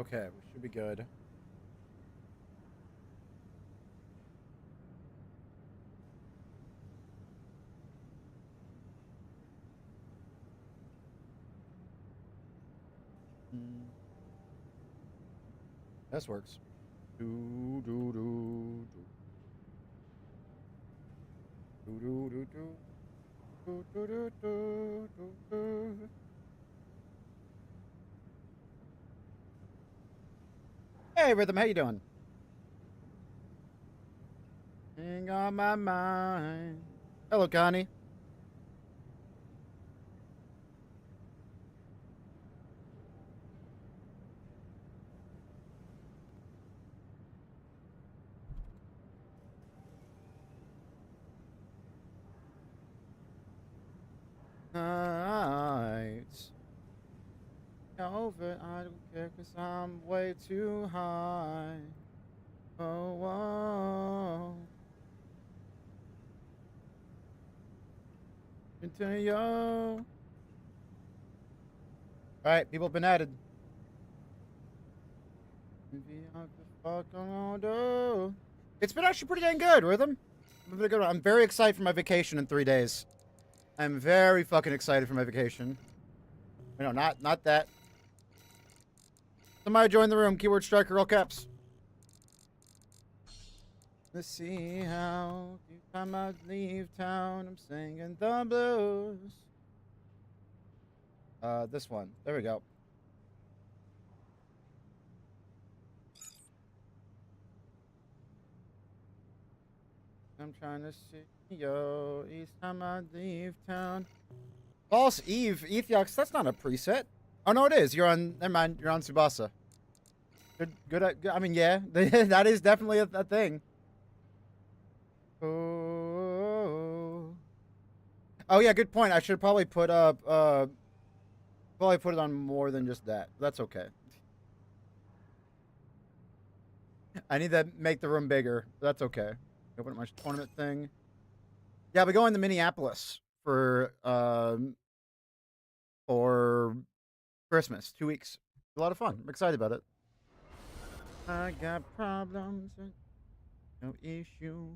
Okay, we should be good. Mm, this works. Do do do do do do do do do do do do do. Hey, Rhythm, how you doing? Thing on my mind. Hello, Connie. Nights. Over, I don't care cause I'm way too high. Oh, whoa. Continue. All right, people have been added. It's been actually pretty dang good, Rhythm. I'm very excited for my vacation in 3 days. I'm very fucking excited for my vacation. No, not that. Somebody join the room. Keyword striker, all caps. Let's see how every time I leave town, I'm singing the blues. This one. There we go. I'm trying to see yo each time I leave town. False Eve, Ethiox, that's not a preset. Oh no, it is. You're on. Never mind. You're on Tsubasa. Good. I mean, yeah, that is definitely a thing. Oh. Oh yeah, good point. I should probably put up. Probably put it on more than just that. That's okay. I need to make the room bigger. That's okay. Open up my tournament thing. Yeah, we're going to Minneapolis for Christmas. 2 weeks. A lot of fun. I'm excited about it. I got problems, no issue.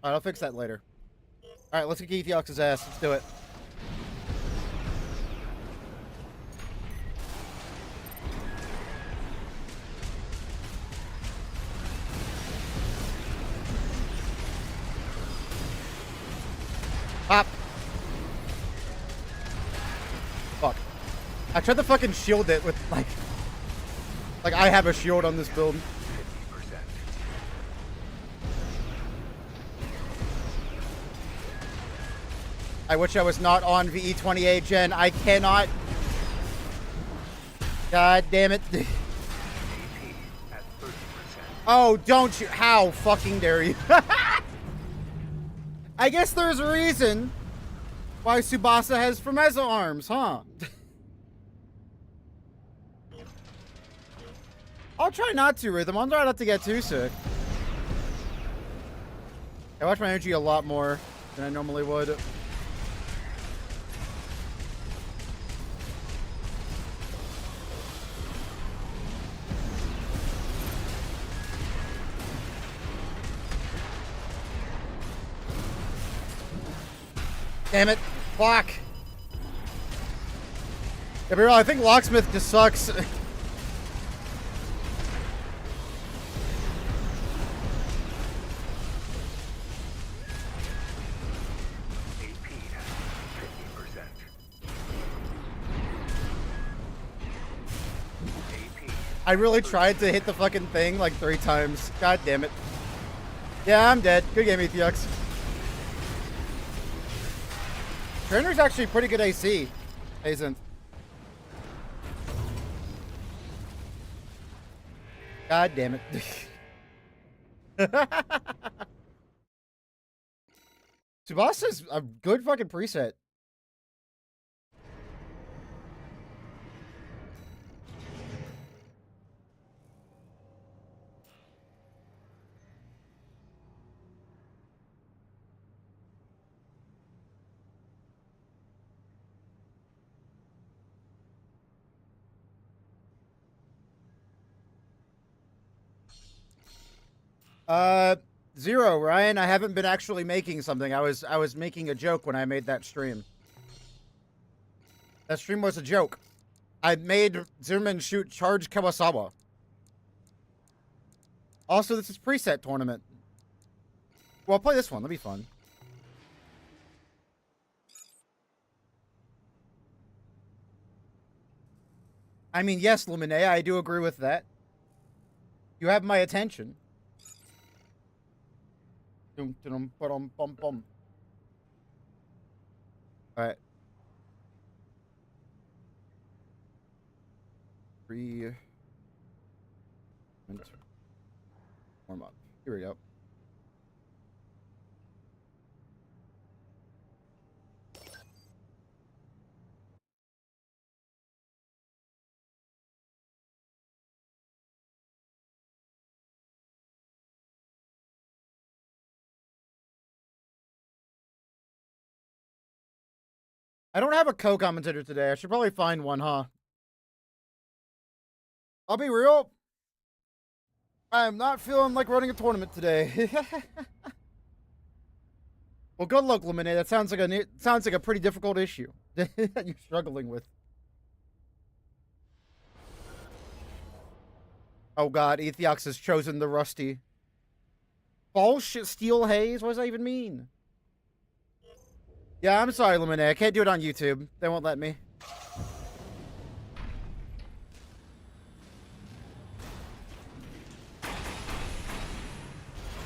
Alright, I'll fix that later. Alright, let's get Ethiox's ass. Let's do it. Pop. Fuck. I tried to fucking shield it with, like I have a shield on this build. I wish I was not on VE28 gen. I cannot. God damn it. Oh, don't you. How fucking dare you? I guess there's a reason why Tsubasa has Firmeza arms, huh? I'll try not to, Rhythm. I'll try not to get too sick. I watch my energy a lot more than I normally would. Damn it. Fuck. Yeah, be real, I think Locksmith just sucks. I really tried to hit the fucking thing like 3 times. God damn it. Yeah, I'm dead. Good game, Ethiox. Trainer's actually pretty good AC. Hazen. God damn it. Tsubasa's a good fucking preset. Uh, zero, Ryan. I haven't been actually making something. I was making a joke when I made that stream. That stream was a joke. I made Zimmerman shoot charge Kawasawa. Also, this is preset tournament. Well, I'll play this one. That'll be fun. I mean, yes, Lumine, I do agree with that. You have my attention. Alright. Warm up. Here we go. I don't have a co-commentator today. I should probably find one, huh? I'll be real. I'm not feeling like running a tournament today. Well, good luck, Lemonade. That sounds like a pretty difficult issue that you're struggling with. Oh God, Ethiox has chosen the Rusty. False Steel Haze? What does that even mean? Yeah, I'm sorry, Lemonade. I can't do it on YouTube. They won't let me.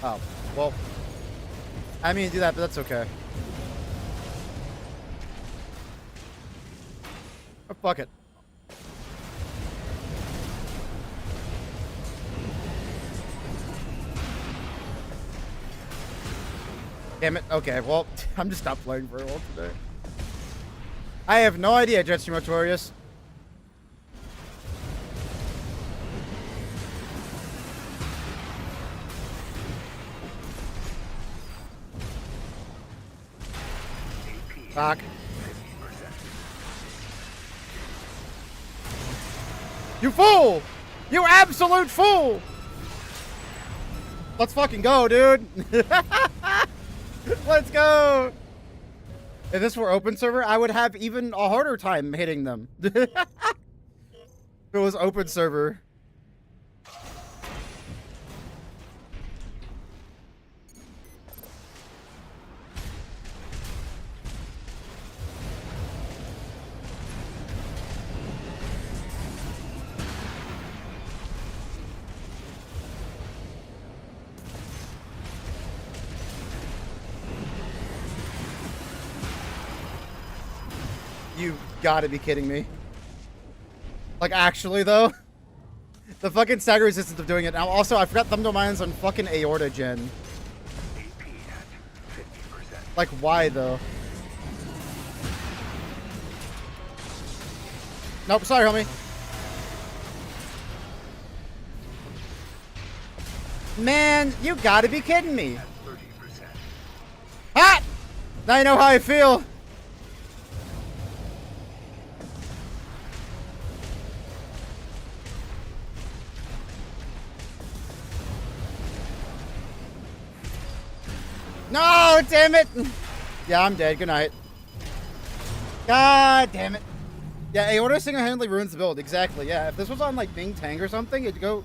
Oh, well. I mean, do that, but that's okay. Oh, fuck it. Damn it. Okay, well, I'm just not playing very well today. I have no idea, Jetstream Notorious. Fuck. You fool! You absolute fool! Let's fucking go, dude. Let's go. If this were open server, I would have even a harder time hitting them. If it was open server. You gotta be kidding me. Like, actually, though? The fucking stagger resistance of doing it. Now, also, I forgot Thumbnail Mines on fucking Aorta Gen. Like, why, though? Nope, sorry, homie. Man, you gotta be kidding me. Ah! Now you know how I feel. No, damn it! Yeah, I'm dead. Good night. God damn it. Yeah, Aorta single-handedly ruins the build. Exactly, yeah. If this was on, like, Bing Tang or something, it'd go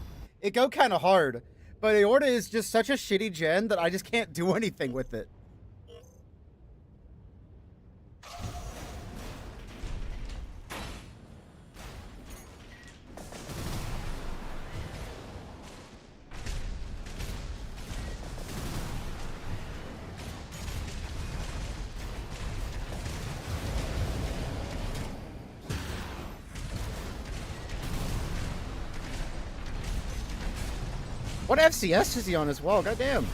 kind of hard. But Aorta is just such a shitty gen that I just can't do anything with it. What FCS is he on as well? Goddamn.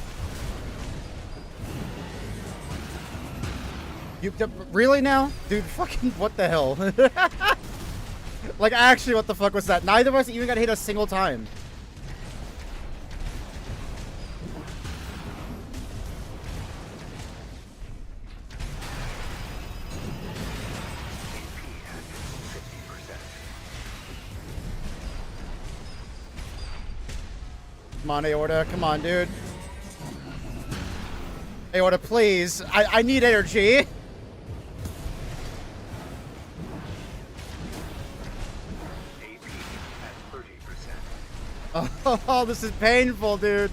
You really now? Dude, fucking what the hell? Like, actually, what the fuck was that? Neither of us even got hit a single time. Come on, Aorta. Come on, dude. Hey, Oda, please. I need energy. Oh, this is painful, dude.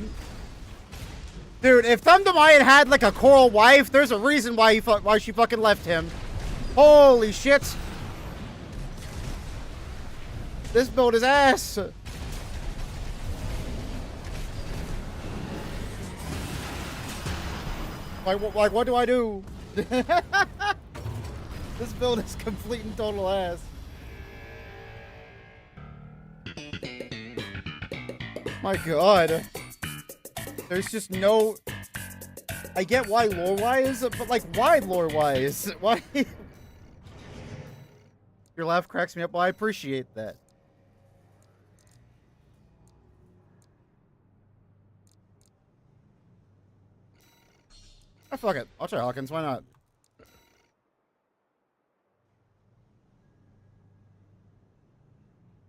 Dude, if Thumdamayan had like a coral wife, there's a reason why she fucking left him. Holy shit. This build is ass. Like, what do I do? This build is complete and total ass. My god. There's just no... I get why lore-wise, but like, why lore-wise? Why? Your laugh cracks me up. Well, I appreciate that. Oh, fuck it. I'll try Hawkins. Why not?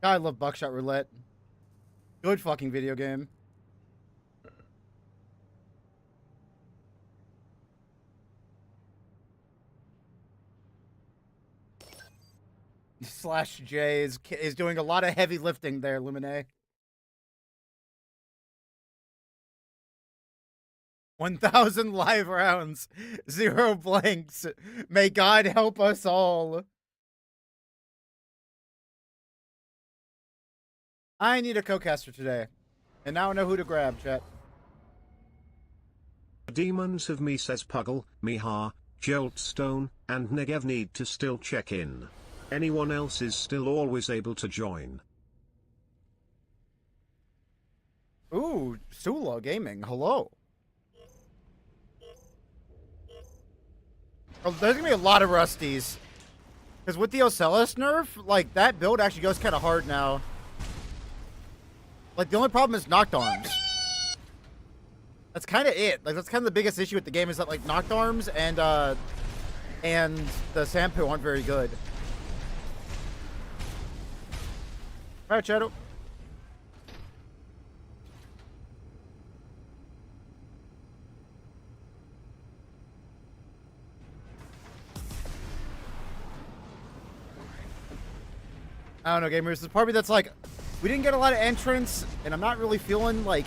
God, I love Buckshot Roulette. Good fucking video game. Slash J is doing a lot of heavy lifting there, Lumine. 1,000 live rounds, 0 blanks. May God help us all. I need a co-caster today. And now I know who to grab, chat. Demons of me, says Puggle, Mihar, Joltstone, and Negev need to still check in. Anyone else is still always able to join. Ooh, Sula Gaming, hello. Oh, there's gonna be a lot of Rusties. Because with the Ocellus nerf, like, that build actually goes kind of hard now. Like, the only problem is knocked arms. That's kind of it. Like, that's kind of the biggest issue with the game is that, like, knocked arms and the Sampu aren't very good. Alright, Shadow. I don't know, gamers. There's part of me that's like, we didn't get a lot of entrants, and I'm not really feeling, like,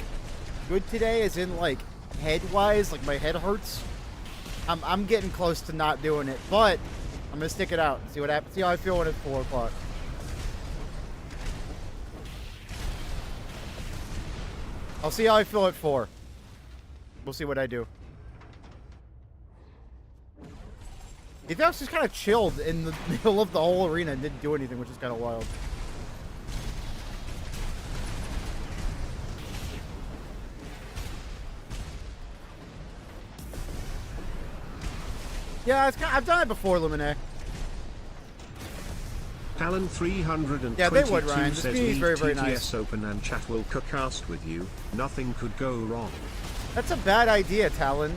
good today, as in, like, head-wise. Like, my head hurts. I'm getting close to not doing it, but I'm gonna stick it out and see what happens. See how I feel when it's 4 o'clock. I'll see how I feel at 4. We'll see what I do. Ethox just kind of chilled in the middle of the whole arena and didn't do anything, which is kind of wild. Yeah, I've done it before, Lumine. Talon 322 yeah, they would, Ryan. This says community's very, very TTS nice. open and chat will cast with you. Nothing could go wrong. That's a bad idea, Talon.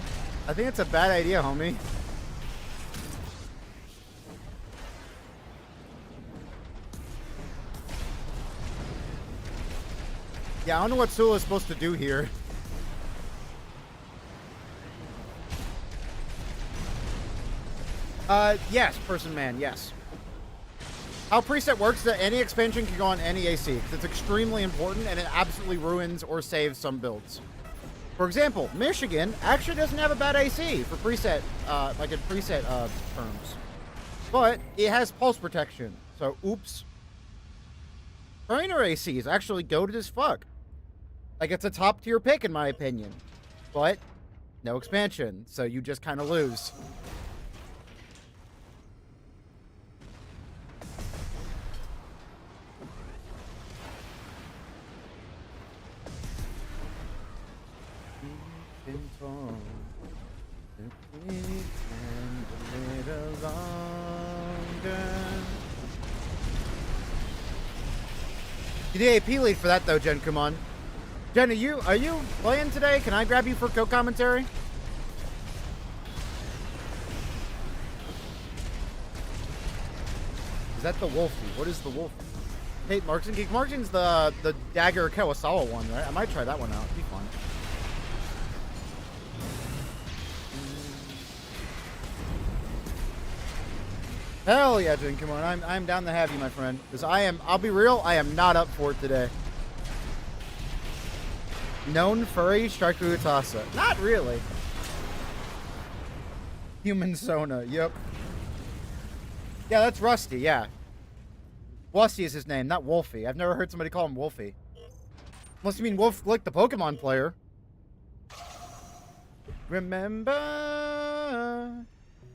I think it's a bad idea, homie. Yeah, I don't know what Sula is supposed to do here. Yes, person man, yes. How preset works is that any expansion can go on any AC, because it's extremely important and it absolutely ruins or saves some builds. For example, Michigan actually doesn't have a bad AC for preset, like in preset terms. But it has pulse protection, so oops. Trainer AC is actually goated as fuck. Like, it's a top tier pick in my opinion. But, no expansion, so you just kind of lose. You need AP lead for that though, Jen. Come on, Jen. Are you playing today? Can I grab you for co-commentary? Is that the Wolfie? What is the Wolfie? Kate Markson. Geek Markson's the Dagger Kawasawa one, right? I might try that one out. It'd be fun. Hell yeah, Jin, come on. I'm down to have you, my friend. Because I'll be real, I am not up for it today. Known furry, Striker Hutassa. Not really. Human Sona, yep. Yeah, that's Rusty, yeah. Wusty is his name, not Wolfie. I've never heard somebody call him Wolfie. Unless you mean Wolf, like the Pokemon player. Remember,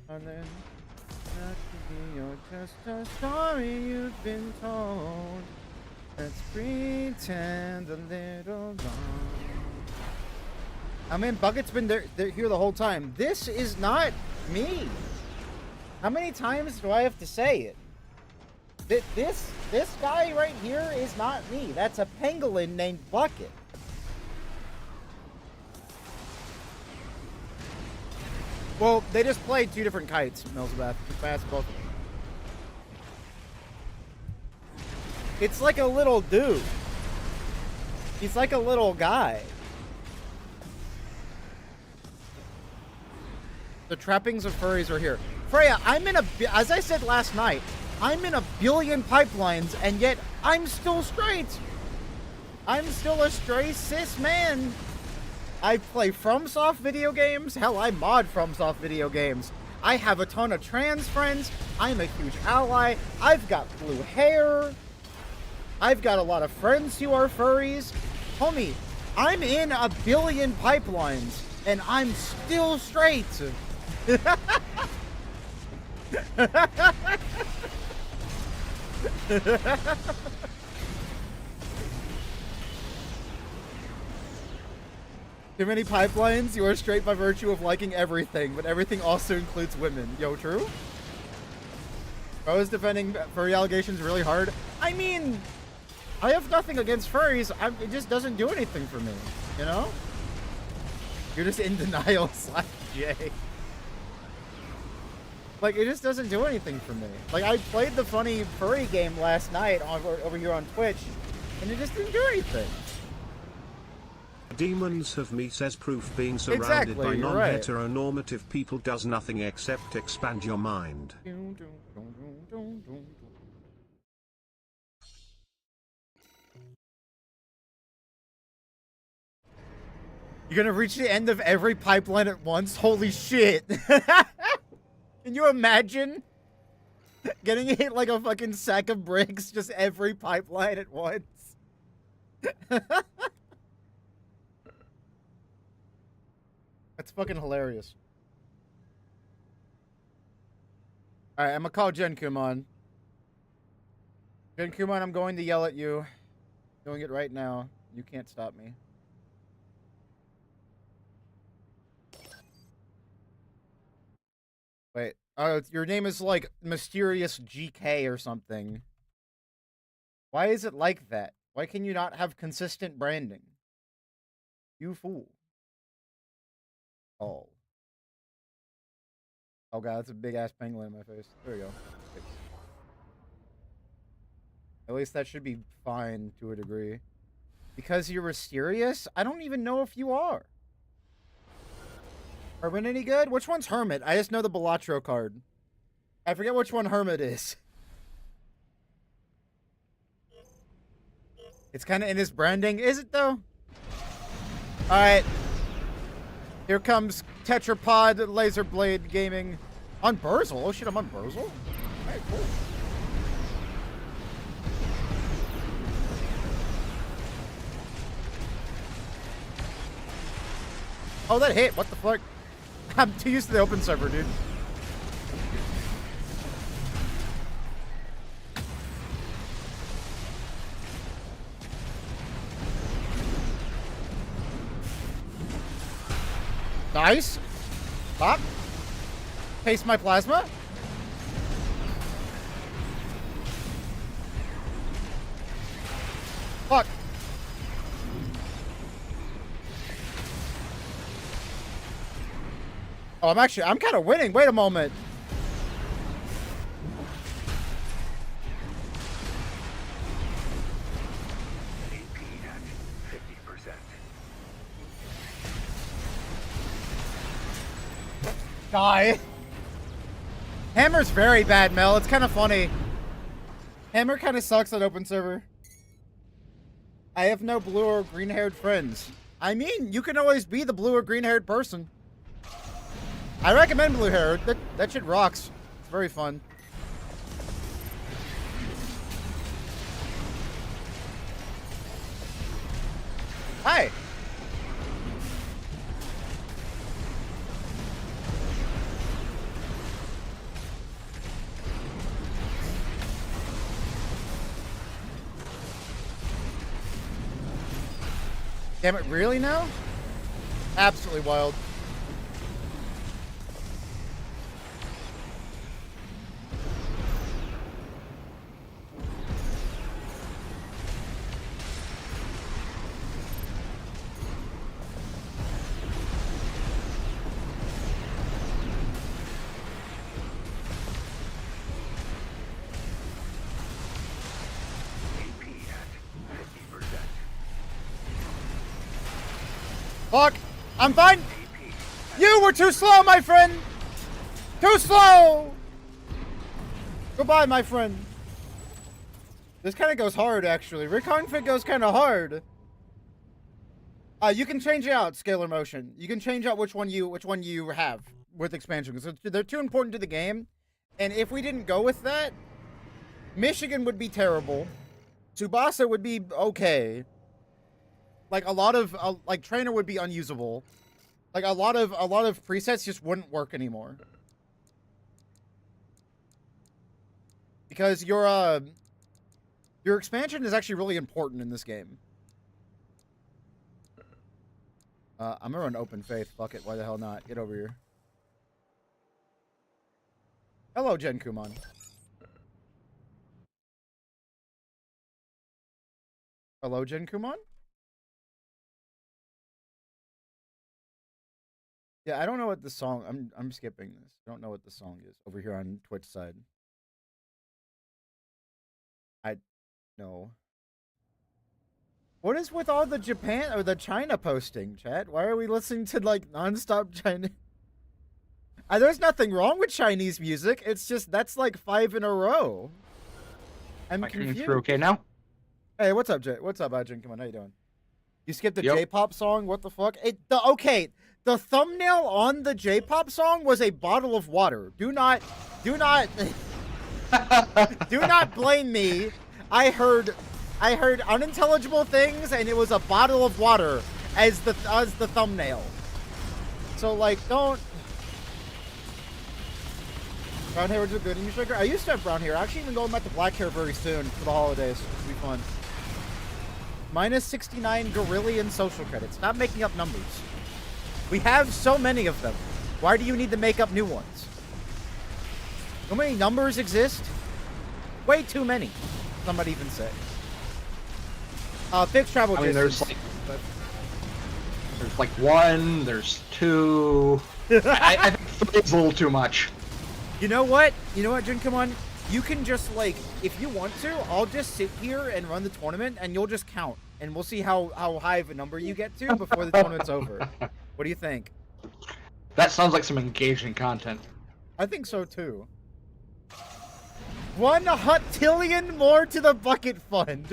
and then not to be or just a story you've been told. Let's pretend a little long. I mean, Bucket's been here the whole time. This is not me. How many times do I have to say it? This guy right here is not me. That's a pangolin named Bucket. Well, they just played two different kites, Millsbath. Fast both of them. It's like a little dude. He's like a little guy. The trappings of furries are here. Freya, as I said last night, I'm in a billion pipelines, and yet I'm still straight. I'm still a stray cis man. I play FromSoft video games. Hell, I mod FromSoft video games. I have a ton of trans friends. I'm a huge ally. I've got blue hair. I've got a lot of friends who are furries. Homie, I'm in a billion pipelines, and I'm still straight. Too many pipelines, you are straight by virtue of liking everything, but everything also includes women. Yo, true? I was defending furry allegations really hard. I mean, I have nothing against furries. It just doesn't do anything for me, you know? You're just in denial / J. Like, it just doesn't do anything for me. Like, I played the funny furry game last night over here on Twitch, and it just didn't do anything. Demons have me says proof being surrounded by non-heteronormative right. people does nothing except expand your mind. You're gonna reach the end of every pipeline at once? Holy shit. Can you imagine getting hit like a fucking sack of bricks just every pipeline at once? That's fucking hilarious. Alright, I'm gonna call Genkumon. Genkumon, I'm going to yell at you. Doing it right now. You can't stop me. Wait. Oh, your name is like Mysterious GK or something. Why is it like that? Why can you not have consistent branding? You fool. Oh. Oh god, that's a big ass pangolin in my face. There we go. At least that should be fine to a degree. Because you're mysterious? I don't even know if you are. Hermit any good? Which one's Hermit? I just know the Balatro card. I forget which one Hermit is. It's kind of in his branding. Is it, though? Alright. Here comes Tetrapod Laser Blade Gaming. On Burzel? Oh shit, I'm on Burzel? Alright, cool. Oh, that hit. What the fuck? I'm too used to the open server, dude. Nice. Pop. Taste my plasma. Fuck. Oh, I'm kind of winning. Wait a moment. Die. Hammer's very bad, Mel. It's kind of funny. Hammer kind of sucks at open server. I have no blue or green-haired friends. I mean, you can always be the blue or green-haired person. I recommend blue-haired. That shit rocks. It's very fun. Hi. Damn it, really now? Absolutely wild. Fuck! I'm fine! You were too slow, my friend! Too slow! Goodbye, my friend. This kind of goes hard, actually. Reconfig goes kind of hard. You can change out scalar motion. You can change out which one you have with expansion, because they're too important to the game. And if we didn't go with that, Michigan would be terrible. Tsubasa would be okay. Like a lot of like trainer would be unusable. Like a lot of presets just wouldn't work anymore. Because your expansion is actually really important in this game. I'm gonna run open faith. Fuck it. Why the hell not? Get over here. Hello, Gen Kumon. Hello, Gen Kumon? Yeah, I don't know what the song... I'm skipping this. I don't know what the song is over here on Twitch side. I... No. What is with all the Japan or the China posting, chat? Why are we listening to, like, non-stop Chinese... there's nothing wrong with Chinese music. It's just, that's like 5 in a row. I'm confused. Through okay now? Hey, what's up, Jay? What's up, Ajin? Come on, how you doing? You skipped the Yep. J-pop song? What the fuck? Okay, the thumbnail on the J-pop song was a bottle of water. Do not do not blame me. I heard unintelligible things, and it was a bottle of water as the thumbnail. So like, don't. Brown hair would look good in you, sugar. I used to have brown hair. Actually, even going back to black hair very soon for the holidays. It'll be fun. Minus 69 Gorillion social credits. Stop making up numbers. We have so many of them. Why do you need to make up new ones? So many numbers exist? Way too many. Somebody even say. Fixed travel distance. There's like 1, there's 2. I think 3 is a little too much. You know what? You know what, Jin? Come on. You can just, like, if you want to, I'll just sit here and run the tournament, and you'll just count. And we'll see how high of a number you get to before the tournament's over. What do you think? That sounds like some engaging content. I think so, too. 1 hutillion more to the bucket fund.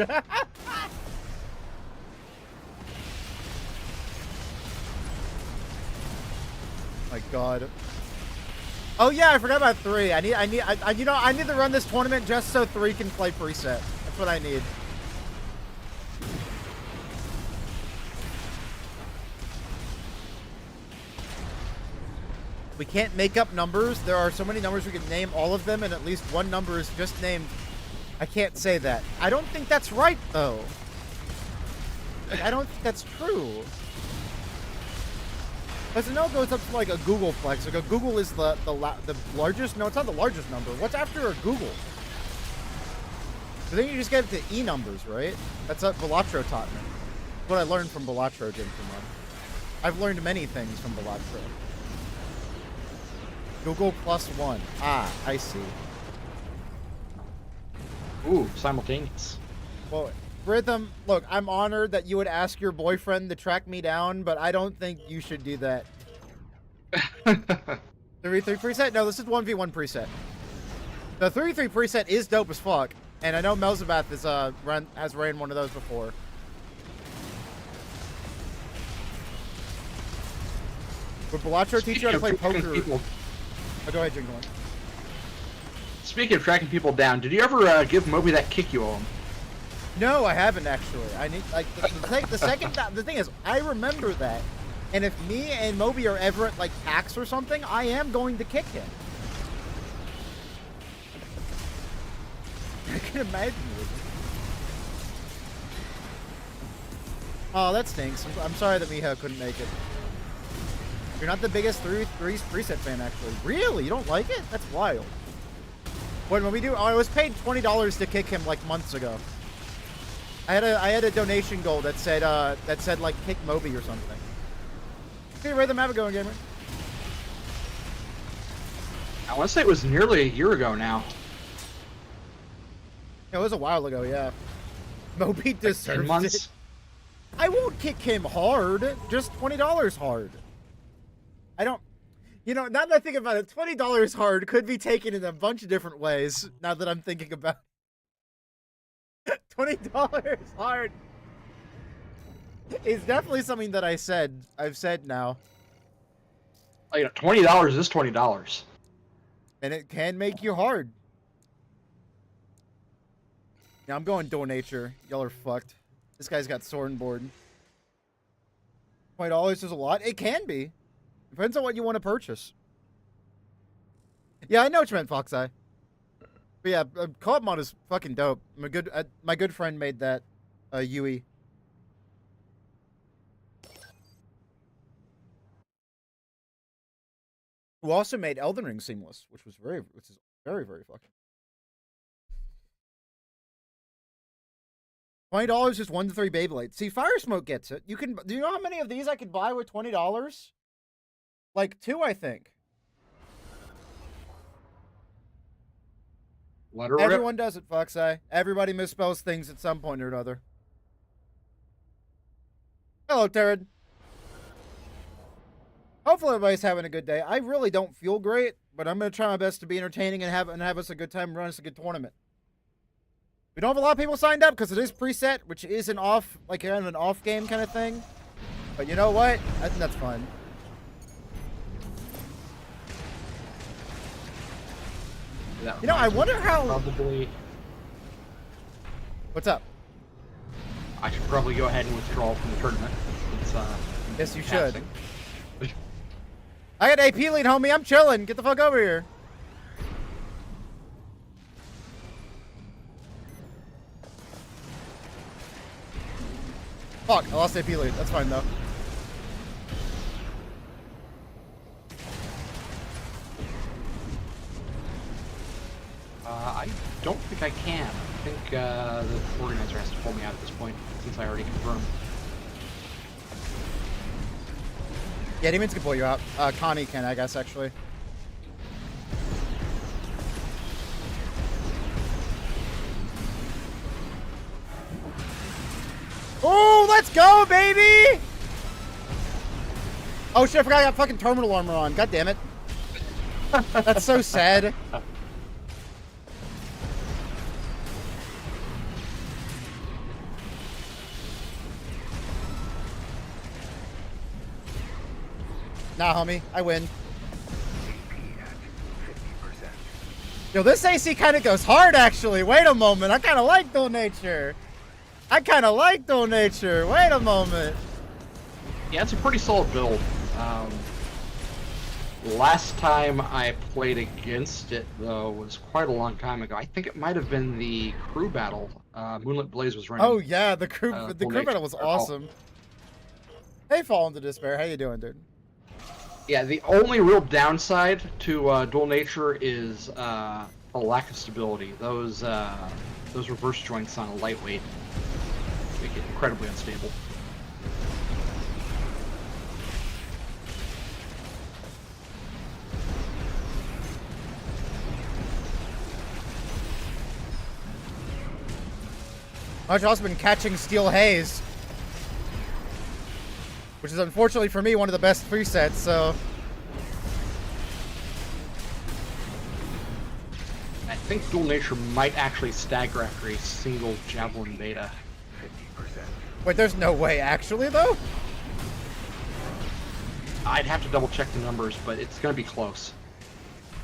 My God. Oh yeah, I forgot about 3. I need to run this tournament just so 3 can play preset. That's what I need. We can't make up numbers. There are so many numbers we can name all of them, and at least one number is just named. I can't say that. I don't think that's right, though. Like, I don't think that's true. Because no goes up to like a Google flex. Like a Google is the largest. No, it's not the largest number. What's after a Google? So then you just get to E numbers, right? That's what Velatro taught me. What I learned from Velatro, Jim. I've learned many things from Velatro. Google +1. Ah, I see. Ooh, simultaneous. Well, Rhythm, look, I'm honored that you would ask your boyfriend to track me down, but I don't think you should do that. 3v3 preset? No, this is 1v1 preset. The 3-3 preset is dope as fuck, and I know Melzabath is has ran one of those before. Would Balacho teach you how to play poker? Oh, go ahead, Jingle. Speaking of tracking people down, did you ever give Moby that kick you owe him? No, I haven't actually. I need like the thing is, I remember that, and if me and Moby are ever at like PAX or something, I am going to kick him. I can imagine it. Oh, that stinks. I'm sorry that Miha couldn't make it. You're not the biggest threes preset fan, actually. Really? You don't like it? That's wild. When we do, I was paid $20 to kick him like months ago. I had a donation goal that said like kick Moby or something. Okay, Rhythm, have a going, gamer. I want to say it was nearly a year ago now. It was a while ago, yeah. Moby deserves 10 months. it. I won't kick him hard. Just $20 hard. I don't... You know, now that I think about it, $20 hard could be taken in a bunch of different ways, now that I'm thinking about it. $20 hard is definitely something that I've said now. You know, $20 is $20. And it can make you hard. Yeah, I'm going dual nature. Y'all are fucked. This guy's got sword and board. $20 is a lot. It can be. Depends on what you want to purchase. Yeah, I know what you meant, Foxeye. But yeah, co-op mod is fucking dope. My good friend made that, Yui. Who also made Elden Ring seamless, which is very, very fucking. $20 is 1 to 3 Beyblades. See, Fire Smoke gets it. You can. Do you know how many of these I could buy with $20? Like 2, I think. Everyone does it, Foxeye. Everybody misspells things at some point or another. Hello, Terran. Hopefully everybody's having a good day. I really don't feel great, but I'm going to try my best to be entertaining and have us a good time and run us a good tournament. We don't have a lot of people signed up because it is preset, which is an off, like kind of an off game kind of thing. But you know what? I think that's fun. You know, I wonder how... Probably... What's up? I should probably go ahead and withdraw from the tournament. It's, yes, you should. I got AP lead, homie. I'm chilling. Get the fuck over here. Fuck, I lost AP lead. That's fine, though. I don't think I can. I think the organizer has to pull me out at this point, since I already confirmed. Yeah, demons can pull you out. Connie can, I guess, actually. Oh, let's go, baby! Oh shit, I forgot I got fucking terminal armor on. God damn it. That's so sad. Nah, homie, I win. Yo, this AC kind of goes hard, actually. Wait a moment. I kind of like Dual Nature. Wait a moment. Yeah, it's a pretty solid build. Last time I played against it, though, was quite a long time ago. I think it might have been the crew battle. Moonlit Blaze was running. Oh, yeah, the crew battle was awesome. Hey, Fall into Despair. How you doing, dude? Yeah, the only real downside to Dual Nature is a lack of stability. Those reverse joints on a lightweight make it incredibly unstable. I've also been catching Steel Haze, which is unfortunately for me one of the best presets, so... think Dual Nature might actually stagger after a single Javelin beta. Wait, there's no way, actually, though? I'd have to double check the numbers, but it's going to be close.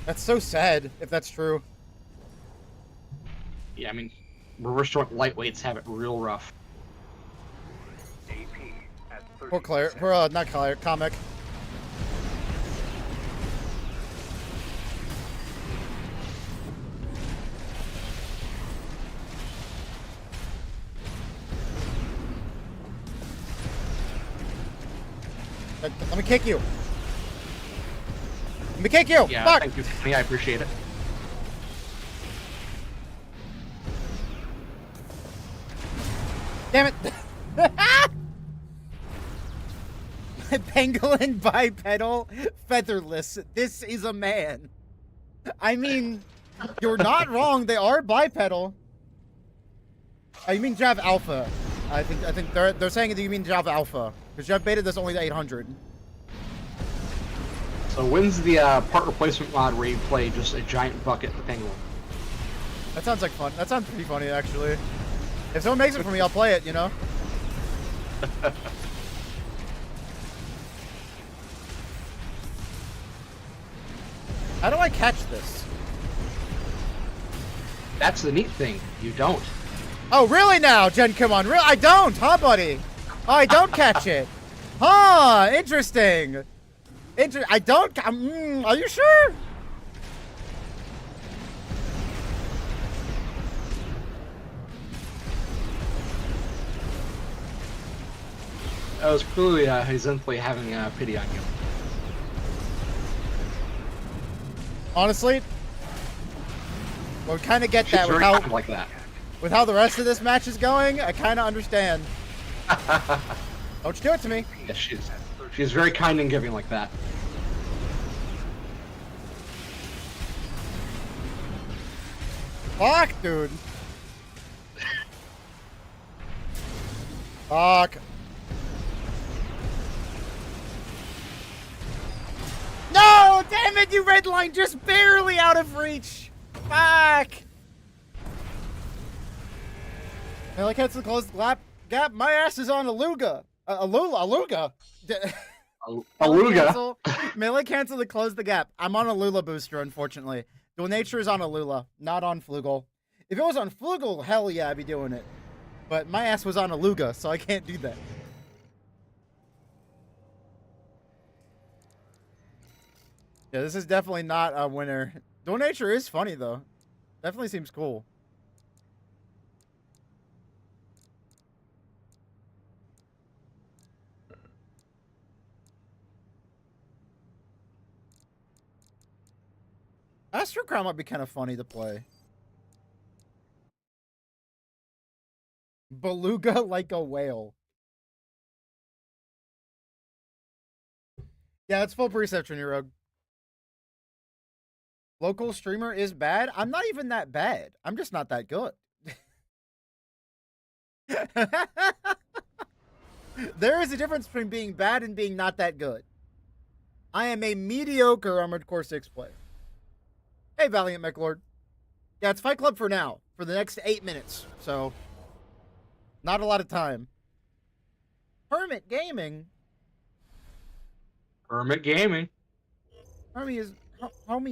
That's so sad, if that's true. Yeah, I mean, reverse joint lightweights have it real rough. Poor Claire. Poor, not Claire, Comic. Let me kick you. Let me kick you. Yeah, Fuck. thank you, Tiffany. I appreciate it. Damn it. Pangolin bipedal featherless. This is a man. I mean, you're not wrong. They are bipedal. You mean Jav Alpha? I think they're saying that you mean Jav Alpha because Jav Beta there's only the 800. So when's the part replacement mod where you play just a giant bucket of Pangolin? That sounds like fun. That sounds pretty funny actually. If someone makes it for me, I'll play it. You know. How do I catch this? That's the neat thing. You don't. Oh, really now, Jen? Come on. I don't, huh, buddy? Oh, I don't catch it. Huh, interesting. I don't, are you sure? I was clearly hesitantly having pity on you. Honestly, well, we kind of get She's that with very how, kind like that. with how the rest of this match is going. I kind of understand. Don't you do it to me. Yes, she's very kind and giving like that. Fuck, dude. Fuck. No! Damn it, you red line just barely out of reach. Fuck. Melee cancel to close the gap. My ass is on Aluga. Aluga. Aluga. Melee cancel to close the gap. I'm on a Lula booster, unfortunately. Dual Nature is on a Lula, not on Flugel. If it was on Flugel, hell yeah, I'd be doing it. But my ass was on a Luga, so I can't do that. Yeah, this is definitely not a winner. Dual Nature is funny, though. Definitely seems cool. Astro Crown might be kind of funny to play. Beluga like a whale. Yeah, it's full perception, you rogue. Local streamer is bad. I'm not even that bad. I'm just not that good. There is a difference between being bad and being not that good. I am a mediocre Armored Core 6 player. Hey, Valiant MechLord. Yeah, it's Fight Club for now. For the next 8 minutes. So, not a lot of time. Hermit Gaming. Hermit Gaming. Homie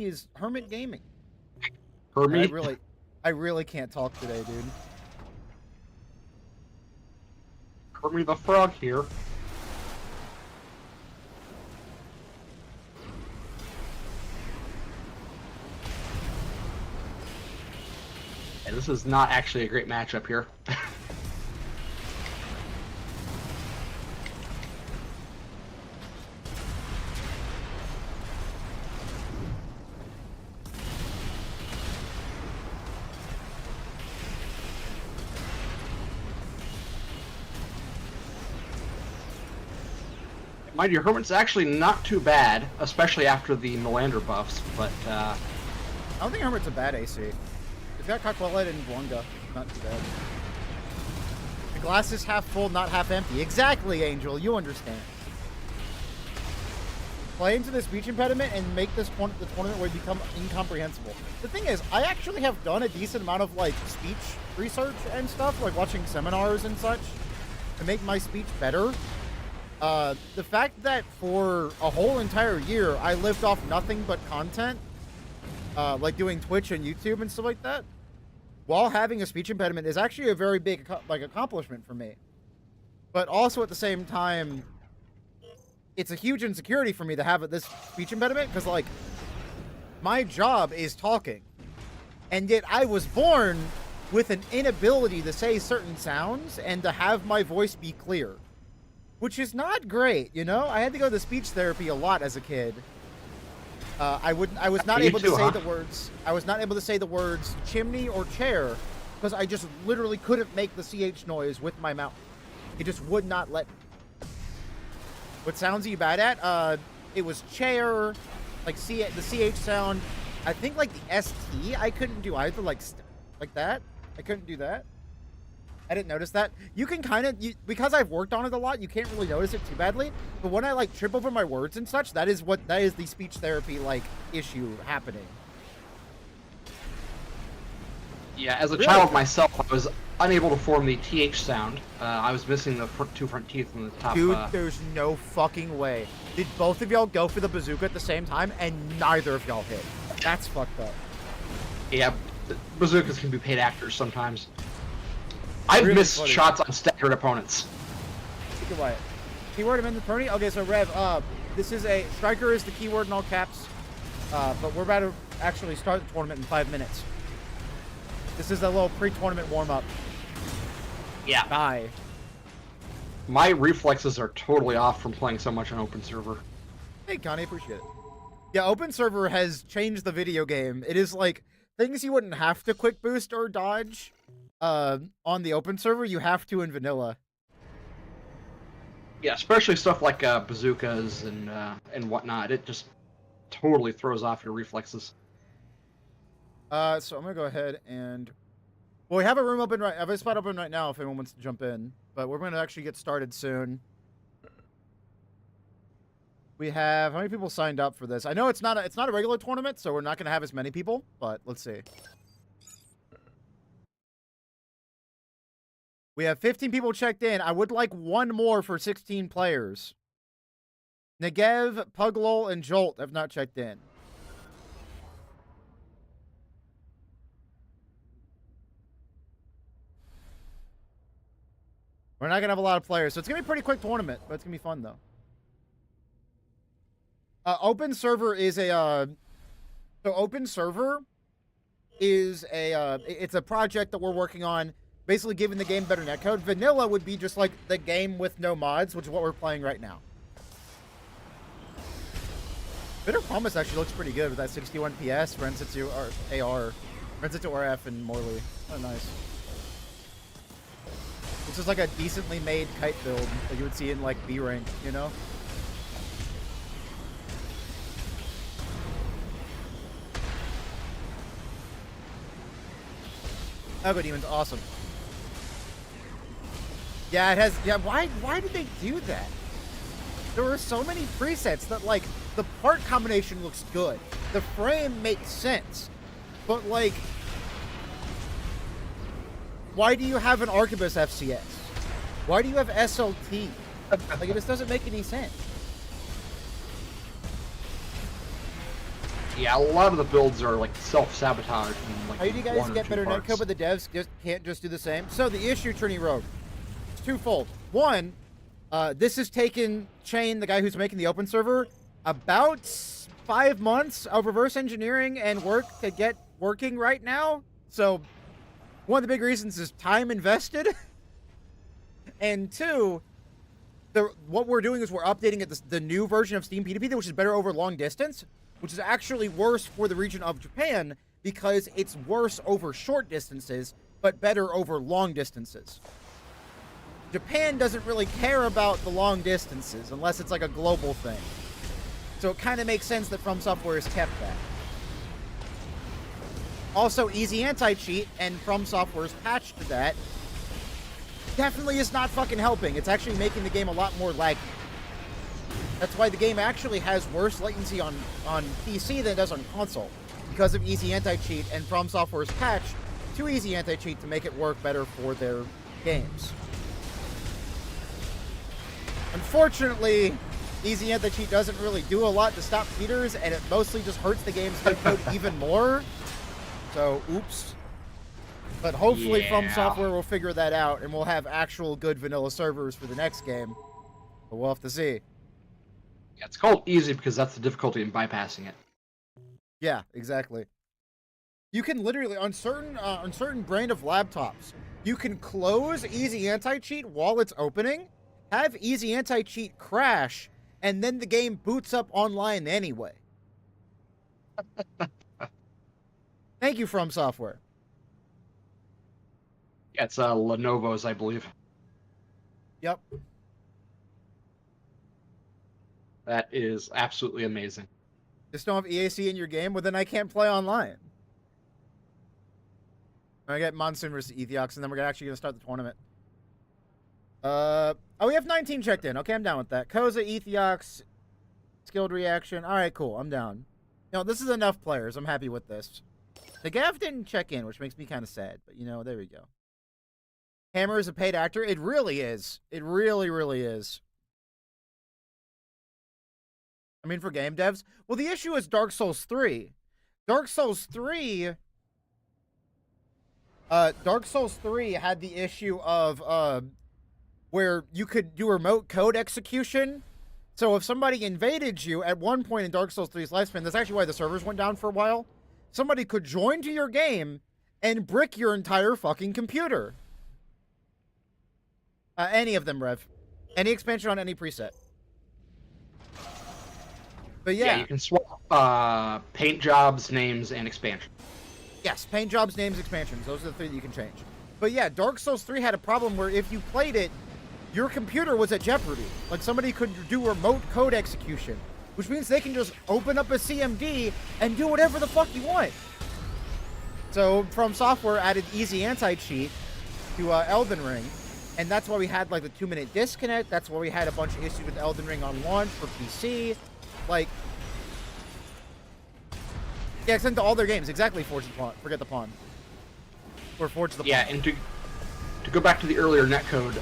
is Hermit Gaming. Hermit. I really can't talk today, dude. Hermit the Frog here. And this is not actually a great matchup here. Mind you, Hermit's actually not too bad, especially after the Melander buffs, but I don't think Hermit's a bad AC. He's got Coquelette and Blunga. Not too bad. The glass is half full, not half empty. Exactly, Angel. You understand. play into the speech impediment and make this the tournament where it become incomprehensible. The thing is, I actually have done a decent amount of like speech research and stuff, like watching seminars and such, to make my speech better. The fact that for a whole entire year I lived off nothing but content, like doing Twitch and YouTube and stuff like that, while having a speech impediment is actually a very big accomplishment for me. But also at the same time, it's a huge insecurity for me to have this speech impediment, because like my job is talking, and yet I was born with an inability to say certain sounds and to have my voice be clear, which is not great, you know? I had to go to speech therapy a lot as a kid. I was not able to say the words. I was not able to say the words chimney or chair because I just literally couldn't make the CH noise with my mouth. It just would not let me. What sounds are you bad at? It was chair, like the CH sound. I think like the ST I couldn't do either, like that. I couldn't do that. I didn't notice that. You can kind of, because I've worked on it a lot, you can't really notice it too badly. But when I like trip over my words and such, that is the speech therapy like issue happening. Yeah, as a child myself, I was unable to form the TH sound. I was missing the two front teeth on the top. Dude, there's no fucking way. Did both of y'all go for the bazooka at the same time and neither of y'all hit? That's fucked up. Yeah, bazookas can be paid actors sometimes. I've Really missed funny. shots on staggered opponents. Take it quiet. Keyword I'm in the tourney? Okay, so Rev, this is a striker is the keyword in all caps. But we're about to actually start the tournament in 5 minutes. This is a little pre-tournament warm-up. Yeah. Bye. My reflexes are totally off from playing so much on open server. Hey, Connie, appreciate it. Yeah, open server has changed the video game. It is like things you wouldn't have to quick boost or dodge on the open server, you have to in vanilla. Yeah, especially stuff like bazookas and whatnot. It just totally throws off your reflexes. So I'm gonna go ahead and, well, we have a room open right. I have a spot open right now if anyone wants to jump in, but we're gonna actually get started soon. We have how many people signed up for this? I know it's not a regular tournament, so we're not gonna have as many people, but let's see. We have 15 people checked in. I would like one more for 16 players. Negev, Puglol, and Jolt have not checked in. We're not going to have a lot of players, so it's going to be a pretty quick tournament, but it's going to be fun, though. Open Server is a... So Open Server is a... it's a project that we're working on, basically giving the game better netcode. Vanilla would be just like the game with no mods, which is what we're playing right now. Bitter Promise actually looks pretty good with that 61 PS, runs it to AR, runs it to RF and Morley. Oh, nice. This is like a decently made kite build that you would see in like B rank, you know? Oh, but Demon's awesome. Yeah, it has. Yeah, why did they do that? There were so many presets that like the part combination looks good, the frame makes sense, but like, why do you have an Arquebus FCS? Why do you have SLT? Like, it just doesn't make any sense. Yeah, a lot of the builds are like self-sabotage. Like, how do you guys get better netcode, but the devs can't just do the same? So the issue, Trini Rogue, it's twofold. One, this has taken Chain, the guy who's making the open server, about 5 months of reverse engineering and work to get working right now. So one of the big reasons is time invested. And two, what we're doing is we're updating it the new version of Steam PvP, which is better over long distance, which is actually worse for the region of Japan because it's worse over short distances, but better over long distances. Japan doesn't really care about the long distances unless it's like a global thing. So it kind of makes sense that From Software has kept that. Also, easy anti-cheat and From Software's patch to that definitely is not fucking helping. It's actually making the game a lot more laggy. That's why the game actually has worse latency on PC than it does on console, because of easy anti-cheat and From Software's patch to easy anti-cheat to make it work better for their games. Unfortunately, easy anti-cheat doesn't really do a lot to stop cheaters, and it mostly just hurts the game's code even more. So, oops. But hopefully From Software will figure that out, and we'll have actual good vanilla servers for the next game. But we'll have to see. Yeah, it's called easy because that's the difficulty in bypassing it. Yeah, exactly. You can literally, on certain brand of laptops, you can close easy anti-cheat while it's opening, have easy anti-cheat crash, and then the game boots up online anyway. Thank you, From Software. Yeah, it's Lenovo's, I believe. Yep. That is absolutely amazing. Just don't have EAC in your game, well then I can't play online. I get Monsoon versus Ethiox, and then we're actually going to start the tournament. Oh, we have 19 checked in. Okay, I'm down with that. Koza, Ethiox, skilled reaction. All right, cool. I'm down. No, this is enough players. I'm happy with this. The Gav didn't check in, which makes me kind of sad, but you know, there we go. Hammer is a paid actor. It really is. It really, really is. I mean, for game devs. Well, the issue is Dark Souls 3. Dark Souls 3 had the issue of where you could do remote code execution. So if somebody invaded you at one point in Dark Souls 3's lifespan, that's actually why the servers went down for a while. Somebody could join to your game and brick your entire fucking computer. Any of them, Rev. Any expansion on any preset. But yeah. You can swap paint jobs, names, and expansion. Yes, paint jobs, names, expansions. Those are the three that you can change. But yeah, Dark Souls 3 had a problem where if you played it, your computer was at jeopardy. Like somebody could do remote code execution, which means they can just open up a CMD and do whatever the fuck you want. So From Software added easy anti-cheat to Elden Ring, and that's why we had like the 2-minute disconnect. That's why we had a bunch of issues with Elden Ring on launch for PC. Like, yeah, extend to all their games. Exactly, Forge the Pawn. Forget the Pawn. Or Forge the Pawn. Yeah, and to go back to the earlier netcode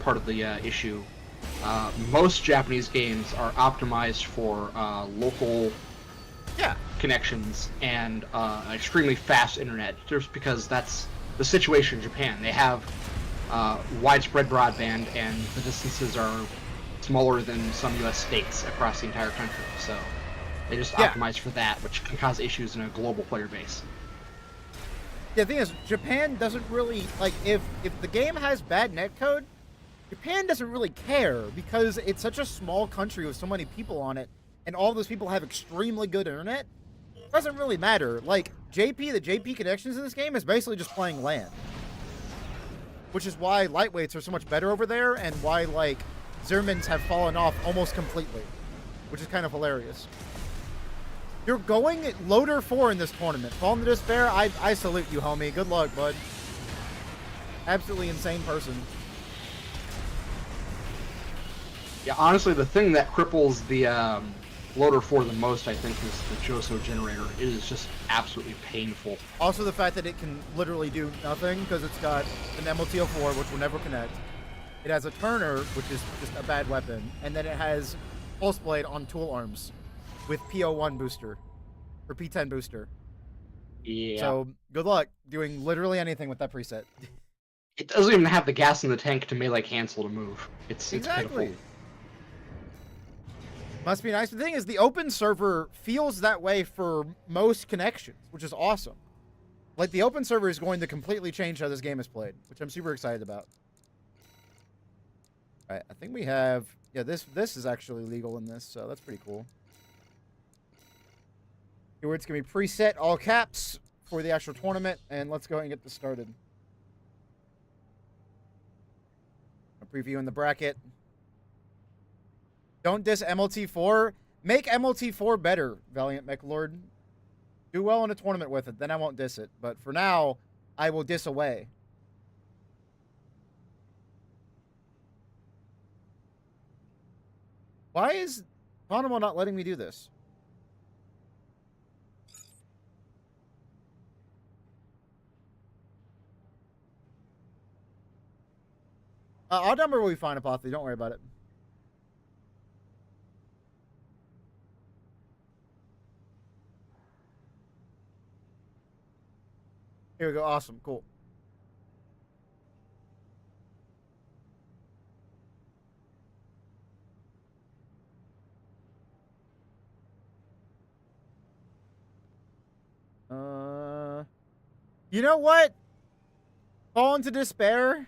part of the issue, most Japanese games are optimized for local connections and extremely fast internet, just because that's the situation in Japan. They have widespread broadband, and the distances are smaller than some U.S. states across the entire country, so they just optimize for that, which can cause issues in a global player base. Yeah, the thing is, Japan doesn't really, like, if the game has bad netcode, Japan doesn't really care, because it's such a small country with so many people on it, and all those people have extremely good internet. It doesn't really matter. Like, the JP connections in this game is basically just playing LAN. Which is why lightweights are so much better over there, and why, like, Zermans have fallen off almost completely, which is kind of hilarious. You're going Loader 4 in this tournament. Fallen to Despair, I salute you, homie. Good luck, bud. Absolutely insane person. Yeah, honestly, the thing that cripples the Loader 4 the most, I think, is the Joso generator. It is just absolutely painful. Also the fact that it can literally do nothing, because it's got an MLTO4, which will never connect. It has a Turner, which is just a bad weapon, and then it has Pulse Blade on tool arms with PO1 booster, or P10 booster. Yeah. So, good luck doing literally anything with that preset. It doesn't even have the gas in the tank to melee cancel to move. It's Exactly. pitiful. Must be nice. The thing is, the open server feels that way for most connections, which is awesome. Like, the open server is going to completely change how this game is played, which I'm super excited about. Alright, I think we have... Yeah, this is actually legal in this, so that's pretty cool. It's going to be preset, all caps, for the actual tournament, and let's go ahead and get this started. A preview in the bracket. Don't diss MLT4. Make MLT4 better, Valiant MechLord. Do well in a tournament with it, then I won't diss it. But for now, I will diss away. Why is Automo not letting me do this? Odd number will be fine, Apothy. Don't worry about it. Here we go. Awesome. Cool. You know what? Fall into despair.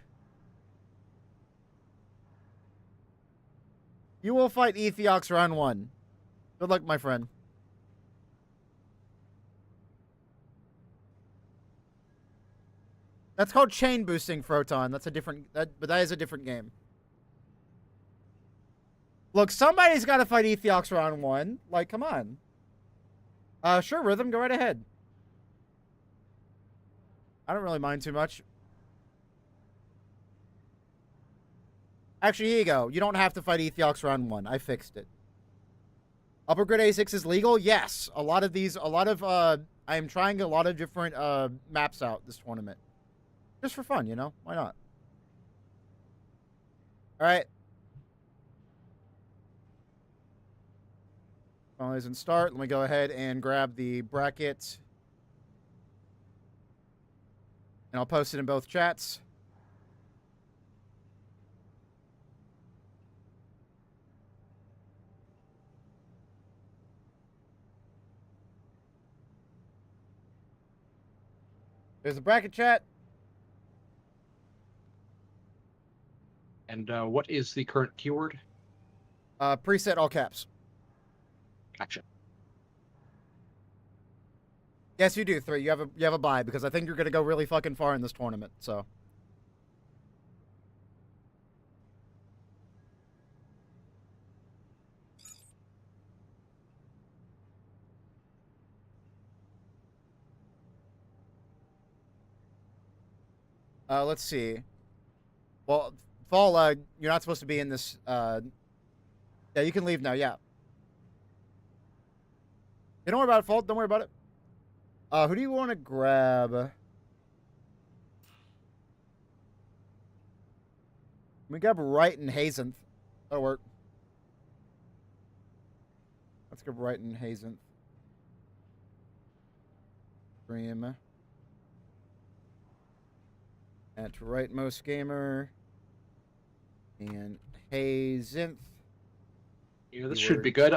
You will fight Ethiox round 1. Good luck, my friend. That's called chain boosting, Photon. That's a different... but that is a different game. Look, somebody's got to fight Ethiox round 1. Like, come on. Sure, Rhythm, go right ahead. I don't really mind too much. Actually, here you go. You don't have to fight Ethiox round 1. I fixed it. Upper grid A6 is legal? Yes. I am trying a lot of different maps out this tournament. Just for fun, you know? Why not? Alright. Finalize and start. Let me go ahead and grab the bracket. And I'll post it in both chats. There's a bracket chat. And what is the current keyword? Preset all caps. Gotcha. Yes, you do, 3. You have a bye because I think you're gonna go really fucking far in this tournament. So. Let's see. Well, Fall, you're not supposed to be in this. Yeah, you can leave now. Yeah. Don't worry about it, Fall. Don't worry about it. Who do you want to grab? Let me grab Wright and Hazenth. That'll work. Let's grab Wright and Hazenth. Stream. At Rightmost Gamer. And Hazenth. Yeah, this should be good.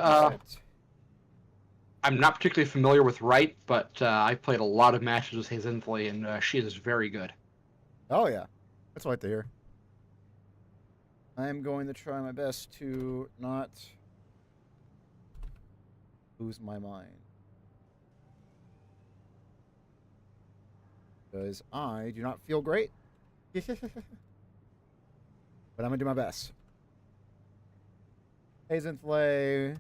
I'm not particularly familiar with Wright, but I've played a lot of matches with Hazenthly, and she is very good. Oh, yeah. That's what I like to hear. I am going to try my best to not lose my mind. Because I do not feel great. But I'm going to do my best. Hazenthly.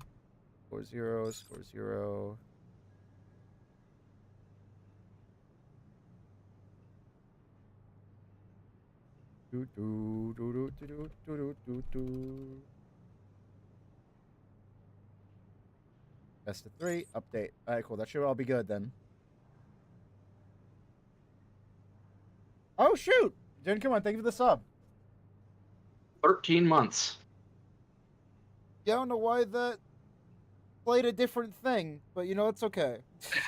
Score 0, score 0. Do, do, do, do, do, do, do, do. Best of 3, update. Alright, cool. That should all be good then. Oh, shoot! Jen, come on, thank you for the sub. 13 months. Yeah, I don't know why that played a different thing, but you know, it's okay.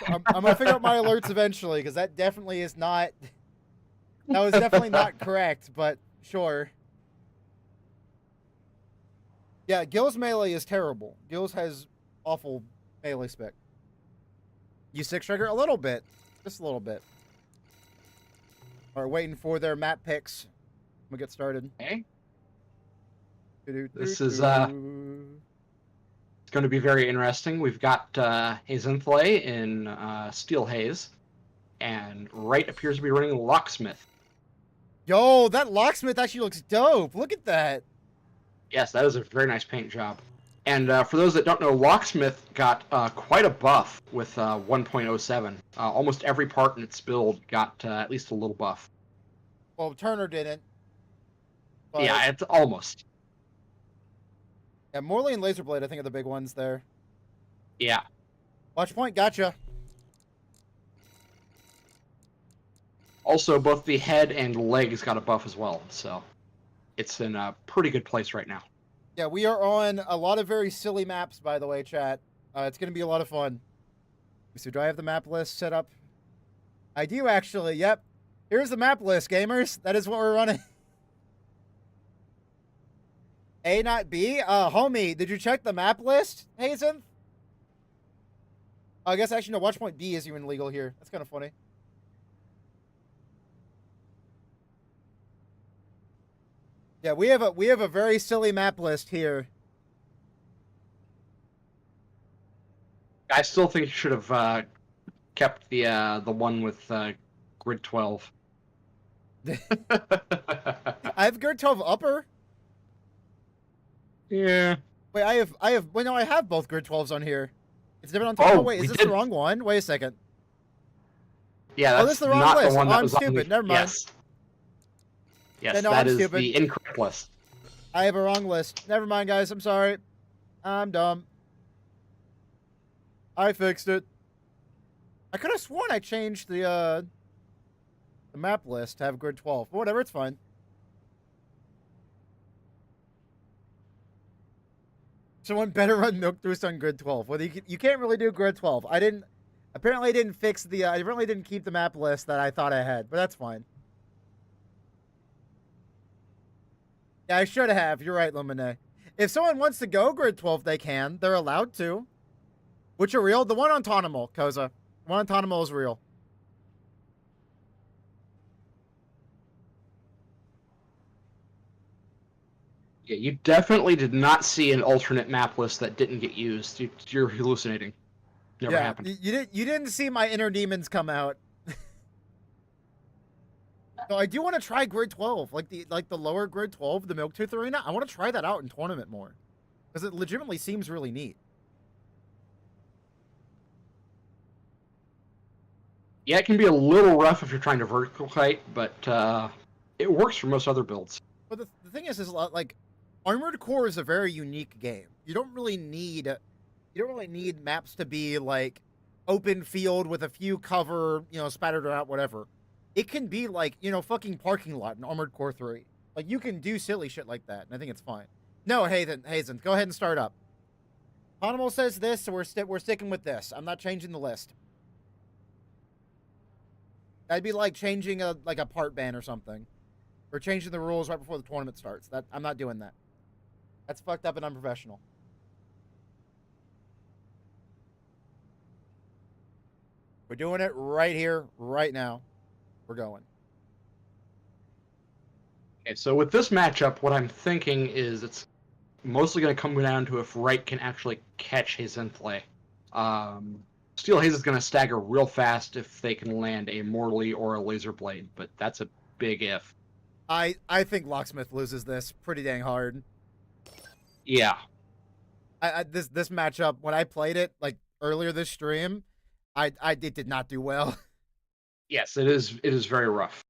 I'm gonna figure out my alerts eventually, because that definitely is not... That was definitely not correct, but sure. Yeah, Gil's melee is terrible. Gil's has awful melee spec. You 6-trigger? A little bit. Just a little bit. Alright, waiting for their map picks. We'll get started. Okay. This is it's going to be very interesting. We've got Hazenthly in Steel Haze, and Wright appears to be running Locksmith. Yo, that Locksmith actually looks dope. Look at that. Yes, that is a very nice paint job. And for those that don't know, Locksmith got quite a buff with 1.07. Almost every part in its build got at least a little buff. Well, Turner didn't. Yeah, it's almost. Yeah, Morley and Laserblade, I think, are the big ones there. Yeah. Watch point, gotcha. Also, both the head and legs got a buff as well, so it's in a pretty good place right now. Yeah, we are on a lot of very silly maps, by the way, chat. It's going to be a lot of fun. So do I have the map list set up? I do, actually. Yep. Here's the map list, gamers. That is what we're running. A, not B? Homie, did you check the map list, Hazen? I guess actually, no, watch point B is even legal here. That's kind of funny. Yeah, we have a very silly map list here. I still think you should have kept the one with grid 12. I have grid 12 upper. Yeah. Wait, I have. Wait, no, I have both grid 12s on here. It's different on top. Oh, wait, is this the wrong one? Wait a second. Yeah, that's this is the wrong not list. the one that I'm was on stupid. the... Never mind. Yes. Yes, Yeah, no, that I'm is stupid. the incorrect list. I have a wrong list. Never mind, guys. I'm sorry. I'm dumb. I fixed it. I could have sworn I changed the map list to have grid 12. But whatever, it's fine. Someone better run Milk Through on grid 12. Well, you can't really do grid 12. Apparently I didn't fix the, I apparently didn't keep the map list that I thought I had, but that's fine. Yeah, I should have. You're right, Lemonade. If someone wants to go grid 12, they can. They're allowed to. Which are real? The one on Tonimal, Koza. The one on Tonimal is real. Yeah, you definitely did not see an alternate map list that didn't get used. You're hallucinating. Never happened. You didn't see my inner demons come out. So I do want to try grid 12, like the lower grid 12, the Milktooth Arena. I want to try that out in tournament more, because it legitimately seems really neat. Yeah, it can be a little rough if you're trying to vertical kite, but it works for most other builds. But the thing is like, Armored Core is a very unique game. You don't really need maps to be like open field with a few cover, spattered out, whatever. It can be like, fucking parking lot in Armored Core 3. Like, you can do silly shit like that, and I think it's fine. No, Hazen, go ahead and start up. Honimal says this, so we're sticking with this. I'm not changing the list. That'd be like changing a part ban or something. Or changing the rules right before the tournament starts. I'm not doing that. That's fucked up and unprofessional. We're doing it right here, right now. We're going. Okay, so with this matchup, what I'm thinking is it's mostly going to come down to if Wright can actually catch his in play. Steel Haze is going to stagger real fast if they can land a Morley or a Laser Blade, but that's a big if. I think Locksmith loses this pretty dang hard. Yeah. This matchup, when I played it like earlier this stream, it did not do well. Yes, it is very rough.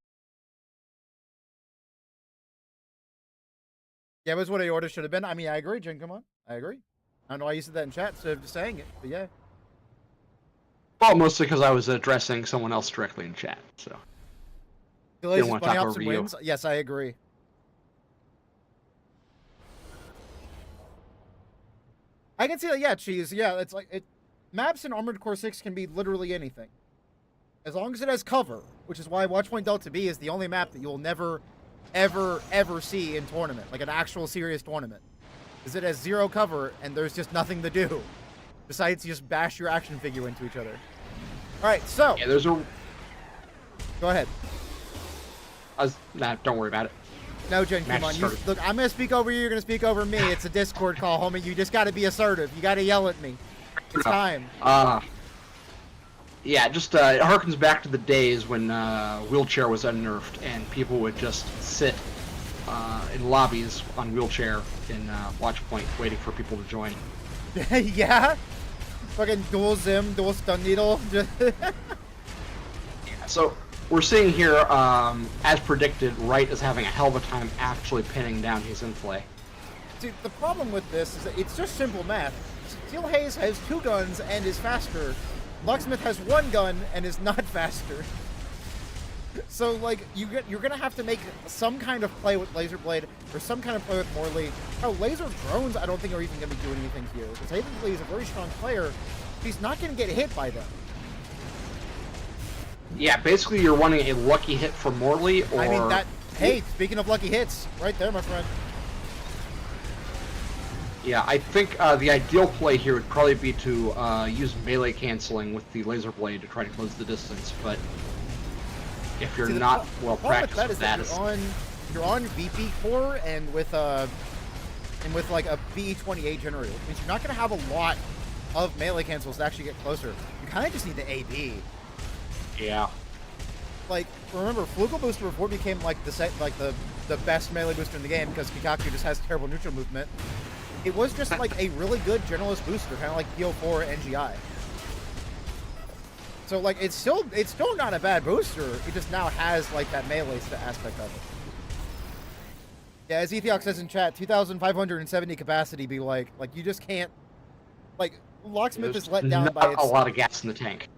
Yeah, it was what I ordered should have been. I mean, I agree, Jin. Come on, I agree. I don't know why you said that in chat instead of just saying it, but yeah. Well, mostly because I was addressing someone else directly in chat, so. Delays want to bunny talk hops over and you. wins. Yes, I agree. I can see that. Yeah, cheese. Yeah, it's like maps in Armored Core 6 can be literally anything, as long as it has cover. Which is why Watchpoint Delta B is the only map that you'll never, ever see in tournament, like an actual serious tournament, is it has zero cover and there's just nothing to do, besides just bash your action figure into each other. All right, so Yeah, there's a... Go ahead. Nah, don't worry about it. No, Jen, come on. Look, I'm going to speak over you. You're going to speak over me. It's a Discord call, homie. You just got to be assertive. You got to yell at me. It's time. Yeah, just it harkens back to the days when wheelchair was unnerfed and people would just sit in lobbies on wheelchair in Watchpoint waiting for people to join. Yeah? Fucking dual zim, dual stun needle. Yeah, so we're seeing here, as predicted, Wright is having a hell of a time actually pinning down his in play. See, the problem with this is that it's just simple math. Steel Haze has 2 guns and is faster. Locksmith has 1 gun and is not faster. So, like, you're gonna have to make some kind of play with Laser Blade or some kind of play with Morley. Oh, Laser Drones, I don't think are even gonna be doing anything here. Because Havenly is a very strong player. He's not gonna get hit by them. Yeah, basically you're wanting a lucky hit for Morley, or... I mean, that... Hey, speaking of lucky hits, right there, my friend. Yeah, I think the ideal play here would probably be to use melee canceling with the Laser Blade to try to close the distance, but if you're not well practiced with that, you're on VP core and with like a VE28 generator, which means you're not going to have a lot of melee cancels to actually get closer. You kind of just need the AB. Yeah. Like, remember, Flugel Booster before became like the best melee booster in the game because Kikaku just has terrible neutral movement. It was just like a really good generalist booster, kind of like PO4 NGI. So like it's still not a bad booster. It just now has like that melee aspect of it. Yeah, as Ethiox says in chat, 2,570 capacity be like you just can't, like, Locksmith is let down by its... a lot of gas in the tank.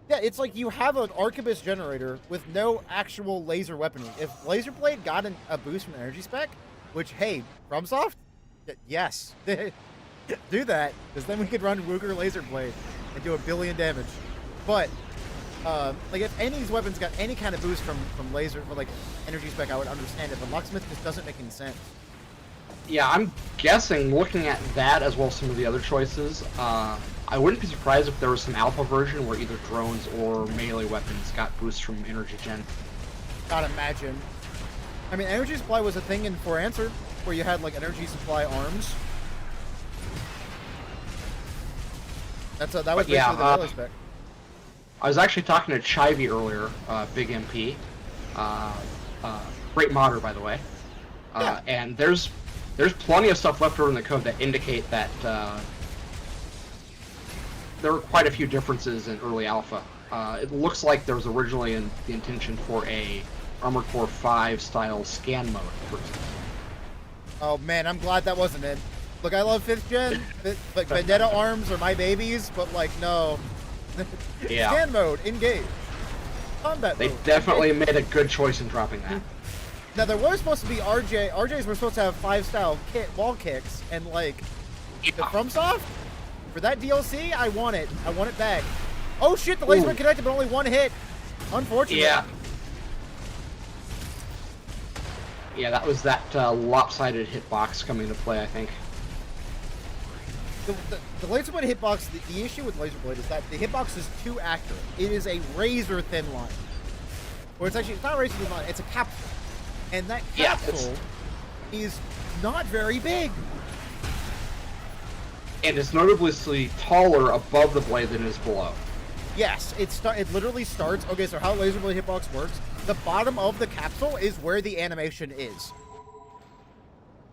Yeah, it's like you have an Arquebus generator with no actual laser weaponry. If Laser Blade got a boost from energy spec, which, hey, FromSoft, yes, do that, because then we could run Ruger Laser Blade and do 1 billion damage. But, like, if any of these weapons got any kind of boost from laser, or like energy spec, I would understand it, but Locksmith just doesn't make any sense. Yeah, I'm guessing, looking at that as well as some of the other choices, I wouldn't be surprised if there was some alpha version where either drones or melee weapons got boosts from energy gen. Gotta imagine. I mean, energy supply was a thing in 4 Answer, where you had, like, energy supply arms. That was basically the melee spec. I was actually talking to Chivy earlier, Big MP. Great modder, by the way. Yeah. And there's plenty of stuff left over in the code that indicate that there were quite a few differences in early alpha. It looks like there was originally the intention for a Armored Core 5 style scan mode, for example. Oh man, I'm glad that wasn't it. Look, I love 5th gen, like Vendetta arms are my babies, but like no. Yeah. Scan mode, engage. Combat They mode, definitely engage. made a good choice in dropping that. Now there was supposed to be RJs were supposed to have 5 style wall kicks, and like the FromSoft for that DLC, I want it back. Oh shit, the laser went connected, but only 1 hit. Unfortunate. Yeah. Yeah, that was that lopsided hitbox coming into play, I think. The laser blade hitbox, the issue with laser blade is that the hitbox is too accurate. It is a razor thin line. Or it's not a razor thin line, it's a capsule. And that capsule is not very big. And it's notably taller above the blade than it is below. Yes, it literally starts... Okay, so how laser blade hitbox works, the bottom of the capsule is where the animation is.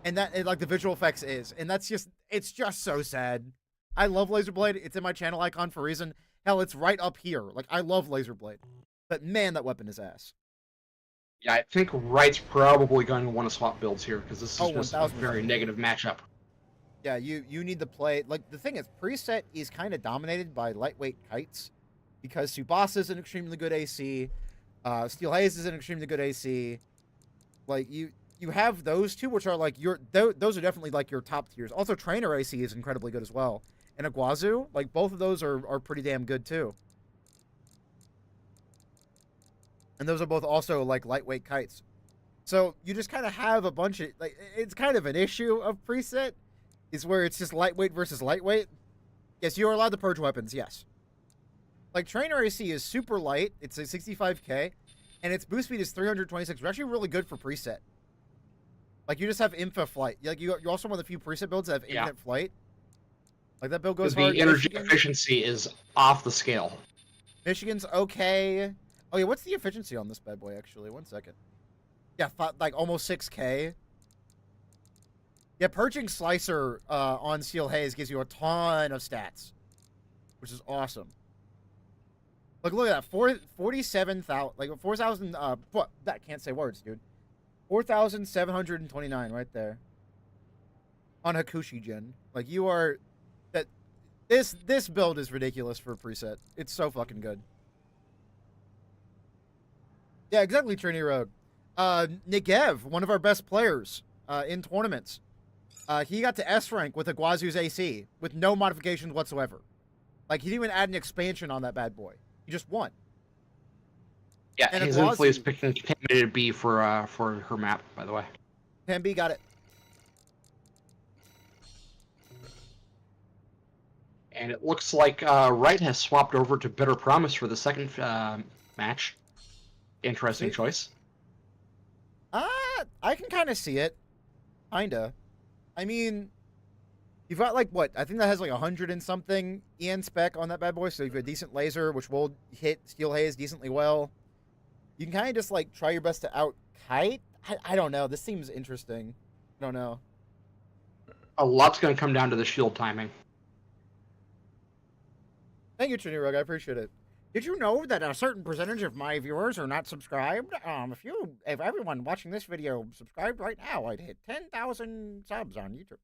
And that, like, the visual effects is. And that's just... It's just so sad. I love Laser Blade. It's in my channel icon for a reason. Hell, it's right up here. Like, I love Laser Blade. But man, that weapon is ass. Yeah, I think Wright's probably going to want to swap builds here, because this is just a 1000%. very negative matchup. Yeah, you need to play... Like, the thing is, preset is kind of dominated by lightweight kites. Because Tsubasa is an extremely good AC. Steel Haze is an extremely good AC. Like, you have those two, which are like those are definitely like your top tiers. Also, Trainer AC is incredibly good as well. And Iguazu, like both of those are pretty damn good too. And those are both also like lightweight kites. So you just kind of have a bunch of like it's kind of an issue of preset, is where it's just lightweight versus lightweight. Yes, you are allowed to purge weapons. Yes. Like Trainer AC is super light. It's a 65k, and its boost speed is 326, which is actually really good for preset. Like, you just have infinite flight. Like, you're also one of the few preset builds that have infinite flight. Like, that build goes hard. The energy efficiency is off the scale. Michigan's okay. Oh, yeah, what's the efficiency on this bad boy, actually? 1 second. Yeah, like, almost 6k. Yeah, Purging Slicer on Steel Haze gives you a ton of stats, which is awesome. Look at that. 47,000, like, 4,000, what? That can't say words, dude. 4,729 right there. on Hakushi Jin. Like, you are... This build is ridiculous for a preset. It's so fucking good. Yeah, exactly, Trini Road. Negev, one of our best players in tournaments. He got to S rank with Iguazu's AC with no modifications whatsoever. Like, he didn't even add an expansion on that bad boy. He just won. Yeah, and his influence is picking candidate B for her map, by the way. Can B got it. And it looks like Wright has swapped over to Bitter Promise for the second match. Interesting choice. I can kind of see it. Kinda. I mean, you've got like what? I think that has like 100 and something EN spec on that bad boy, so you've got a decent laser, which will hit Steel Haze decently well. You can kind of just like try your best to out kite. I don't know. This seems interesting. I don't know. A lot's going to come down to the shield timing. Thank you, Trini Rug. I appreciate it. Did you know that a certain percentage of my viewers are not subscribed? If everyone watching this video subscribed right now, I'd hit 10,000 subs on YouTube.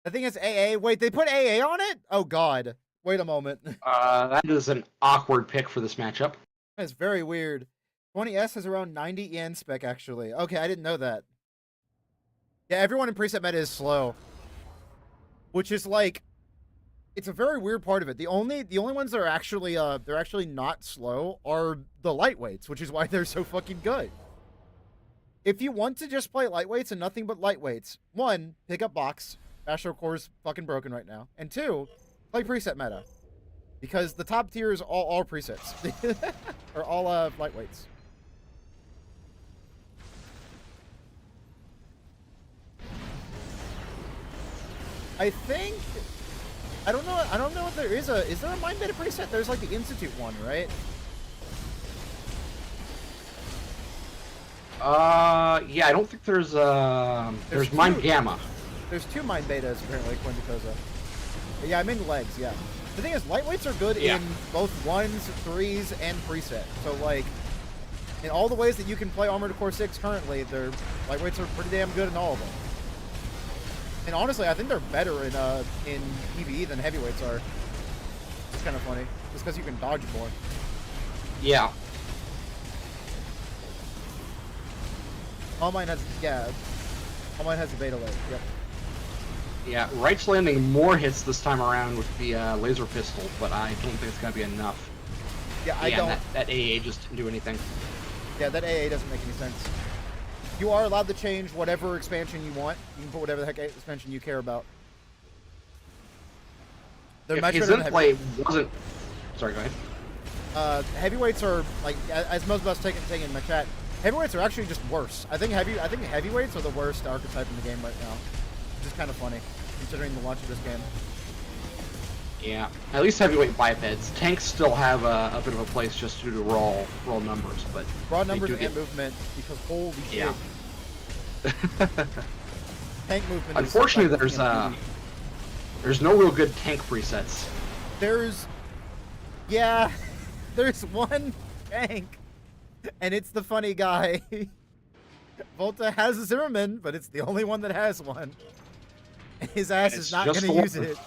The thing is AA. Wait, they put AA on it? Oh, God. Wait a moment. That is an awkward pick for this matchup. That's very weird. 20S has around 90 EN spec, actually. Okay, I didn't know that. Yeah, everyone in preset meta is slow. Which is like... It's a very weird part of it. The only ones that are actually they're actually not slow are the lightweights, which is why they're so fucking good. If you want to just play lightweights and nothing but lightweights, one, pick up box. Astro Core's fucking broken right now. And two, play preset meta. Because the top tier is all presets. Or all lightweights. I don't know if there is there a Mind Beta preset? There's like the Institute one, right? Yeah, I don't think there's Mind Gamma. There's two Mind Betas apparently, according to Koza. But yeah, I'm in legs, yeah. The thing is, lightweights are good in both 1s, 3s, and preset. So like, in all the ways that you can play Armored Core 6 currently, lightweights are pretty damn good in all of them. And honestly, I think they're better in PvE than heavyweights are. It's kind of funny, just because you can dodge more. Yeah. All mine has a beta leg. Yep. Yeah, Wright's landing more hits this time around with the laser pistol, but I don't think it's gonna be enough. Yeah, I don't. That AA just didn't do anything. Yeah, that AA doesn't make any sense. You are allowed to change whatever expansion you want. You can put whatever the heck expansion you care about. If his in-play wasn't... Sorry, go ahead. Heavyweights are, like, as most of us taking in my chat, heavyweights are actually just worse. I think heavyweights are the worst archetype in the game right now. Which is kind of funny, considering the launch of this game. Yeah, at least heavyweight bipeds. Tanks still have a bit of a place just due to raw numbers, but raw numbers and movement, because holy shit. Tank movement. Unfortunately, there's no real good tank presets. There's one tank, and it's the funny guy. Volta has a Zimmerman, but it's the only one that has one. His ass is not going to use it.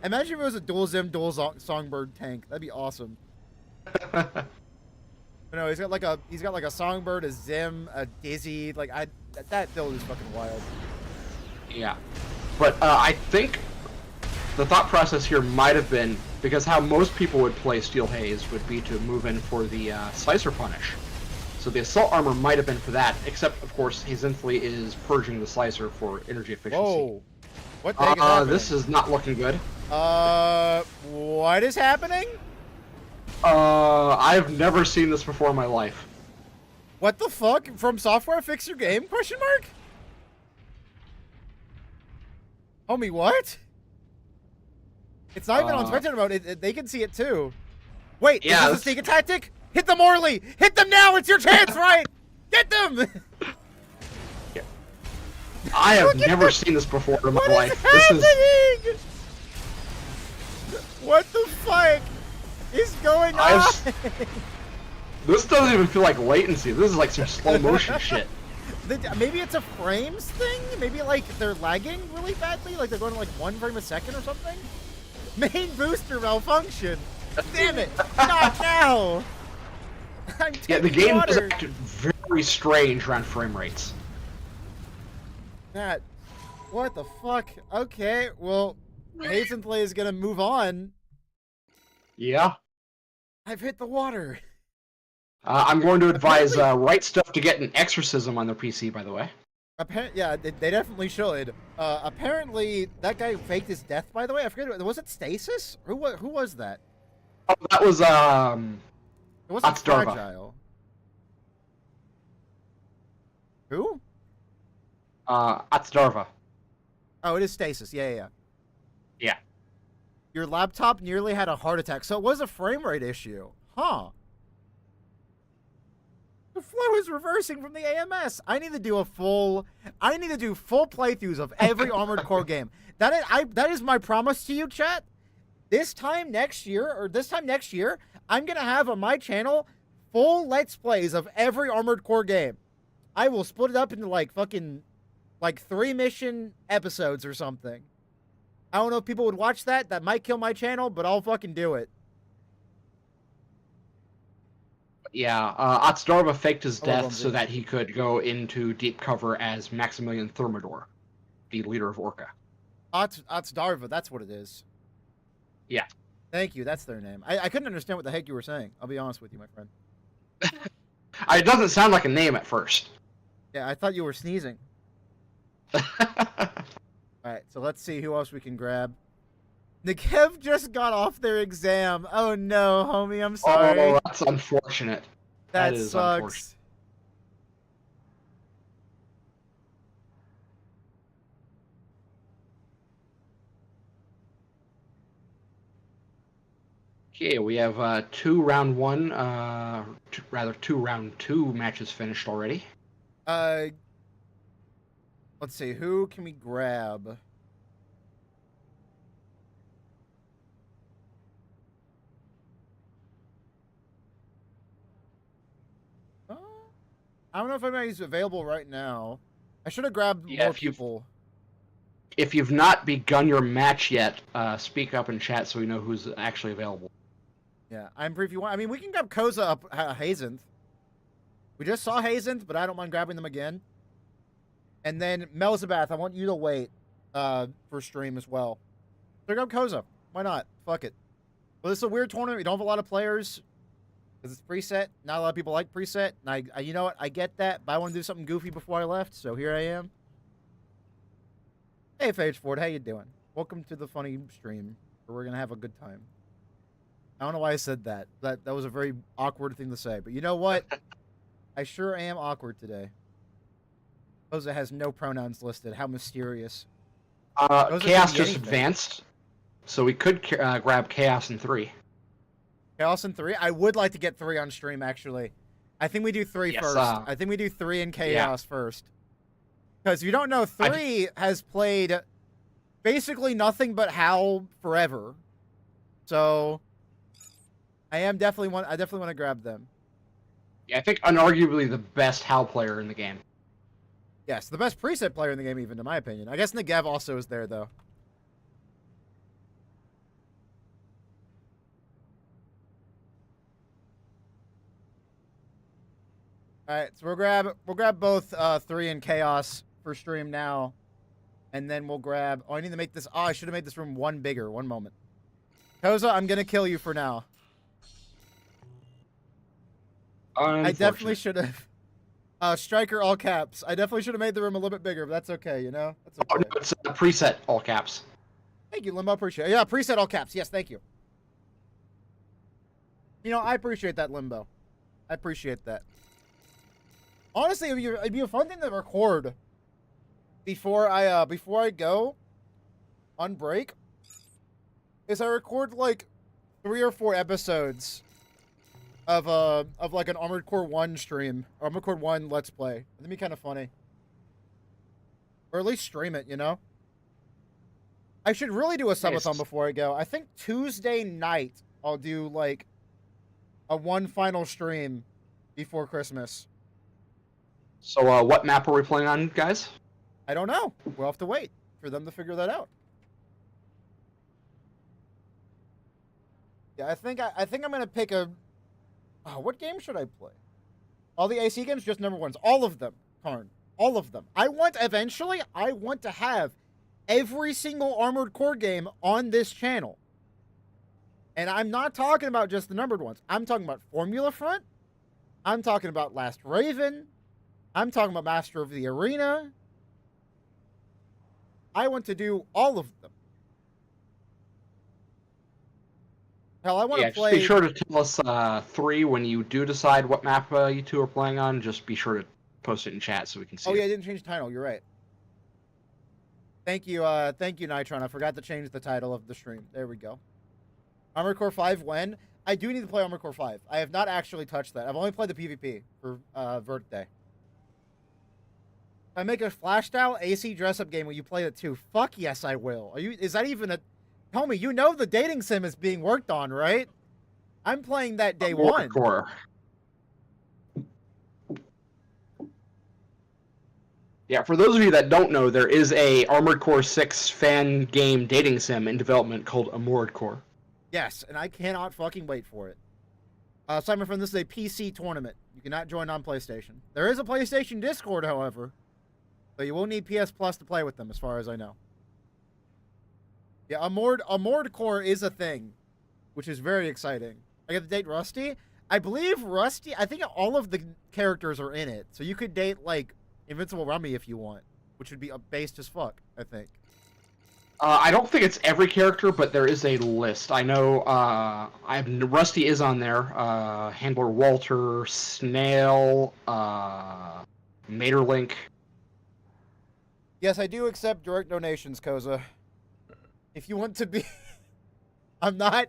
Imagine if it was a dual Zim, dual Songbird tank. That'd be awesome. No, he's got like a Songbird, a Zim, a Dizzy. Like that build is fucking wild. Yeah, but I think the thought process here might have been because how most people would play Steel Haze would be to move in for the Slicer Punish. So the Assault Armor might have been for that, except of course his infly is purging the Slicer for energy efficiency. Whoa! What the heck is happening? This is not looking good. What is happening? I've never seen this before in my life. What the fuck? From Software Fix Your Game? Question mark? Homie, what? It's not even on spectator mode. They can see it too. Wait, is this a sneak tactic? Hit them, Orly! Hit them now! It's your chance, right? Get them! Yeah. I have never seen this before in my life. This is... What the fuck is going on? This doesn't even feel like latency. This is like some slow motion shit. maybe it's a frames thing? Maybe, like, they're lagging really badly? Like, they're going to, like, 1 frame a second or something? Main booster malfunction! Damn it! Not now! I'm Yeah, the taking game is water! very strange around frame rates. That... What the fuck? Okay, well, Hazenplay is gonna move on. Yeah. I've hit the water. I'm going to advise Right Stuff to get an exorcism on their PC, by the way. Yeah, they definitely should. Apparently, that guy faked his death, by the way. I forget, was it Stasis? Who was that? Oh, that was, It wasn't Hutassa. Fragile. Who? Hutassa. Oh, it is Stasis. Yeah. Yeah. Your laptop nearly had a heart attack, so it was a frame rate issue. Huh. The flow is reversing from the AMS. I need to do full playthroughs of every Armored Core game. That is my promise to you, chat. This time next year, I'm gonna have on my channel full Let's Plays of every Armored Core game. I will split it up into like 3 mission episodes or something. I don't know if people would watch that. That might kill my channel, but I'll fucking do it. Yeah, Hutassa faked his death so that he could go into deep cover as Maximilian Thermidor, the leader of Orca. Hutassa, that's what it is. Yeah. Thank you, that's their name. I couldn't understand what the heck you were saying. I'll be honest with you, my friend. It doesn't sound like a name at first. Yeah, I thought you were sneezing. Alright, so let's see who else we can grab. Negev just got off their exam. Oh no, homie, I'm sorry. Oh, that's unfortunate. That is sucks. Unfortunate. Okay, we have two round 2 matches finished already. Let's see, who can we grab? I don't know if anybody's available right now. I should have grabbed more people. If you've not begun your match yet, speak up in chat so we know who's actually available. Yeah, I'm free if you want. I mean, we can grab Koza up Hazenth. We just saw Hazenth, but I don't mind grabbing them again. And then Melzabath, I want you to wait for stream as well. So grab Koza. Why not? Fuck it. Well, this is a weird tournament. We don't have a lot of players. Because it's preset. Not a lot of people like preset. And I, you know what? I get that. But I want to do something goofy before I left. So here I am. Hey, Phage Ford. How you doing? Welcome to the funny stream. Where we're going to have a good time. I don't know why I said that. That was a very awkward thing to say. But you know what? I sure am awkward today. Koza has no pronouns listed. How mysterious. Chaos just advanced. So we could grab Chaos in 3. Chaos in 3? I would like to get 3 on stream, actually. I think we do 3 first. I think we do 3 in Chaos first. Because if you don't know, 3 has played basically nothing but HAL forever. So I definitely want to grab them. Yeah, I think unarguably the best HAL player in the game. Yes, the best preset player in the game, even, in my opinion. I guess Negev also is there, though. Alright, so we'll grab both 3 and Chaos for stream now. And then we'll grab... Oh, I need to make this... Oh, I should have made this room 1 bigger. 1 moment. Koza, I'm gonna kill you for now. I definitely should have... Striker all caps. I definitely should have made the room a little bit bigger, but that's okay, you know? That's okay. Oh, no, it's a preset all caps. Thank you, Limbo. Appreciate it. Yeah, preset all caps. Yes, thank you. You know, I appreciate that, Limbo. I appreciate that. Honestly, it'd be a fun thing to record before I go on break. Is I record like 3 or 4 episodes of like an Armored Core 1 stream, or Armored Core 1 Let's Play. It'd be kind of funny, or at least stream it. You know, I should really do a subathon before I go. I think Tuesday night I'll do like a 1 final stream before Christmas. So, what map are we playing on, guys? I don't know. We'll have to wait for them to figure that out. Yeah, I think I'm gonna pick a. Oh, what game should I play? All the AC games, just number ones. All of them, Karn. All of them. I want to have every single Armored Core game on this channel. And I'm not talking about just the numbered ones. I'm talking about Formula Front. I'm talking about Last Raven. I'm talking about Master of the Arena. I want to do all of them. Hell, I want to play. Just be sure to tell us 3 when you do decide what map you two are playing on. Just be sure to post it in chat so we can see. Oh yeah, it. I didn't change the title. You're right. Thank you, Nitron. I forgot to change the title of the stream. There we go. Armored Core 5 when? I do need to play Armored Core 5. I have not actually touched that. I've only played the PvP for Vert Day. If I make a Flash style AC dress-up game, will you play it too? Fuck yes, I will. Is that even a... Tell me, you know the dating sim is being worked on, right? I'm playing that day one. Core. Yeah, for those of you that don't know, there is a Armored Core 6 fan game dating sim in development called Armored Core. Yes, and I cannot fucking wait for it. Simon Friend, this is a PC tournament. You cannot join on PlayStation. There is a PlayStation Discord, however, but you will need PS Plus to play with them, as far as I know. Yeah, Armored Core is a thing, which is very exciting. I get to date Rusty. I believe Rusty, I think all of the characters are in it, so you could date, like, Invincible Rummy if you want, which would be based as fuck, I think. I don't think it's every character, but there is a list. I know Rusty is on there. Handler Walter, Snail, Materlink. Yes, I do accept direct donations, Koza. If you want to be... I'm not...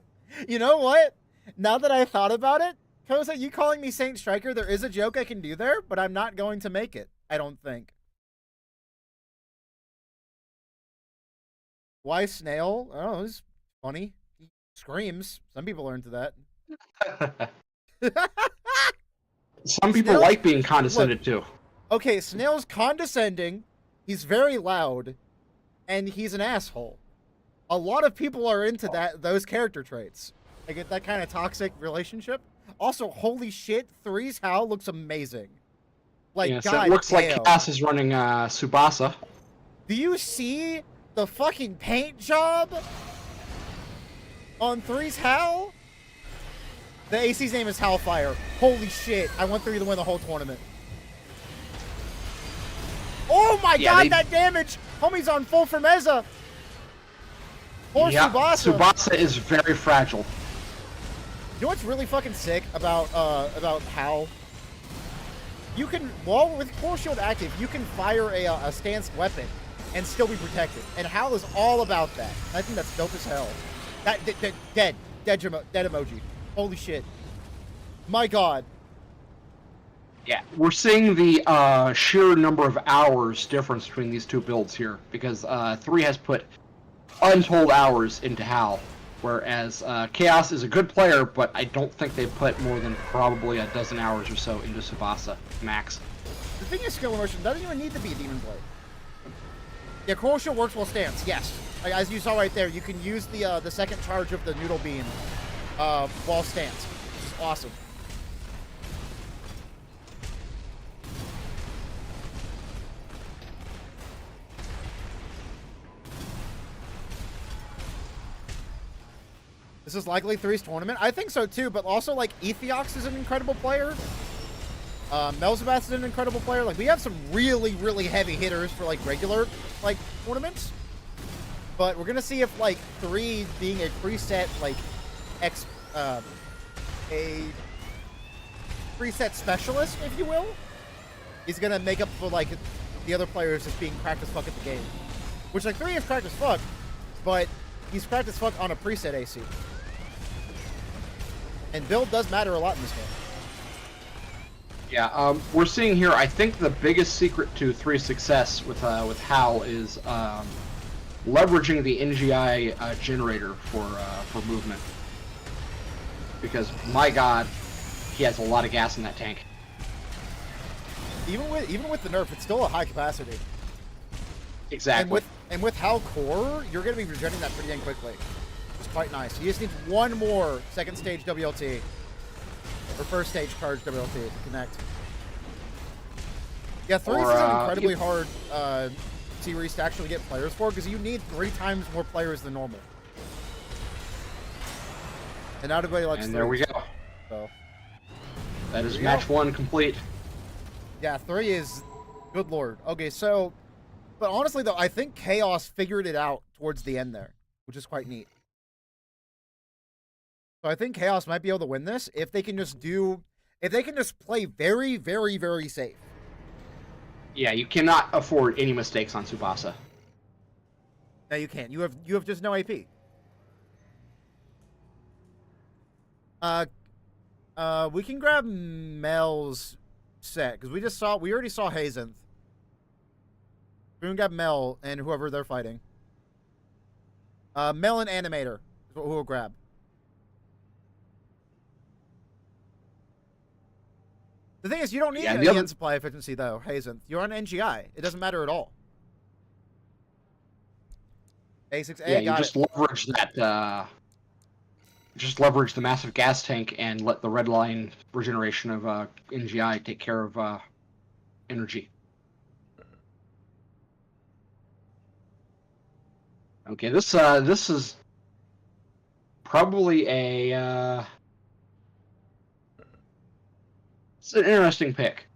You know what? Now that I thought about it, Koza, you calling me Saint Striker, there is a joke I can do there, but I'm not going to make it. I don't think. Why Snail? I don't know, it's funny. He screams. Some people are into that. Some people like being condescended to. Okay, Snail's condescending, he's very loud, and he's an asshole. A lot of people are into those character traits. They get that kind of toxic relationship. Also, holy shit, 3's Hal looks amazing. Like, yeah, God so it looks damn. like Chaos is running Tsubasa. Do you see the fucking paint job on 3's Hal? The AC's name is Hellfire. Holy shit, I want 3 to win the whole tournament. Oh my god, that damage! Homie's on full Fermeza. Poor Tsubasa. Tsubasa is very fragile. You know what's really fucking sick about Hal? You can, while with Core Shield active, you can fire a stance weapon and still be protected. And Hal is all about that. I think that's dope as hell. Dead emoji. Holy shit. My god. Yeah, we're seeing the sheer number of hours difference between these two builds here, because 3 has put untold hours into Hal, whereas Chaos is a good player, but I don't think they put more than probably a dozen hours or so into Tsubasa, max. The thing is, skill immersion doesn't even need to be Demon Blade. Yeah, Coral Shield works while stance, yes. Like, as you saw right there, you can use the second charge of the Noodle Beam while stance, which is awesome. This is likely 3's tournament. I think so too, but also like Ethiox is an incredible player. Melzabath is an incredible player. Like we have some really, really heavy hitters for like regular like tournaments. But we're gonna see if like 3 being a preset like a preset specialist, if you will, is gonna make up for like the other players just being cracked as fuck at the game. Which like 3 is cracked as fuck, but he's cracked as fuck on a preset AC. And build does matter a lot in this game. Yeah, we're seeing here, I think the biggest secret to 3's success with Hal is leveraging the NGI generator for movement. Because, my god, he has a lot of gas in that tank. even with the nerf, it's still a high capacity. Exactly. And with how core, you're gonna be regenerating that pretty dang quickly. It's quite nice. You just need one more second stage WLT or first stage charge WLT to connect. Yeah, 3 is an incredibly hard series to actually get players for because you need 3 times more players than normal. And not everybody likes. And there we go. So that is match 1 complete. Yeah, 3 is good lord. Okay, so but honestly though, I think Chaos figured it out towards the end there, which is quite neat. So I think Chaos might be able to win this if they can just play very, very, very safe. Yeah, you cannot afford any mistakes on Tsubasa. No, you can't. You have just no AP. We can grab Mel's set because we already saw Hazenth. We can grab Mel and whoever they're fighting. Mel and Animator is what we'll grab. The thing is, you don't need an EN supply efficiency though, Hazenth. You're on NGI. It doesn't matter at all. A6A, yeah, you just leverage that. Just leverage the massive gas tank and let the red line regeneration of NGI take care of energy. Okay, this is probably a it's an interesting pick.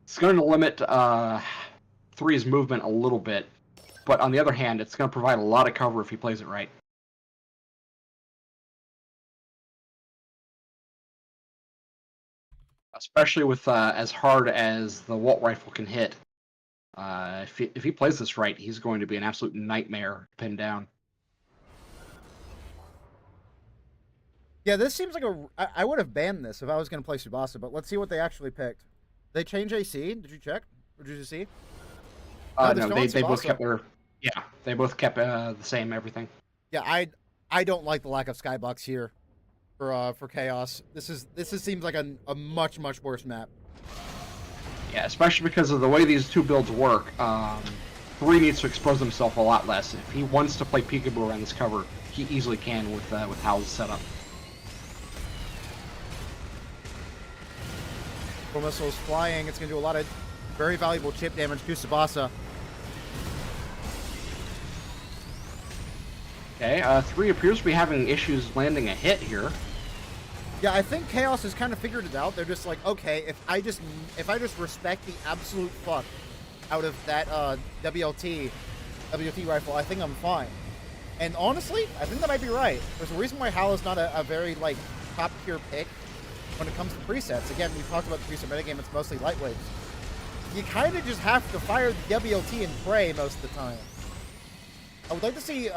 It's going to limit 3's movement a little bit, but on the other hand, it's going to provide a lot of cover if he plays it right. Especially with as hard as the Walt rifle can hit. If he plays this right, he's going to be an absolute nightmare to pin down. Yeah, this seems like I would have banned this if I was going to play Tsubasa, but let's see what they actually picked. They change AC? Did you check? Or did you see? No, they both kept their... Yeah, they both kept the same everything. Yeah, I don't like the lack of skybox here for Chaos. This seems like a much worse map. Yeah, especially because of the way these two builds work. 3 needs to expose himself a lot less. If he wants to play peekaboo around this cover, he easily can with Howl's setup. Four missiles flying. It's going to do a lot of very valuable chip damage to Tsubasa. Okay, 3 appears to be having issues landing a hit here. Yeah, I think Chaos has kind of figured it out. They're just like, okay, if I just respect the absolute fuck out of that WLT rifle, I think I'm fine. And honestly, I think that might be right. There's a reason why Hal is not a very like top tier pick when it comes to presets. Again, we talked about the preset metagame. It's mostly lightweights. You kind of just have to fire the WLT and pray most of the time. I would like to see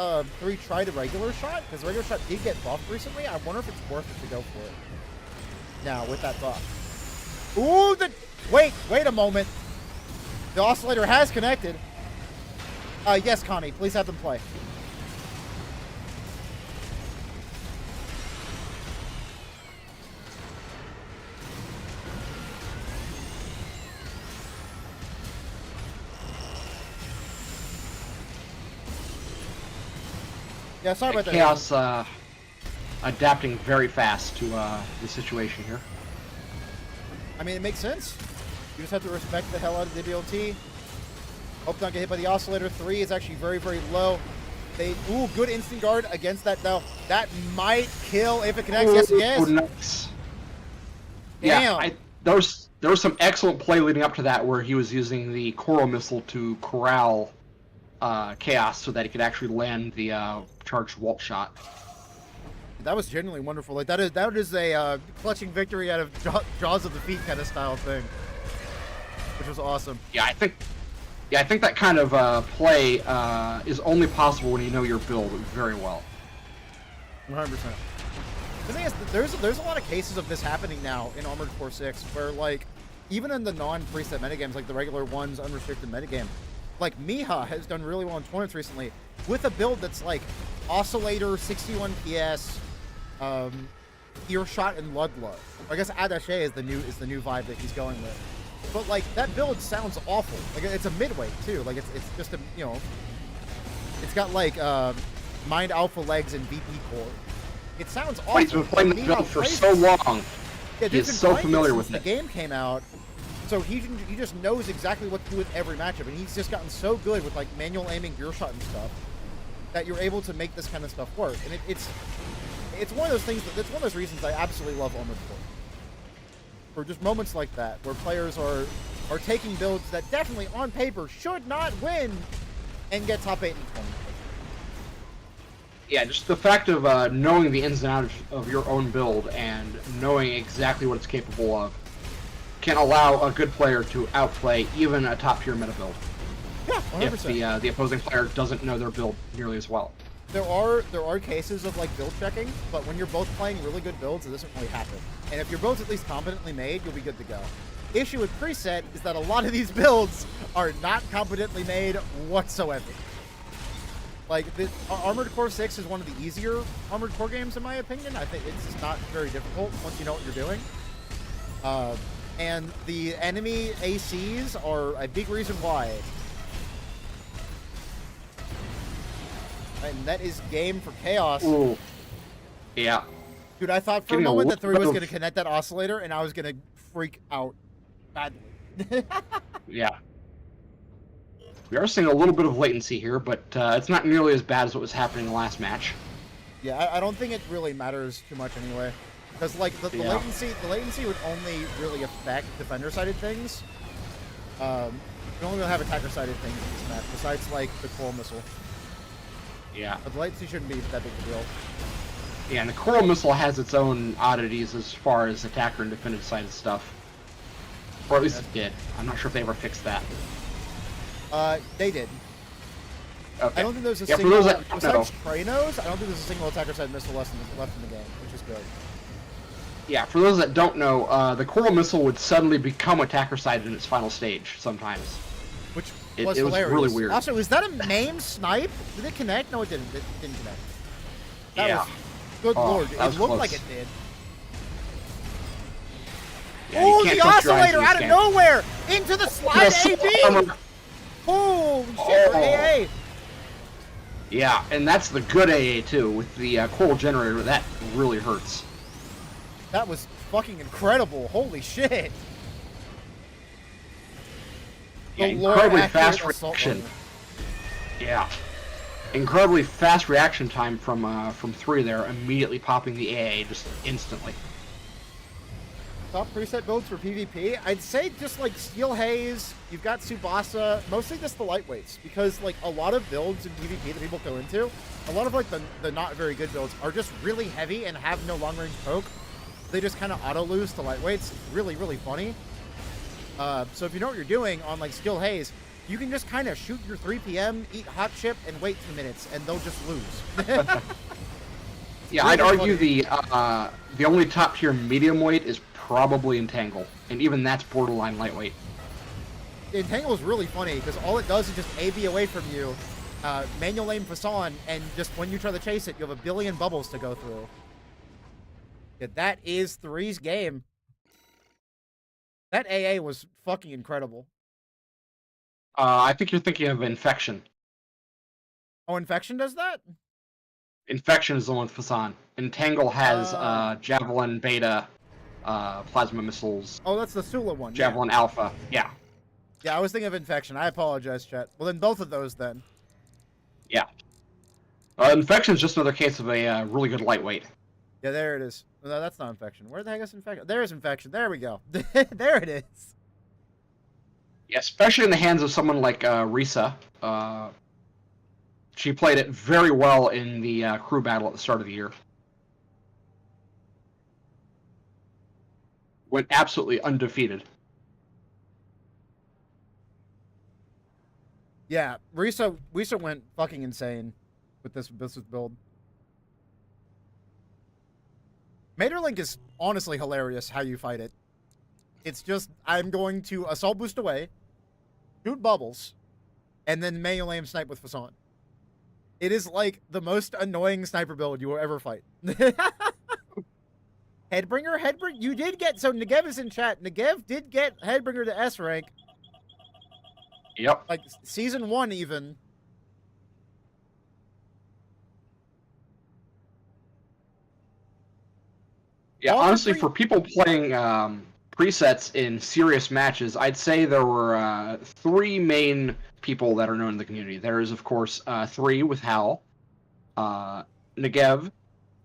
3 try the regular shot, because the regular shot did get buffed recently. I wonder if it's worth it to go for it. Now, with that buff. Ooh, wait a moment. The oscillator has connected. Yes, Connie, please have them play. Yeah, sorry about that. Chaos adapting very fast to the situation here. I mean, it makes sense. You just have to respect the hell out of the WLT. Hope not get hit by the oscillator. 3 is actually very low. Ooh, good instant guard against that though. That might kill if it connects. Yes, yes. Nice. Damn. Yeah, there was some excellent play leading up to that where he was using the coral missile to corral Chaos so that he could actually land the charged Walt shot. That was genuinely wonderful. Like that is a clutching victory out of Jaws of Defeat kind of style thing, which was awesome. Yeah, I think that kind of play is only possible when you know your build very well. 100%. The thing is, there's a lot of cases of this happening now in Armored Core 6, where like even in the non-preset metagames, like the regular ones unrestricted metagame, like Miha has done really well in tournaments recently with a build that's like oscillator, 61 PS, earshot, and Ludlow. I guess Adache is the new vibe that he's going with. But like that build sounds awful. Like it's a midweight too. Like it's just a it's got like Mind Alpha legs and VP core. It sounds awful. He's been playing the build for so long. Yeah, he is so familiar with it. The game came out, so he just knows exactly what to do with every matchup, and he's just gotten so good with like manual aiming, gear shot, and stuff that you're able to make this kind of stuff work. And it's one of those things that's one of those reasons I absolutely love Armored Core. For just moments like that, where players are taking builds that definitely on paper should not win, and get top 8 and 20. Yeah, just the fact of knowing the ins and outs of your own build and knowing exactly what it's capable of can allow a good player to outplay even a top-tier meta build. Yeah, 100%. If the opposing player doesn't know their build nearly as well. There are cases of like build checking, but when you're both playing really good builds, it doesn't really happen. And if your build's at least competently made, you'll be good to go. Issue with preset is that a lot of these builds are not competently made whatsoever. Like, Armored Core 6 is one of the easier Armored Core games, in my opinion. I think it's just not very difficult once you know what you're doing. And the enemy ACs are a big reason why. And that is game for Chaos. Ooh. Yeah. Dude, I thought for a moment that 3 was going to connect that oscillator, and I was going to freak out badly. Yeah. We are seeing a little bit of latency here, but it's not nearly as bad as what was happening in the last match. Yeah, I don't think it really matters too much anyway. Because, like, the latency would only really affect defender-sided things. You only have attacker-sided things in this match, besides, like, the coral missile. Yeah. But the latency shouldn't be that big a deal. Yeah, and the coral missile has its own oddities as far as attacker and defender-sided stuff. Or at least it did. I'm not sure if they ever fixed that. They did. Okay. I don't think there's a Yeah, single, for those that don't know. besides Kranos, I don't think there's a single attacker-side missile left in the game, which is good. Yeah, for those that don't know, the coral missile would suddenly become attacker-sided in its final stage sometimes. Which It was was hilarious. really weird. Also, is that a MAME snipe? Did it connect? No, it didn't. It didn't connect. That Yeah. was, good lord, that it was looked close. like it did. Yeah, you Oh, can't the trust your eyes oscillator in this out of game. nowhere! Into the slide AB! Holy shit, for AA! Yeah, and that's the good AA too. With the coral generator, that really hurts. That was fucking incredible. Holy shit. Yeah, The lore incredibly accurate fast assault reaction. rifle. Yeah, incredibly fast reaction time from 3 there, immediately popping the AA just instantly. Top preset builds for PvP? I'd say just like Steel Haze, you've got Tsubasa, mostly just the lightweights, because like a lot of builds in PvP that people go into, a lot of like the not very good builds are just really heavy and have no long range poke. They just kind of auto lose to lightweights. It's really, really funny. So if you know what you're doing on like Steel Haze, you can just kind of shoot your 3 PM, eat hot chip, and wait 2 minutes, and they'll just lose. Yeah, I'd argue the only top tier medium weight is probably Entangle, and even that's borderline lightweight. Entangle is really funny because all it does is just AB away from you, manual aim Fasan, and just when you try to chase it, you have a billion bubbles to go through. Yeah, that is 3's game. That AA was fucking incredible. I think you're thinking of Infection. Oh, Infection does that? Infection is the one with Fasan. Entangle has Javelin Beta, Plasma Missiles, Oh, that's the Sula one. Javelin Alpha. Yeah. Yeah, I was thinking of Infection. I apologize, chat. Well, then both of those then. Yeah. Infection is just another case of a really good lightweight. Yeah, there it is. No, that's not Infection. Where the heck is Infection? There's Infection. There we go. There it is. Yeah, especially in the hands of someone like Risa. She played it very well in the crew battle at the start of the year. Went absolutely undefeated. Yeah, Risa went fucking insane with this build. Materlink is honestly hilarious how you fight it. It's just, I'm going to assault boost away, shoot bubbles, and then manual aim snipe with Fasan. It is like the most annoying sniper build you will ever fight. Headbringer, you did get, so Negev is in chat. Negev did get Headbringer to S rank. Yep. Like, season 1 even. Yeah, All the honestly, for people playing presets in serious matches, I'd say there were 3 main people that are known in the community. There is, of course, 3 with Hal, Negev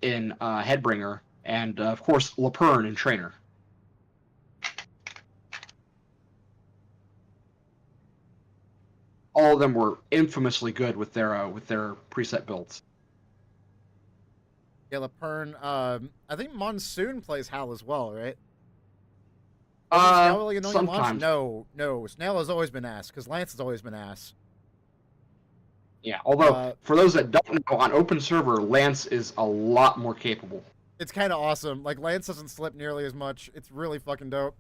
in Headbringer, and, of course, Lapern in Trainer. All of them were infamously good with their preset builds. Yeah, Lapern, I think Monsoon plays Hal as well, right? Sometimes. No. Snail has always been ass, because Lance has always been ass. Yeah, although, for those that don't know, on open server, Lance is a lot more capable. It's kind of awesome. Like, Lance doesn't slip nearly as much. It's really fucking dope.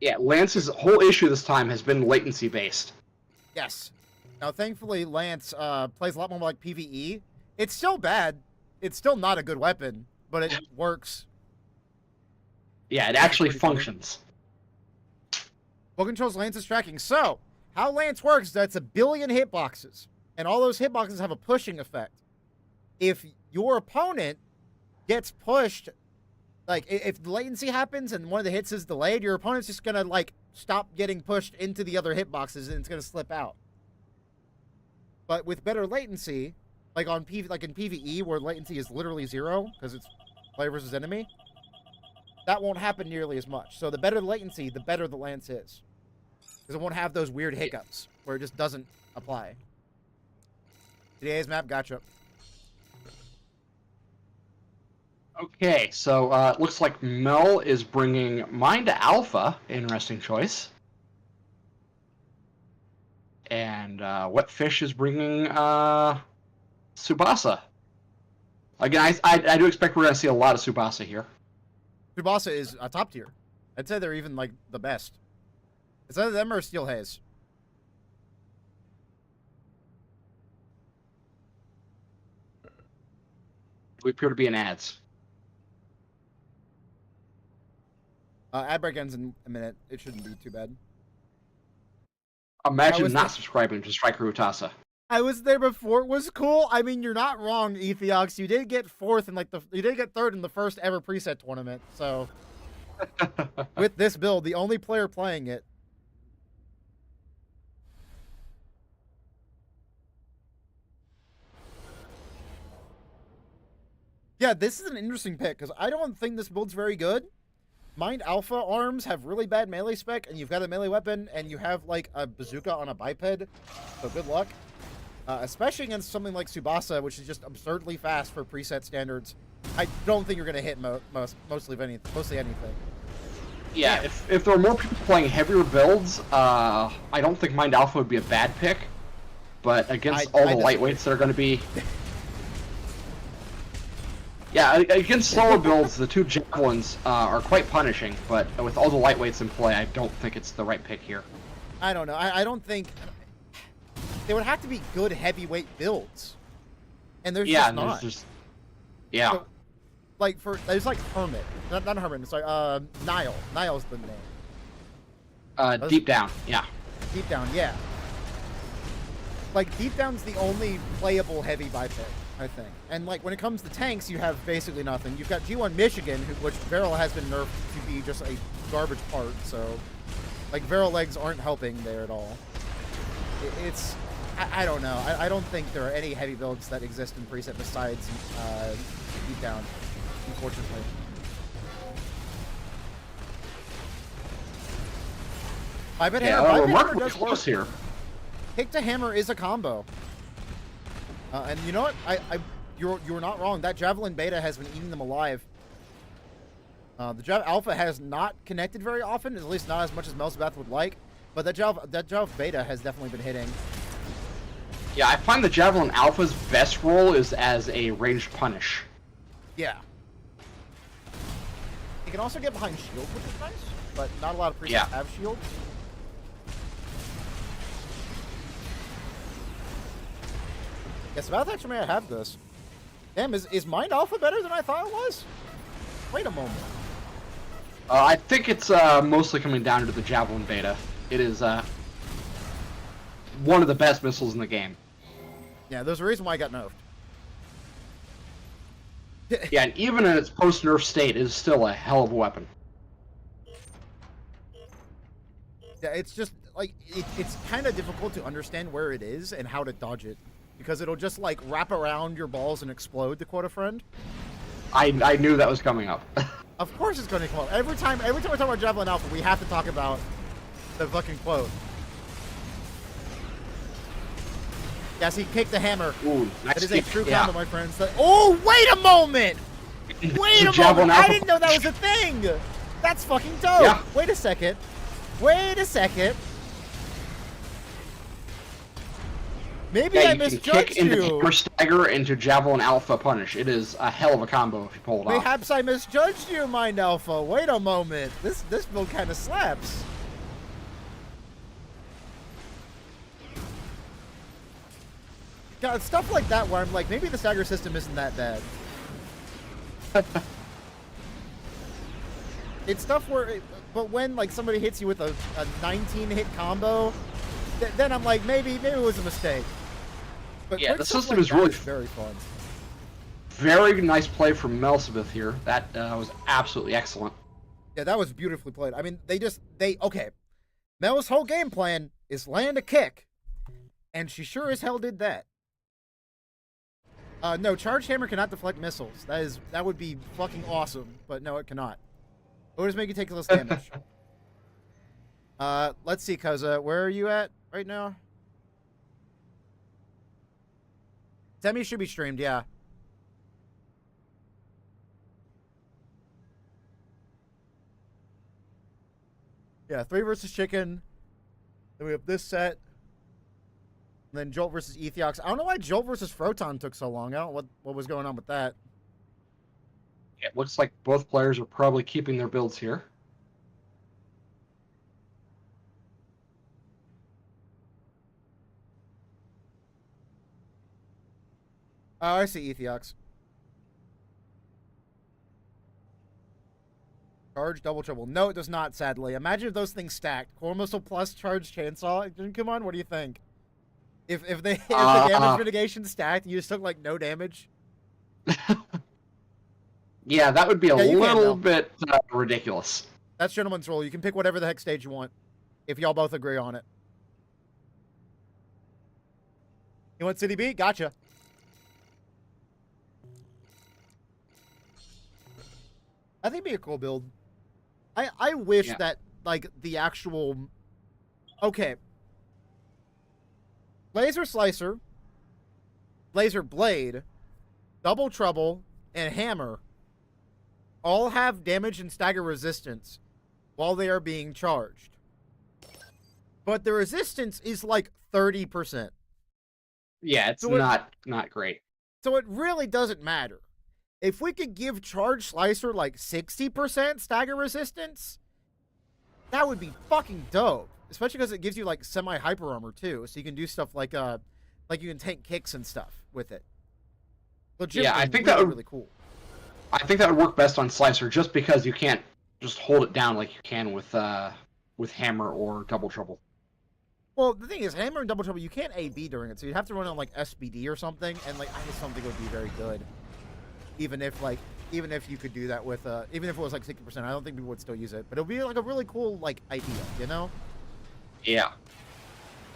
Yeah, Lance's whole issue this time has been latency-based. Yes. Now, thankfully, Lance plays a lot more like PvE. It's still bad. It's still not a good weapon, but it works. Yeah, it actually functions. What controls Lance's tracking? So, how Lance works is that's 1 billion hitboxes, and all those hitboxes have a pushing effect. If your opponent gets pushed, like, if the latency happens and one of the hits is delayed, your opponent's just gonna, like, stop getting pushed into the other hitboxes, and it's gonna slip out. But with better latency, like in PvE, where latency is literally 0, because it's player versus enemy, that won't happen nearly as much. So the better the latency, the better the Lance is. Because it won't have those weird hiccups, where it just doesn't apply. Today's map, gotcha. Okay, so it looks like Mel is bringing mine to Alpha. Interesting choice. And Wetfish is bringing Tsubasa. Again, I do expect we're going to see a lot of Tsubasa here. Tsubasa is a top tier. I'd say they're even, like, the best. It's either them or Steel Haze. We appear to be in ads. Ad break ends in a minute. It shouldn't be too bad. Imagine not subscribing to Striker Hutassa. I was there before. It was cool. I mean, you're not wrong, Ethiox. You did get 4th in, like, you did get 3rd in the first ever preset tournament. So, with this build, the only player playing it. Yeah, this is an interesting pick, because I don't think this build's very good. Mind Alpha arms have really bad melee spec, and you've got a melee weapon, and you have, like, a bazooka on a biped, so good luck. Especially against something like Tsubasa, which is just absurdly fast for preset standards. I don't think you're going to hit mostly anything. Yeah, if there were more people playing heavier builds, I don't think Mind Alpha would be a bad pick. But against all the lightweights that are going to be... Yeah, against slower builds, the 2 Javelins are quite punishing, but with all the lightweights in play, I don't think it's the right pick here. I don't know. I don't think... There would have to be good heavyweight builds. And there's just not. Yeah. So, like, there's like Hermit. Not Hermit, it's like, Nile. Nile's the name. Deep Down, yeah. Deep Down, yeah. Like, Deep Down's the only playable heavy biped, I think. And, like, when it comes to tanks, you have basically nothing. You've got G1 Michigan, which Varel has been nerfed to be just a garbage part, so... Like, Varel legs aren't helping there at all. It's... I don't know. I don't think there are any heavy builds that exist in preset besides Deep Down, unfortunately. Biped Hammer does work here. Kick to Hammer is a combo. And you know what? You're not wrong. That Javelin Beta has been eating them alive. The Alpha has not connected very often, at least not as much as Melzbath would like. But that Jav Beta has definitely been hitting. Yeah, I find the Javelin Alpha's best role is as a ranged punish. Yeah. You can also get behind shield, which is nice, but not a lot of presets have shields. Yes, about actually may I have this. Damn, is Mind Alpha better than I thought it was? Wait a moment. I think it's mostly coming down to the Javelin beta. It is one of the best missiles in the game. Yeah, there's a reason why I got nerfed. Yeah, and even in its post-nerf state, it is still a hell of a weapon. Yeah, it's just like it's kind of difficult to understand where it is and how to dodge it, because it'll just like wrap around your balls and explode. To quote a friend. I knew that was coming up. Of course, it's going to come up every time. Every time we talk about Javelin Alpha, we have to talk about the fucking quote. Yes, he kicked the hammer. Ooh, nice That is a kick, true yeah. combo, my friends. Oh, wait a moment! Wait a Javelin moment! I Alpha. didn't know that was a thing! That's fucking dope! Yeah. Wait a second. Wait a second. Maybe Yeah, I you can misjudged kick into you. Hammer Stagger into Javelin Alpha Punish. It is a hell of a combo if you pull it off. Perhaps I misjudged you, Mind Alpha. Wait a moment. This build kind of slaps. God, stuff like that where I'm like, maybe the stagger system isn't that bad. It's stuff where, but when like somebody hits you with a 19-hit combo, then I'm like, maybe it was a mistake. But Yeah, quick the stuff system like is that really very fun. Very nice play from Melsabeth here. That was absolutely excellent. Yeah, that was beautifully played. I mean, okay. Mel's whole game plan is land a kick, and she sure as hell did that. No, Charged Hammer cannot deflect missiles. That would be fucking awesome, but no, it cannot. It would just make you take less damage. Let's see, Koza, where are you at right now? Semi should be streamed, yeah. Yeah, 3 versus Chicken. Then we have this set. And then Jolt versus Ethiox. I don't know why Jolt versus Froton took so long. I don't know what was going on with that. It looks like both players are probably keeping their builds here. Oh, I see Ethiox. Charge double trouble. No, it does not, sadly. Imagine if those things stacked. Core missile plus charge chainsaw. Come on, what do you think? If the damage mitigation stacked, you just took like no damage. Yeah, that would be a Yeah, you can, little though. bit ridiculous. That's Gentleman's Rule. You can pick whatever the heck stage you want, if y'all both agree on it. You want City B? Gotcha. I think it'd be a cool build. I wish that, like, the actual... Okay. Laser Slicer, Laser Blade, Double Trouble, and Hammer all have damage and stagger resistance while they are being charged. But the resistance is like 30%. Yeah, it's So not great. So it really doesn't matter. If we could give Charge Slicer like 60% stagger resistance, that would be fucking dope. Especially because it gives you like semi-hyper armor too, so you can do stuff like you can tank kicks and stuff with it. Legitimately, Yeah, I think really, that would really cool. I think that would work best on Slicer, just because you can't just hold it down like you can with Hammer or Double Trouble. Well, the thing is, Hammer and Double Trouble, you can't AB during it, so you'd have to run on like SBD or something, and like I just don't think it would be very good. Even if you could do that with even if it was like 60%, I don't think people would still use it. But it would be like a really cool like idea, you know? Yeah.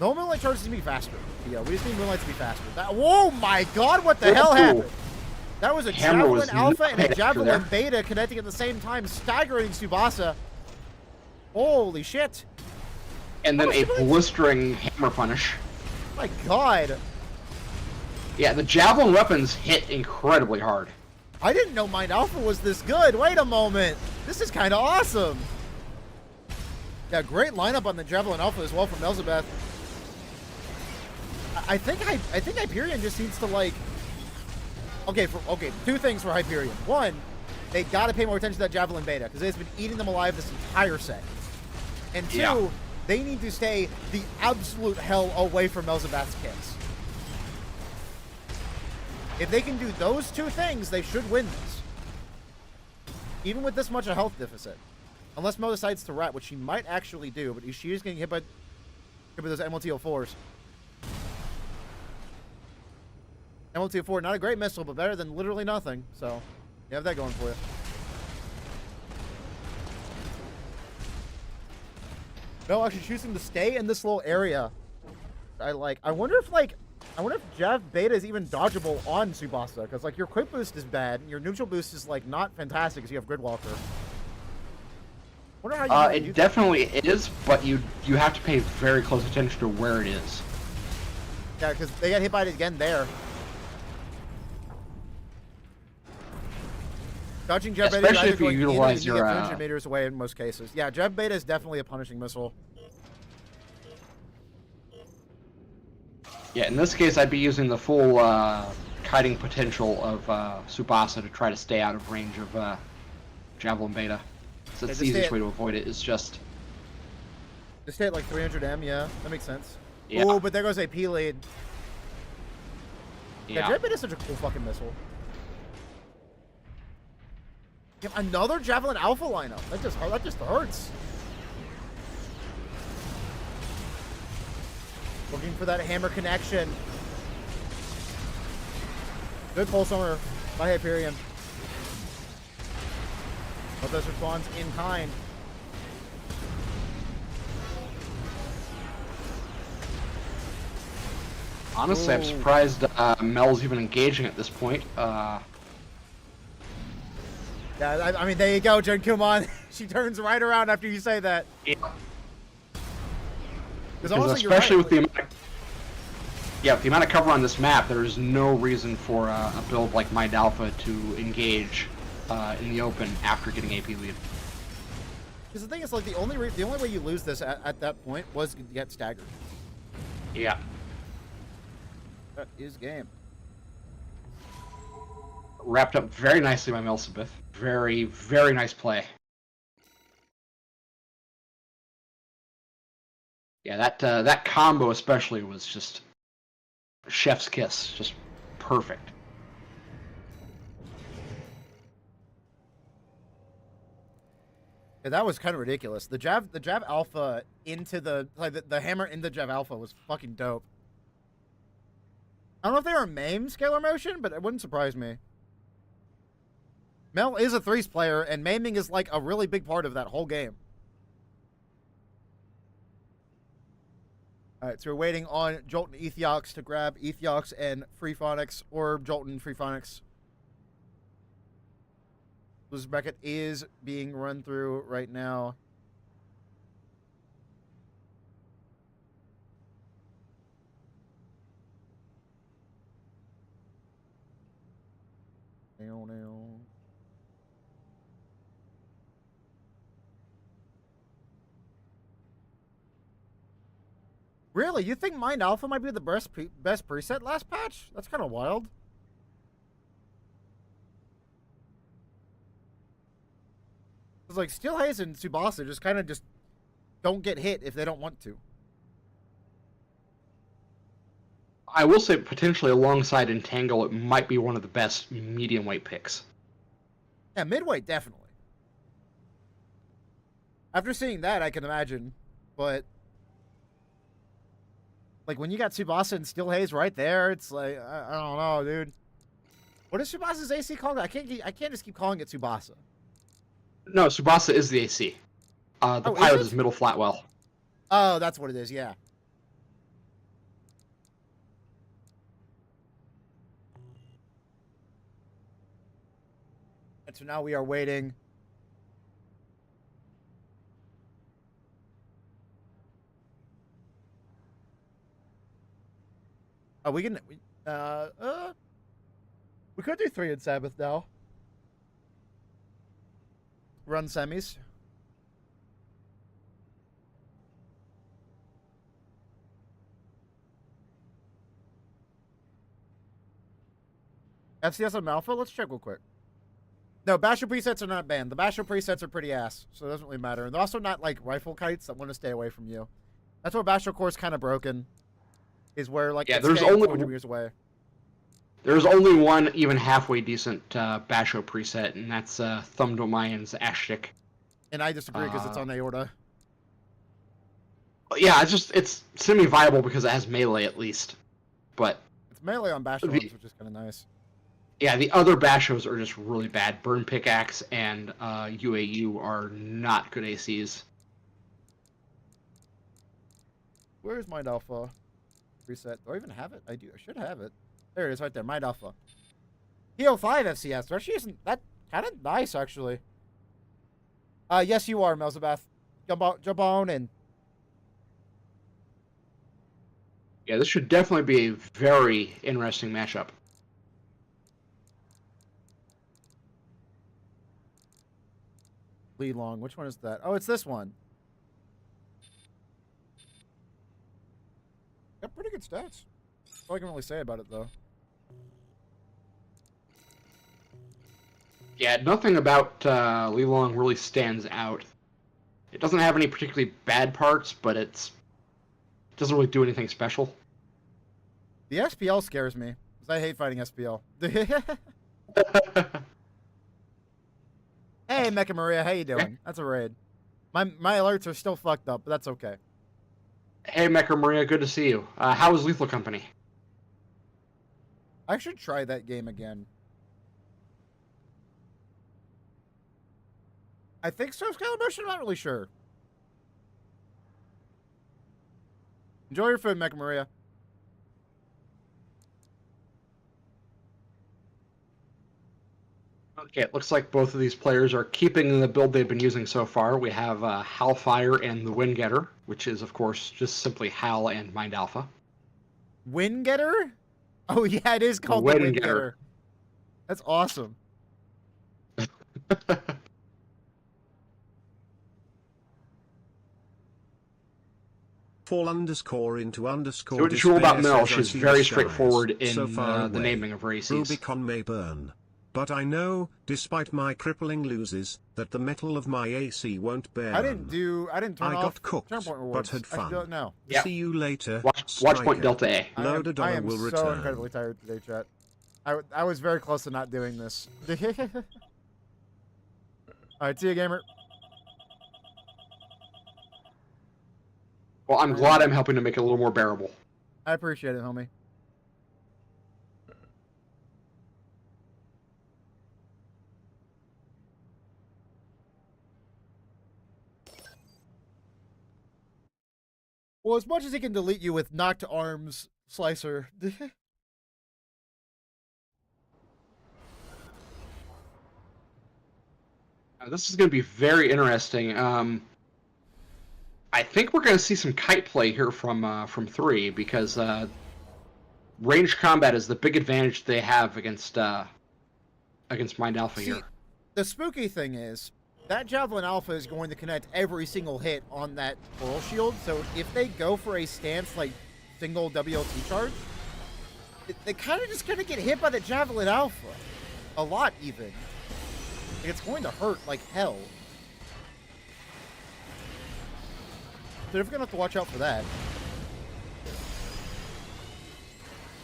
No Moonlight charges to be faster. Yeah, we just need Moonlight to be faster. Whoa, my God! What the hell Ooh. happened? That was a Hammer was Javelin Alpha and a not after Javelin there. Beta connecting at the same time, staggering Tsubasa. Holy shit! And then Oh, a really? blistering Hammer Punish. My God! Yeah, the Javelin weapons hit incredibly hard. I didn't know Mind Alpha was this good. Wait a moment. This is kind of awesome. Yeah, great lineup on the Javelin Alpha as well from Elizabeth. I think Hyperion just needs to like. Okay, two things for Hyperion. One, they got to pay more attention to that Javelin Beta because it's been eating them alive this entire set. And two, Yeah. they need to stay the absolute hell away from Elizabeth's kicks. If they can do those two things, they should win this. even with this much a health deficit, unless Mo decides to rat, which she might actually do, but she is getting hit by those MLT-04s. MLT-04, not a great missile, but better than literally nothing. So, you have that going for you. Mel actually choosing to stay in this little area. I wonder if Jav Beta is even dodgeable on Tsubasa, because like your quick boost is bad, and your neutral boost is like not fantastic because you have Gridwalker. Wonder how you it definitely is, but you have to pay very close attention to where it is. Yeah, because they got hit by it again there. Dodging Jav Beta, especially if you utilize your 300 meters away in most cases. Yeah, Jav Beta is definitely a punishing missile. Yeah, in this case, I'd be using the full kiting potential of Tsubasa to try to stay out of range of Javelin Beta. So that's the easiest way to avoid it is just stay at like 300 M, yeah. That makes sense. Yeah. Oh, but there goes AP lead. Yeah. Jav Beta is such a cool fucking missile. Yep, another Javelin Alpha lineup. That just hurts. Looking for that hammer connection. Good pulse armor by Hyperion. But those responds in kind. Honestly, Ooh. I'm surprised Mel's even engaging at this point. Yeah, I mean, there you go, Jen Kumon. She turns right around after you say that. Yeah. Because especially with the amount of cover on this map, there is no reason for a build like Mind Alpha to engage in the open after getting AP lead. Because the thing is, like, the only way you lose this at that point was to get staggered. Yeah. That is game. Wrapped up very nicely by Melsabith. Very, very nice play. Yeah, that combo especially was just chef's kiss, just perfect. Yeah, that was kind of ridiculous. The Jav Alpha into the hammer into Jav Alpha was fucking dope. I don't know if they were MAME scalar motion, but it wouldn't surprise me. Mel is a threes player, and maiming is like a really big part of that whole game. Alright, so we're waiting on Jolt and Ethiox to grab Ethiox and Free Phonics, or Jolt and Free Phonics. This bracket is being run through right now. Really? You think Mind Alpha might be the best preset last patch? That's kind of wild. It's like Steel Haze and Tsubasa just kind of just don't get hit if they don't want to. I will say potentially alongside Entangle, it might be one of the best medium weight picks. Yeah, midweight definitely. After seeing that, I can imagine, but like when you got Tsubasa and Steel Haze right there, it's like I don't know, dude. What is Tsubasa's AC called? I can't just keep calling it Tsubasa. No, Tsubasa is the AC. The pilot is Middle Flatwell. Oh, that's what it is. Yeah. And so now we are waiting. Oh, we could do 3 in Sabbath now. Run semis. FCS on Alpha? Let's check real quick. No, Basher presets are not banned. The Basher presets are pretty ass, so it doesn't really matter. And they're also not like rifle kites that want to stay away from you. That's where Basher Core is kind of broken. Is where like yeah, it's there's staying only 400 meters away. There's only one even halfway decent Basho preset, and that's Thumb Domain's Ashtik. And I disagree because it's on Aorta. Yeah, it's semi-viable because it has melee at least. But It's melee on Basho ones, which is kind of nice. yeah, the other Bashos are just really bad. Burn Pickaxe and UAU are not good ACs. Where's Mind Alpha preset? Do I even have it? I do. I should have it. There it is, right there. Mind Alpha. Heal 5 FCS. Actually, isn't that kind of nice, actually? Yes, you are, Melzabath. Jump on in. Yeah, this should definitely be a very interesting matchup. Lee Long. Which one is that? Oh, it's this one. Got pretty good stats. That's all I can really say about it, though. Yeah, nothing about Li Long really stands out. It doesn't have any particularly bad parts, but it doesn't really do anything special. The SPL scares me, because I hate fighting SPL. Hey, Mecha Maria, how you doing? That's a raid. My alerts are still fucked up, but that's okay. Hey, Mecha Maria, good to see you. How was Lethal Company? I should try that game again. I think so, Scalabration. I'm not really sure. Enjoy your food, Mecha Maria. Okay, it looks like both of these players are keeping the build they've been using so far. We have Hellfire and the Windgetter, which is, of course, just simply Hal and Mind Alpha. Windgetter? Oh, yeah, it is called the Windgetter. That's awesome. Fall underscore into underscore. So it's all about Mel. says, "I She's see very the straightforward skies in so far the away. naming of races. Rubicon may burn. But I know, despite my crippling loses, that the metal of my AC won't burn. I didn't turn I off got cooked, turn point but rewards. had I should do fun. it now. Yep. See you later. Watch point Striker. Delta A. Load of I dollar am will so return. incredibly tired today, chat. I was very close to not doing this. Alright, see you, gamer. Well, I'm glad I'm helping to make it a little more bearable. I appreciate it, homie. Well, as much as he can delete you with knocked arms slicer. This is going to be very interesting. I think we're going to see some kite play here from 3 because range combat is the big advantage they have against Mind Alpha See, here. the spooky thing is that Javelin Alpha is going to connect every single hit on that Coral Shield. So if they go for a stance like single WLT charge, they kind of just going to get hit by the Javelin Alpha. A lot, even. Like, it's going to hurt like hell. So they're going to have to watch out for that.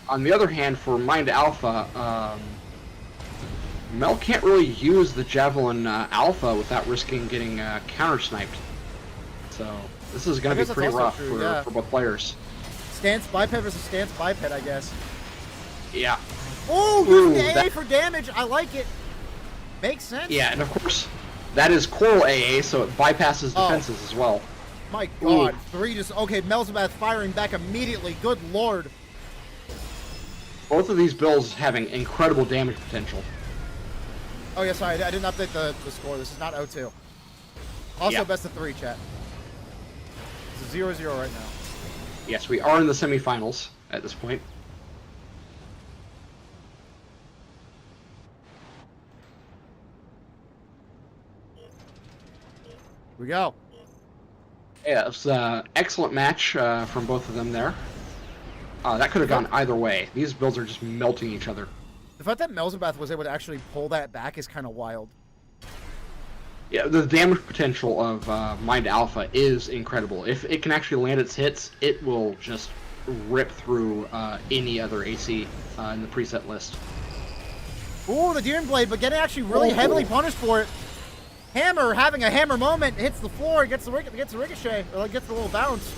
On the other hand, for Mind Alpha, Mel can't really use the Javelin Alpha without risking getting counter-sniped. So this is going to be that's pretty also rough true, yeah. for both players. Stance biped versus stance biped, I guess. Yeah. Oh, Ooh, using the AA that- for damage. I like it. Makes sense. Yeah, and of course, that is Coral AA, so it bypasses Oh. defenses as well. My God. Ooh. 3 just... Okay, Melzabath firing back immediately. Good Lord. Both of these builds having incredible damage potential. Oh, yeah, sorry. I didn't update the score. This is not 0-2. Also, Yeah. best of 3, chat. It's 0-0 right now. Yes, we are in the semifinals at this point. Here we go. Yeah, it was an excellent match from both of them there. That could have gone either way. These builds are just melting each other. The fact that Melzabath was able to actually pull that back is kind of wild. Yeah, the damage potential of Mind Alpha is incredible. If it can actually land its hits, it will just rip through any other AC in the preset list. Ooh, the Demon Blade, but getting actually really heavily punished for it. Hammer having a hammer moment, hits the floor, gets the ricochet, or like gets the little bounce.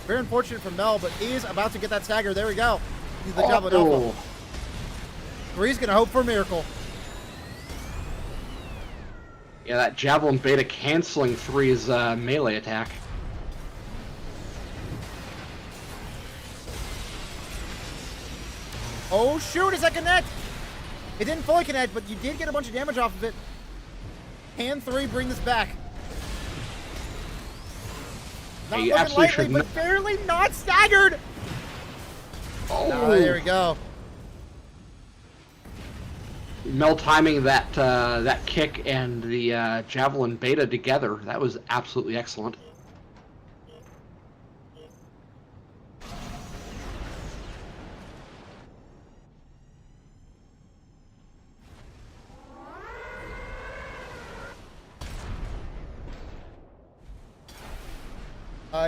Very unfortunate for Mel, but he is about to get that stagger. There we go. The Javelin Alpha. Three's gonna hope for a miracle. Yeah, that Javelin Beta canceling 3's melee attack. Oh shoot, does that connect? It didn't fully connect, but you did get a bunch of damage off of it. Can 3 bring this back? Not you looking absolutely lightly, but barely not staggered. Oh, There we go. Mel timing that that kick and the Javelin Beta together. That was absolutely excellent.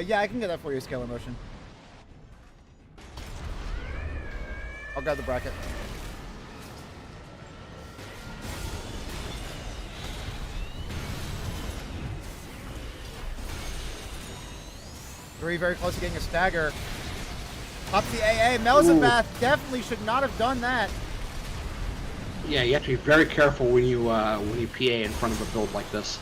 Yeah, I can get that for you, Scalar Motion. I'll grab the bracket. Three very close to getting a stagger. Pops the AA. Melzenbath definitely should not have done that. Yeah, you have to be very careful when you PA in front of a build like this.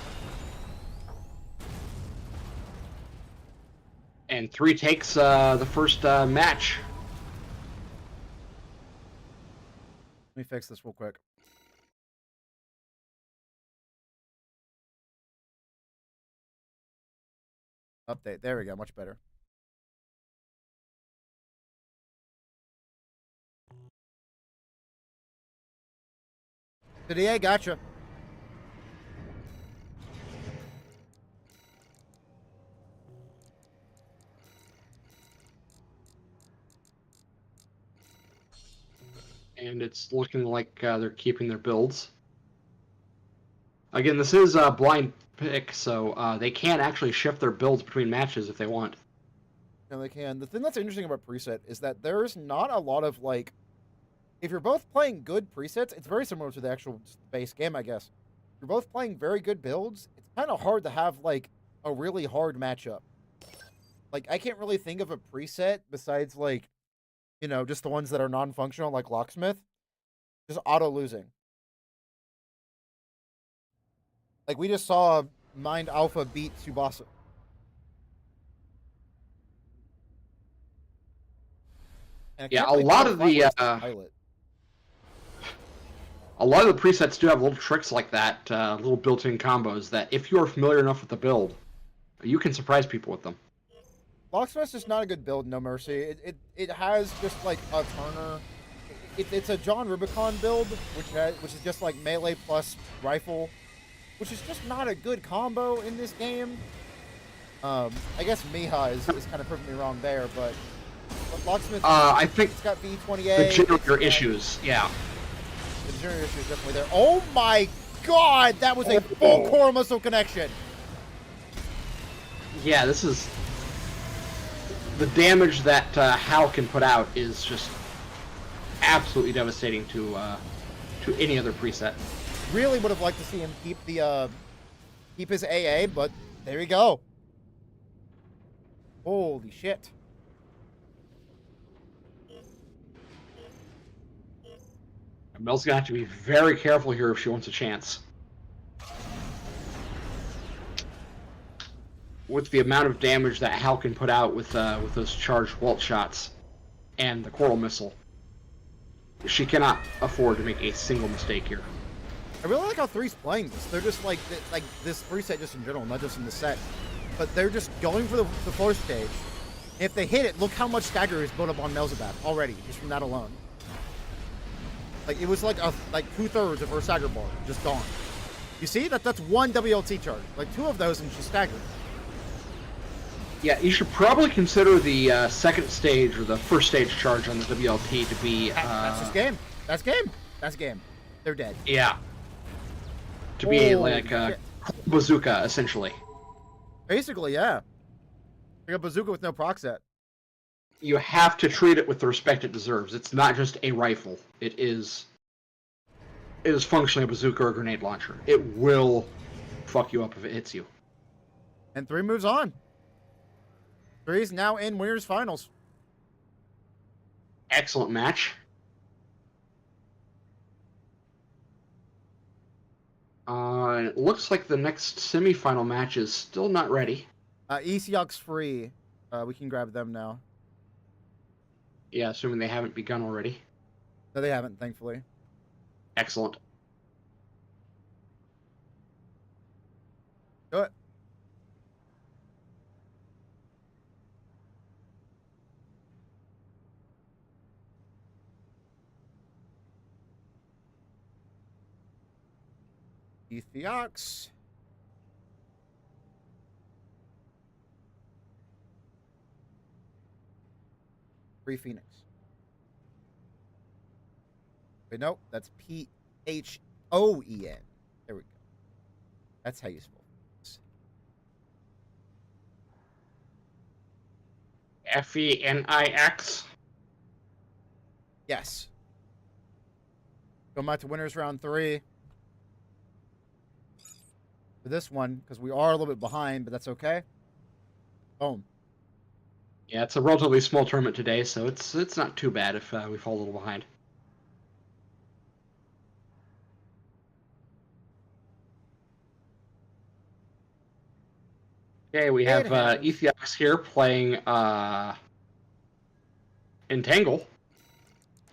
And 3 takes the first match. Let me fix this real quick. Update. There we go. Much better. Today, gotcha. And it's looking like they're keeping their builds. Again, this is a blind pick, so they can actually shift their builds between matches if they want. No, they can. The thing that's interesting about preset is that there's not a lot of, like, if you're both playing good presets, it's very similar to the actual base game, I guess. If you're both playing very good builds, it's kind of hard to have, like, a really hard matchup. Like, I can't really think of a preset besides, like, you know, just the ones that are non-functional, like Locksmith. Just auto-losing. Like, we just saw Mind Alpha beat Tsubasa. Yeah, a lot of the presets do have little tricks like that, little built-in combos that if you are familiar enough with the build, you can surprise people with them. Locksmith's just not a good build, No Mercy. It has just like a Turner. It's a John Rubicon build, which is just like melee plus rifle, which is just not a good combo in this game. I guess Miha is kind of proving me wrong there, but Locksmith. I think it's got V28. the generator issues, yeah. The generator issue is definitely there. Oh my god, that was a full core muscle connection. Yeah, this is the damage that Hal can put out is just absolutely devastating to any other preset. Really would have liked to see him keep the keep his AA, but there we go. Holy shit. Mel's gonna have to be very careful here if she wants a chance. With the amount of damage that Hal can put out with those charged Walt shots and the Coral Missile, she cannot afford to make a single mistake here. I really like how 3's playing this. They're just like this preset just in general, not just in the set. But they're just going for the fourth stage. If they hit it, look how much stagger is built up on Melzabat already, just from that alone. Like, it was like 2/3 of her stagger bar, just gone. You see? That's one WLT charge. Like, 2 of those and she's staggered. Yeah, you should probably consider the second stage or the first stage charge on the WLT to be... that's just game. That's game. That's game. They're dead. Yeah. To be like a bazooka, essentially. Basically, yeah. Like a bazooka with no proc set. you have to treat it with the respect it deserves. It's not just a rifle. It is functionally a bazooka or a grenade launcher. It will fuck you up if it hits you. And 3 moves on. 3 is now in winners finals. Excellent match. It looks like the next semifinal match is still not ready. Easiok's free. We can grab them now. Yeah, assuming they haven't begun already. No, they haven't, thankfully. Excellent. Do it. Ethiox. Free Phoenix. Wait, no, that's Phoen. There we go. That's how you spell it. Phoenix. Yes. Going back to winners round 3. For this one, because we are a little bit behind, but that's okay. Boom. Yeah, it's a relatively small tournament today, so it's not too bad if we fall a little behind. Okay, we have Ethiox here playing Entangle.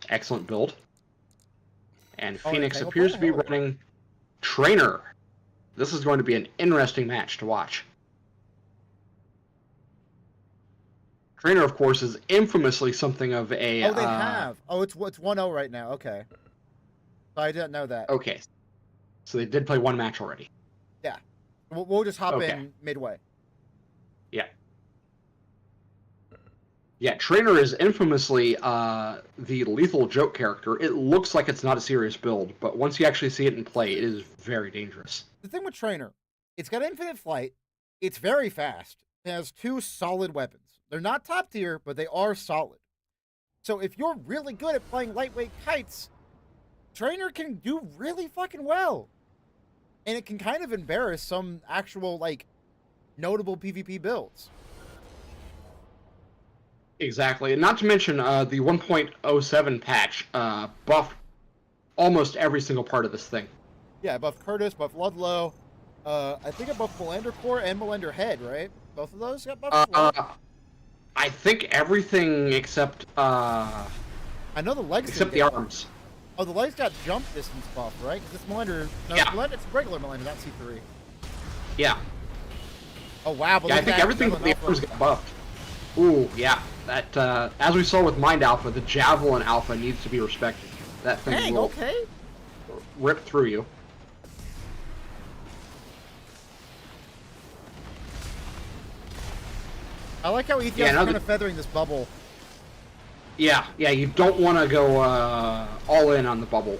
Excellent build. And Phoenix appears to be running Trainer. This is going to be an interesting match to watch. Trainer, of course, is infamously something of a... Oh, they have. Oh, it's 1-0 right now. Okay. So I didn't know that. Okay. So they did play one match already. Yeah. We'll just hop in midway. Yeah. Yeah, Trainer is infamously the lethal joke character. It looks like it's not a serious build, but once you actually see it in play, it is very dangerous. The thing with Trainer, it's got infinite flight. It's very fast. It has 2 solid weapons. They're not top tier, but they are solid. So if you're really good at playing lightweight kites, Trainer can do really fucking well. And it can kind of embarrass some actual, like, notable PvP builds. Exactly. And not to mention, the 1.07 patch buffed almost every single part of this thing. Yeah, buff Curtis, buff Ludlow. I think it buffed Melander Core and Melander Head, right? Both of those got buffed? I think everything except... I know the legs except the arms. Oh, the legs got jump distance buff, right? Because it's Melander... No, yeah. It's regular Melander, not C3. Yeah. Oh, wow. But yeah, I think everything but the arms got buffed. Ooh, yeah. That, as we saw with Mind Alpha, the Javelin Alpha needs to be respected. That thing will rip through you. I like how Ethiop's kind of feathering this bubble. Yeah, you don't want to go all in on the bubble.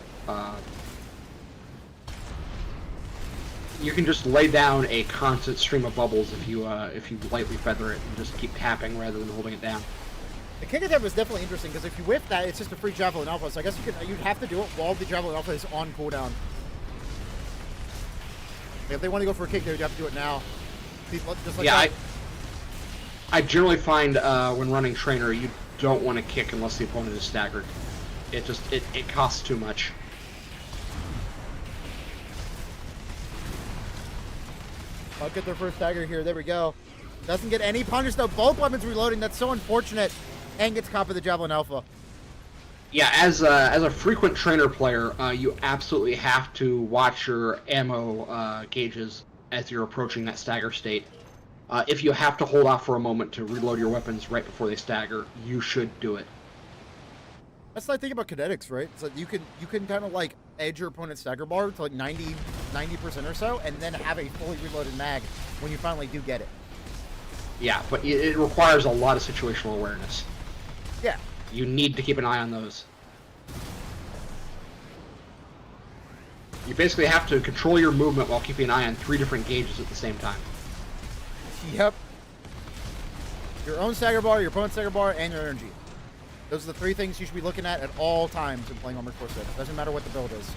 You can just lay down a constant stream of bubbles if you lightly feather it and just keep tapping rather than holding it down. The kick attack was definitely interesting because if you whiff that, it's just a free Javelin Alpha. So I guess you'd have to do it while the Javelin Alpha is on cooldown. If they want to go for a kick, they would have to do it now. Just like that. I generally find when running Trainer, you don't want to kick unless the opponent is staggered. It costs too much. I'll get their first stagger here. There we go. Doesn't get any punish though. Both weapons reloading. That's so unfortunate. And gets caught by the Javelin Alpha. Yeah, as a frequent Trainer player, you absolutely have to watch your ammo gauges as you're approaching that stagger state. If you have to hold off for a moment to reload your weapons right before they stagger, you should do it. That's the thing about kinetics, right? So you can kind of like edge your opponent's stagger bar to like 90% or so, and then have a fully reloaded mag when you finally do get it. Yeah, but it requires a lot of situational awareness. Yeah. You need to keep an eye on those. You basically have to control your movement while keeping an eye on 3 different gauges at the same time. Yep. Your own stagger bar, your opponent's stagger bar, and your energy. Those are the 3 things you should be looking at all times when playing Armored Core 6. Doesn't matter what the build is.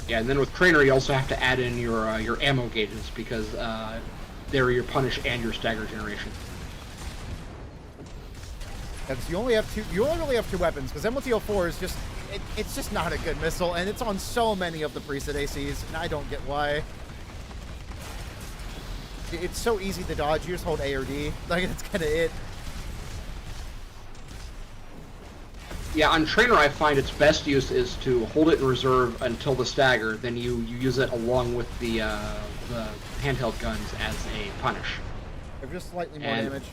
Yeah, and then with Trainer, you also have to add in your ammo gauges because they're your punish and your stagger generation. Because you only have 2. You only really have 2 weapons. Because MLT-04 is just, it's just not a good missile, and it's on so many of the preset ACs, and I don't get why. It's so easy to dodge. You just hold A or D. Like, that's kind of it. Yeah, on Trainer, I find its best use is to hold it in reserve until the stagger. Then you use it along with the handheld guns as a punish. They're just slightly more damage.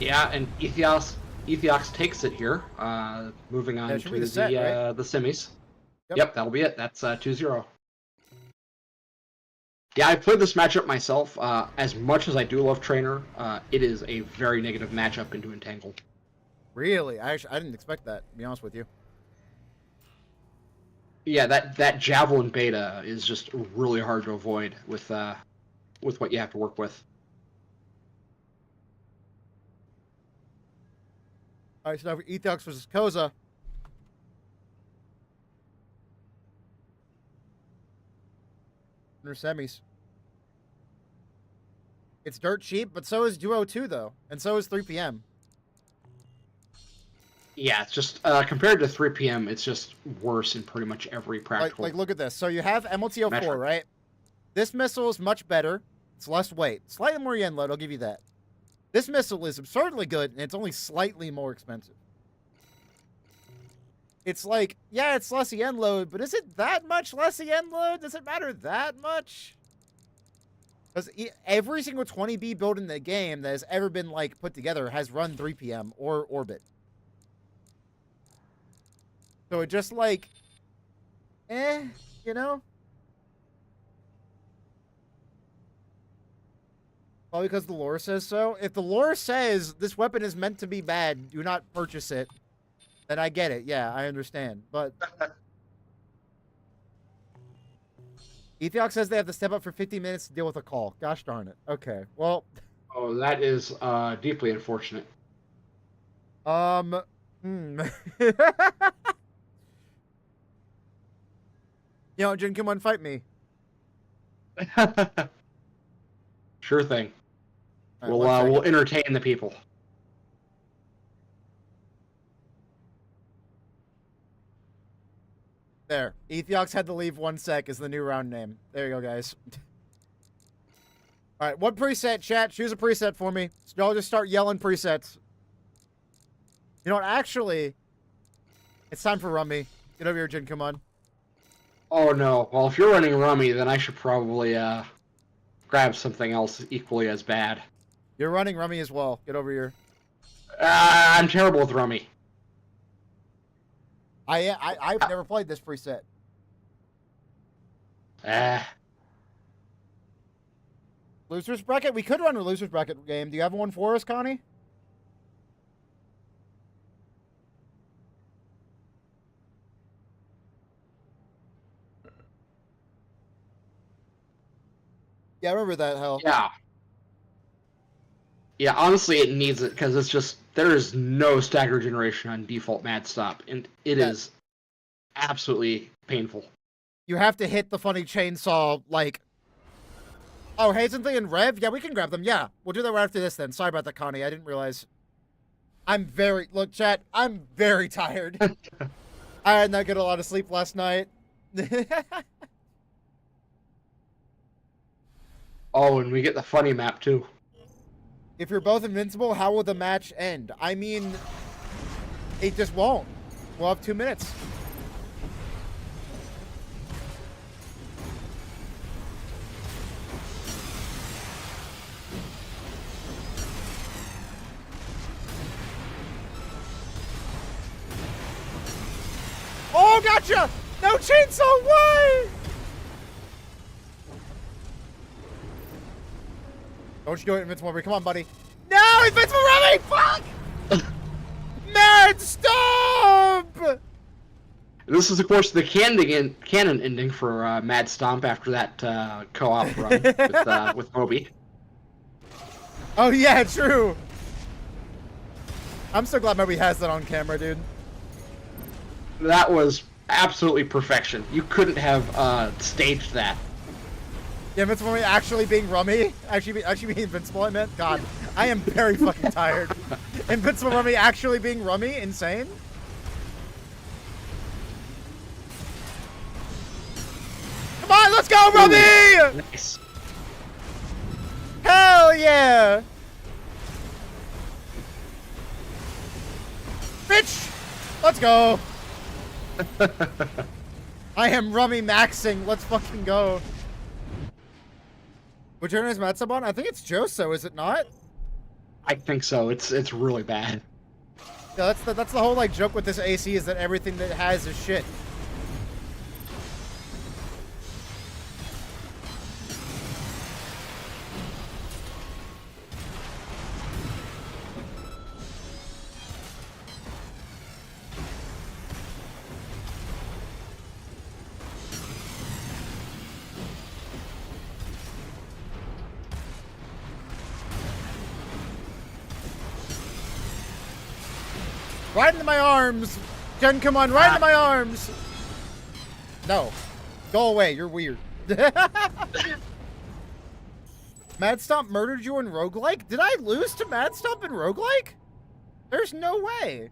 Yeah, and Ethiox takes it here. Moving on to the semis. Yep. Yep, that'll be it. That's 2-0. Yeah, I played this matchup myself. As much as I do love Trainer, it is a very negative matchup into Entangle. Really? I didn't expect that, to be honest with you. Yeah, that Javelin beta is just really hard to avoid with what you have to work with. All right, so now for Ethiox versus Koza. Under semis. It's dirt cheap, but so is Duo 2, though. And so is 3 PM. Yeah, it's just compared to 3 PM, it's just worse in pretty much every practical. Like look at this. So you have MLT-04, metric. right? This missile is much better. It's less weight. Slightly more yen load, I'll give you that. This missile is absurdly good, and it's only slightly more expensive. It's like, yeah, it's less yen load, but is it that much less yen load? Does it matter that much? Because every single 20B build in the game that has ever been, like, put together has run 3 PM or Orbit. So it just, like, you know? Probably because the lore says so. If the lore says this weapon is meant to be bad, do not purchase it, then I get it. Yeah, I understand. But Ethiox says they have to step up for 50 minutes to deal with a call. Gosh darn it. Okay, well. Oh, that is deeply unfortunate. You know, Jin, come on, fight me. Sure thing. Right, we'll entertain the people. There. Ethiox had to leave 1 sec is the new round name. There you go, guys. All right, what preset, chat? Choose a preset for me. So y'all just start yelling presets. You know what? Actually, it's time for Rummy. Get over here, Jin. Come on. Oh no. Well, if you're running Rummy, then I should probably grab something else equally as bad. You're running Rummy as well. Get over here. I'm terrible with Rummy. I've never played this preset. Losers bracket? We could run a losers bracket game. Do you have one for us, Connie? Yeah, I remember that, hell. Yeah. Yeah, honestly, it needs it, because it's just, there is no stagger generation on default Mad Stop, and it is absolutely painful. You have to hit the funny chainsaw, like... Oh, Hazenly and Rev? Yeah, we can grab them, yeah. We'll do that right after this, then. Sorry about that, Connie. I didn't realize. Look, chat, I'm very tired. I did not get a lot of sleep last night. Oh, and we get the funny map, too. If you're both invincible, how will the match end? I mean, it just won't. We'll have 2 minutes. Oh, gotcha! No chainsaw, why? Don't you do it, Invincible Rummy. Come on, buddy. No, Invincible Rummy! Fuck! Mad, stop! This is, of course, the canon ending for Mad Stomp after that co-op run with Moby. Oh yeah, true. I'm so glad Moby has that on camera, dude. That was absolutely perfection. You couldn't have staged that. Yeah, Invincible Rummy actually being Rummy, actually being Invincible. I meant, God, I am very fucking tired. Invincible Rummy actually being Rummy, insane. Come on, let's go, Rummy! Nice. Hell yeah! Bitch! Let's go! I am Rummy maxing. Let's fucking go. Which turn is Matsubon? I think it's Joso, is it not? I think so. It's really bad. Yeah, that's the whole like joke with this AC is that everything that it has is shit. Right into my arms! Jen, come on, right into my arms! No. Go away, you're weird. Mad Stomp murdered you in roguelike? Did I lose to Mad Stomp in roguelike? There's no way.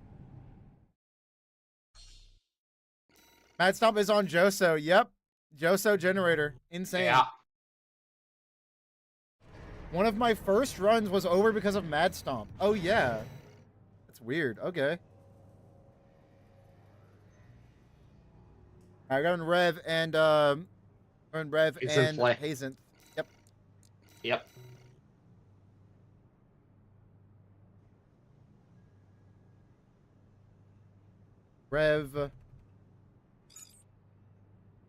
Mad Stomp is on Joso, yep. Joso generator. Insane. Yeah. One of my first runs was over because of Mad Stomp. Oh yeah. That's weird. Okay. Alright, we're going Rev and Hazen. Yep. Yep. Rev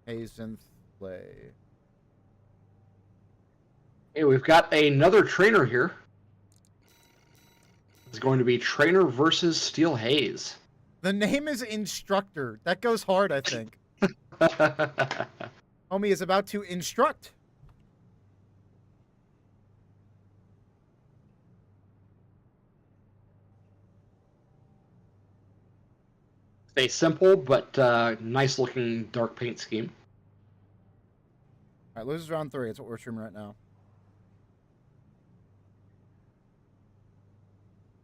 Hazen play. Hey, we've got another trainer here. It's going to be Trainer versus Steel Haze. The name is Instructor. That goes hard, I think. Homie is about to instruct. A simple but nice looking dark paint scheme. Alright, losers round 3. That's what we're streaming right now.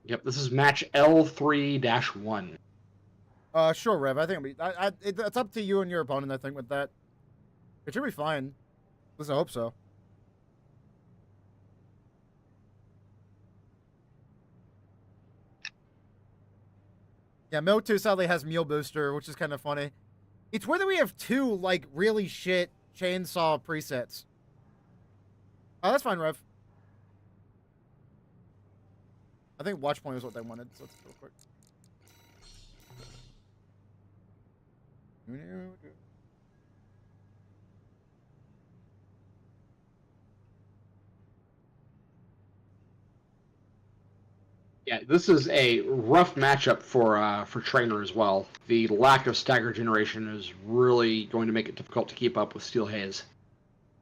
Yep, this is match L3-1. Sure, Rev. I think it's up to you and your opponent, I think, with that. It should be fine. At least I hope so. Yeah, Motu sadly has Meal Booster, which is kind of funny. It's weird that we have 2, like, really shit chainsaw presets. Oh, that's fine, Rev. I think Watch Point is what they wanted, so let's do it real quick. Yeah, this is a rough matchup for Trainer as well. The lack of stagger generation is really going to make it difficult to keep up with Steel Haze.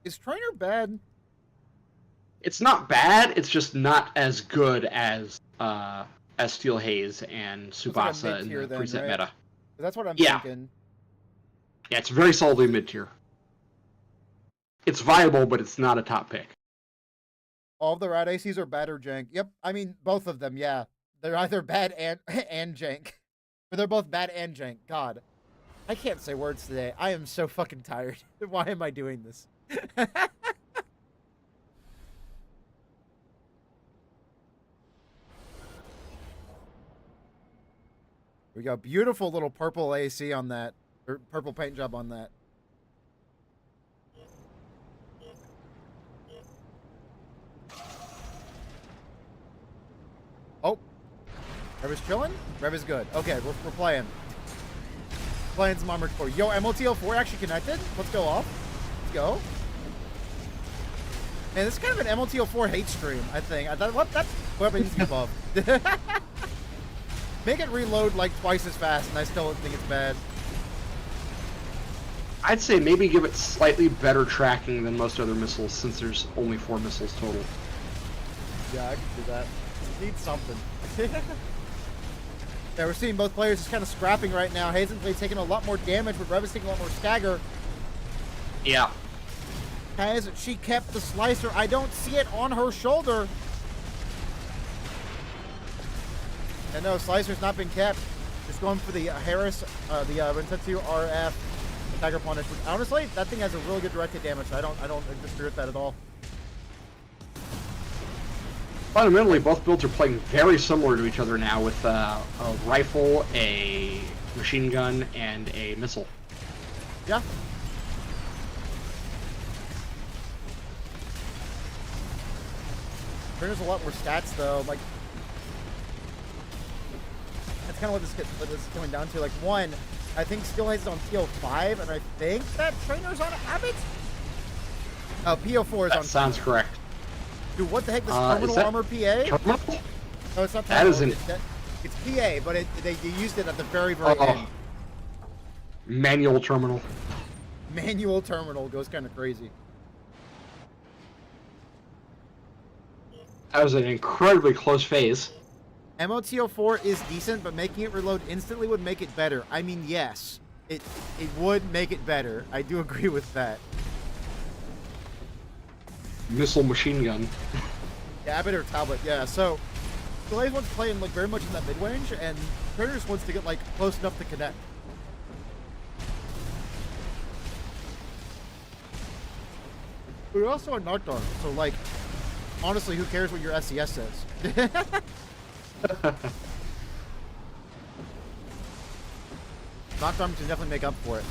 Is Trainer bad? It's not bad. It's just not as good as Steel Haze and Tsubasa in the preset meta. That's what I'm thinking. Yeah, it's very solidly mid-tier. It's viable, but it's not a top pick. All of the Rad ACs are bad or jank. Yep, I mean, both of them, yeah. They're either bad and jank. But they're both bad and jank. God. I can't say words today. I am so fucking tired. Why am I doing this? We got beautiful little purple AC on that. Or purple paint job on that. Oh. Rev is chilling? Rev is good. Okay, we're playing. Playing some Armored Core. Yo, MLTL4 actually connected? Let's go off. Let's go. Man, this is kind of an MLTL4 hate stream, I think. That's what needs to be above. Make it reload like twice as fast, and I still think it's bad. I'd say maybe give it slightly better tracking than most other missiles, since there's only 4 missiles total. Yeah, I can do that. Need something. Yeah, we're seeing both players just kind of scrapping right now. Hazenblade taking a lot more damage, but Revis taking a lot more stagger. Yeah. Has she kept the slicer? I don't see it on her shoulder. And no, slicer's not been kept. Just going for the Harris, the Rentetsu RF stagger punish. Which, honestly, that thing has a really good directed damage. I don't disagree with that at all. Fundamentally, both builds are playing very similar to each other now, with a rifle, a machine gun, and a missile. Yeah. There's a lot more stats though. Like, that's kind of what this is coming down to. Like, one, I think Skillhaze is on PO5, and I think that Trainer's on Abbott. Oh, PO4 is That on. sounds correct. Dude, what the heck? This terminal armor PA? Terminal? No, it's not terminal. That isn't. It's PA, but they used it at the very end. Manual terminal. Manual terminal goes kind of crazy. That was an incredibly close phase. MOTO4 is decent, but making it reload instantly would make it better. I mean, yes, it would make it better. I do agree with that. Missile machine gun. Yeah, Abbott or Talbot, yeah. So, Skillhaze wants to play in like very much in that mid-range, and Turner just wants to get like close enough to connect. We're also on knocked arm, so like, honestly, who cares what your SCS says? Knocked arm can definitely make up for it.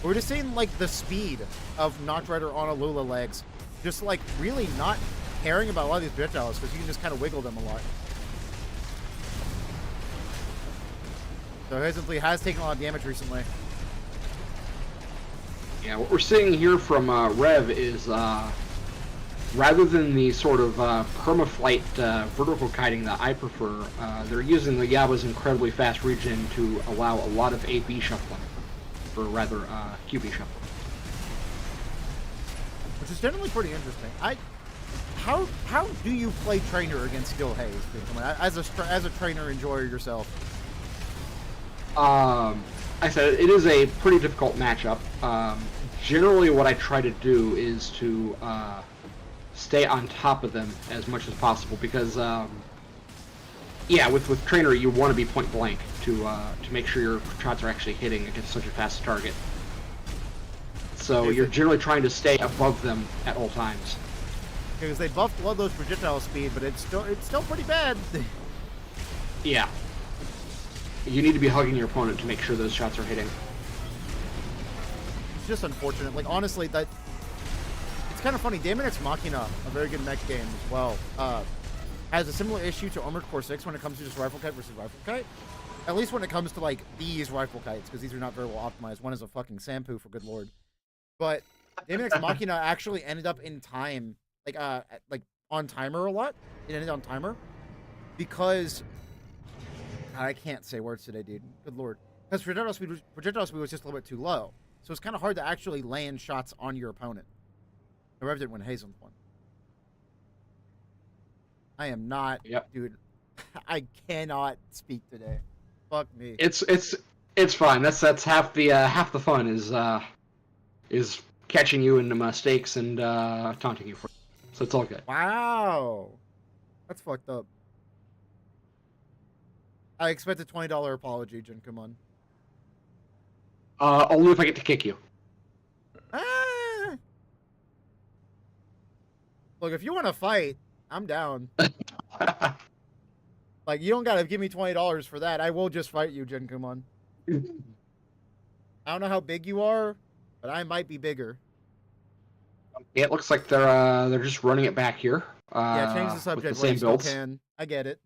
We're just seeing like the speed of Knocked Rider on Alula legs, just like really not caring about a lot of these projectiles because you can just kind of wiggle them a lot. So Hazenfleet has taken a lot of damage recently. Yeah, what we're seeing here from Rev is rather than the sort of perma-flight vertical kiting that I prefer, they're using the Yaba's incredibly fast regen to allow a lot of AB shuffling, or rather QB shuffling. Which is generally pretty interesting. How do you play trainer against Skillhaze? As a trainer enjoyer yourself? I said it is a pretty difficult matchup. Generally, what I try to do is to stay on top of them as much as possible because, yeah, with trainer you want to be point blank to make sure your shots are actually hitting against such a fast target. So you're generally trying to stay above them at all times. Because they buffed a lot of those projectile speed, but it's still pretty bad. Yeah. You need to be hugging your opponent to make sure those shots are hitting. It's just unfortunate. Like, honestly, that it's kind of funny. Daemon X Machina, a very good mech game as well, has a similar issue to Armored Core 6 when it comes to just rifle kite versus rifle kite. At least when it comes to, like, these rifle kites, because these are not very well optimized. One is a fucking Sampu, for good lord. But Daemon X Machina actually ended up in time, like on timer a lot. It ended on timer. Because I can't say words today, dude. Good lord. Because projectile speed was just a little bit too low. So it's kind of hard to actually land shots on your opponent. I revved it when Hazen won. I am not, dude. I cannot speak today. Fuck me. It's fine. That's half the fun is catching you in the mistakes and taunting you for it. So it's all good. Wow. That's fucked up. I expect a $20 apology, Jin. Come on. Only if I get to kick you. Ah! Look, if you want to fight, I'm down. Like, you don't gotta give me $20 for that. I will just fight you, Jin Kumon. I don't know how big you are, but I might be bigger. Yeah, it looks like they're just running it back here. Yeah, change the subject. With the same builds. Can. I get it.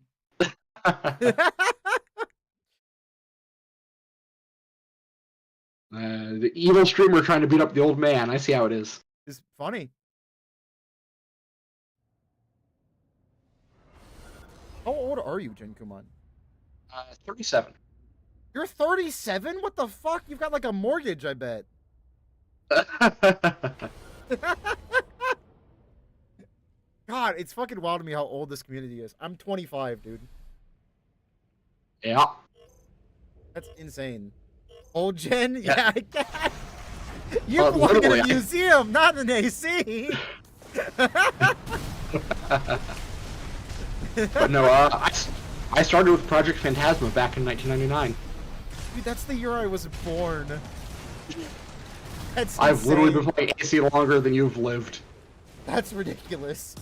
The evil streamer trying to beat up the old man. I see how it is. It's funny. How old are you, Jin Kumon? 37. You're 37? What the fuck? You've got like a mortgage, I bet. God, it's fucking wild to me how old this community is. I'm 25, dude. Yeah. That's insane. Old gen? Yeah, I guess. You belong in literally, a museum, not an AC. But no, I started with Project Phantasma back in 1999. Dude, that's the year I was born. That's I've insane. literally been playing AC longer than you've lived. That's ridiculous.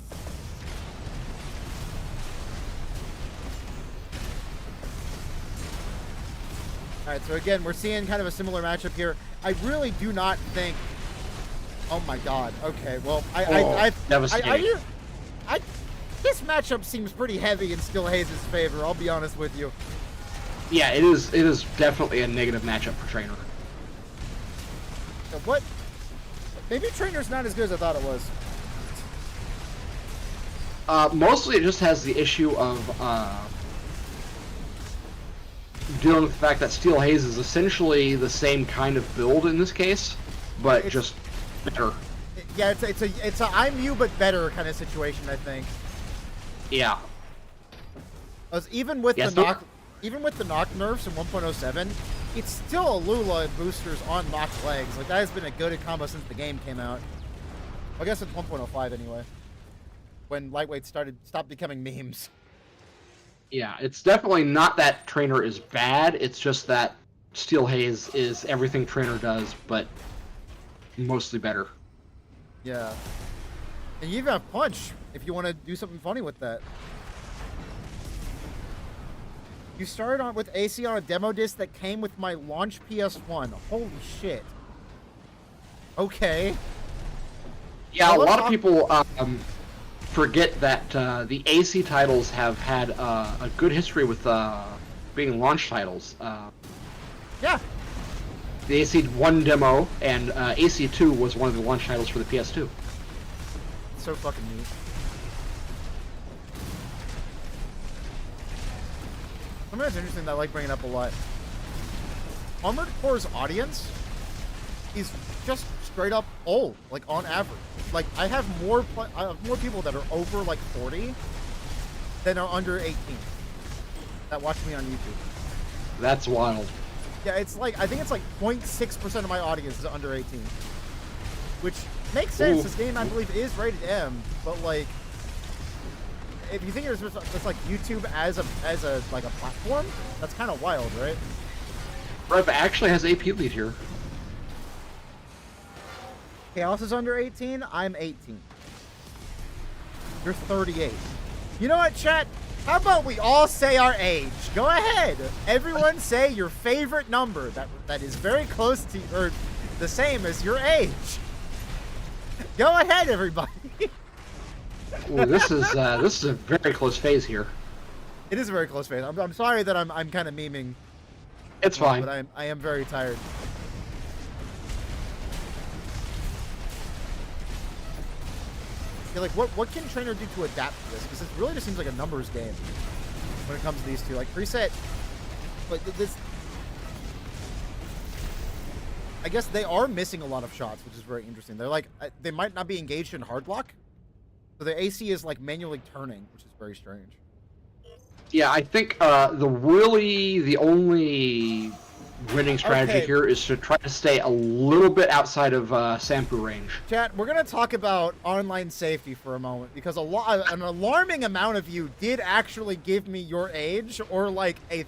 Alright, so again, we're seeing kind of a similar matchup here. I really do not think... Oh my god. Okay, well, Devastating. this matchup seems pretty heavy in Still Hayes' favor, I'll be honest with you. Yeah, it is definitely a negative matchup for Trainer. So what? Maybe Trainer's not as good as I thought it was. Mostly it just has the issue of dealing with the fact that Steel Haze is essentially the same kind of build in this case, but just better. Yeah, it's a I'm you but better kind of situation, I think. Yeah. Because even with Yeah, the knock nerfs in 1.07, it's still a Lula and boosters on knocked legs. Like that has been a good combo since the game came out. I guess it's 1.05 anyway. When lightweight stopped becoming memes. Yeah, it's definitely not that Trainer is bad, it's just that Steel Haze is everything Trainer does, but mostly better. Yeah. And you even have Punch if you want to do something funny with that. You started on with AC on a demo disc that came with my launch PS1. Holy shit. Okay. Yeah, a lot of people forget that the AC titles have had a good history with being launch titles. Yeah. The AC1 demo and AC2 was one of the launch titles for the PS2. It's so fucking neat. Something that's interesting that I like bringing up a lot. Armored Core's audience is just straight up old, like on average. Like I have more people that are over like 40 than are under 18 that watch me on YouTube. That's wild. Yeah, it's like I think it's like 0.6% of my audience is under 18, which makes sense. Ooh. This game I believe is rated M, but like if you think it's like YouTube as a like a platform, that's kind of wild, right? Rev actually has AP lead here. Chaos is under 18. I'm 18. You're 38. You know what, chat? How about we all say our age? Go ahead. Everyone say your favorite number that is very close to or the same as your age. Go ahead, everybody. Ooh, this is a very close phase here. It is a very close phase. I'm sorry that I'm kind of memeing. It's fine. But I am very tired. Yeah, like what can Trainer do to adapt to this? Because it really just seems like a numbers game when it comes to these two. Like preset, but this. I guess they are missing a lot of shots, which is very interesting. They're like they might not be engaged in hard block, so their AC is like manually turning, which is very strange. Yeah, I think the only winning strategy here is to try to stay a little bit outside of Sampu range. Chat, we're gonna talk about online safety for a moment because an alarming amount of you did actually give me your age or like a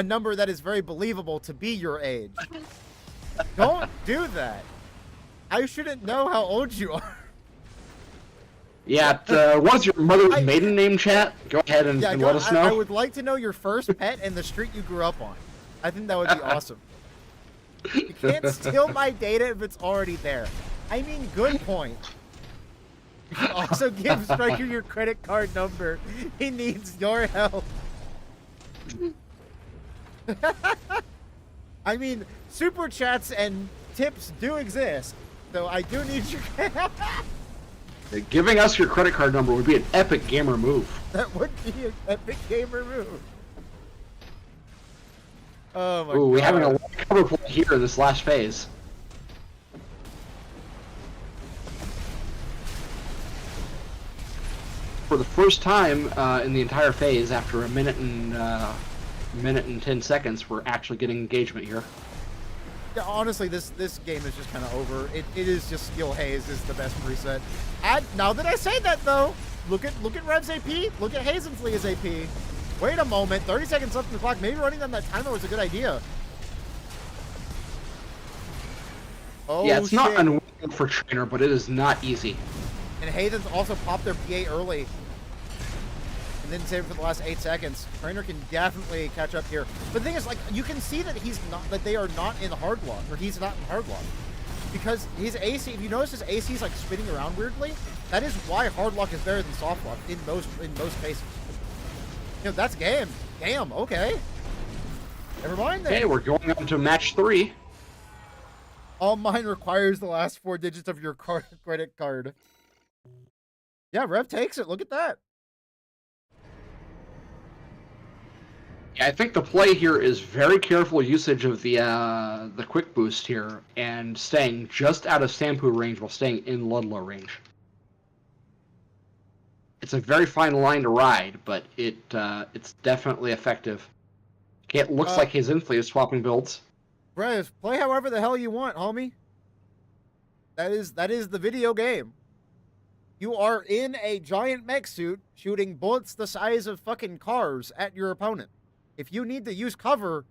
number that is very believable to be your age. Don't do that. I shouldn't know how old you are. Yeah, what's your mother's maiden name, chat? Go ahead and let us know. I would like to know your first pet and the street you grew up on. I think that would be awesome. You can't steal my data if it's already there. I mean, good point. You can also give Striker your credit card number. He needs your help. I mean, super chats and tips do exist, so I do need your. Giving us your credit card number would be an epic gamer move. That would be an epic gamer move. Oh my Ooh, god. we're having a lot of cover play here in this last phase. For the first time in the entire phase, after a minute and 10 seconds, we're actually getting engagement here. Yeah, honestly, this game is just kind of over. It is just Skill Haze is the best preset. Now that I say that though, look at Rev's AP. Look at Hazenflea's AP. Wait a moment, 30 seconds left in the clock. Maybe running down that timer was a good idea. Oh, yeah, it's shit. not unwinnable for Trainer, but it is not easy. And Hazen's also popped their PA early. And then save it for the last 8 seconds. Trainer can definitely catch up here. But the thing is, like, you can see that they are not in hard lock, or he's not in hard lock. Because his AC, if you notice his AC is like spinning around weirdly, that is why hard lock is better than soft lock in most cases. You know, that's game. Damn, okay. Never mind then. Okay, we're going on to match 3. All mine requires the last 4 digits of your credit card. Yeah, Rev takes it. Look at that. Yeah, I think the play here is very careful usage of the quick boost here and staying just out of Sampu range while staying in Ludlow range. It's a very fine line to ride, but it's definitely effective. Okay, it looks like his Inflate is swapping builds. Rev, play however the hell you want, homie. That is the video game. You are in a giant mech suit shooting bullets the size of fucking cars at your opponent. If you need to use cover,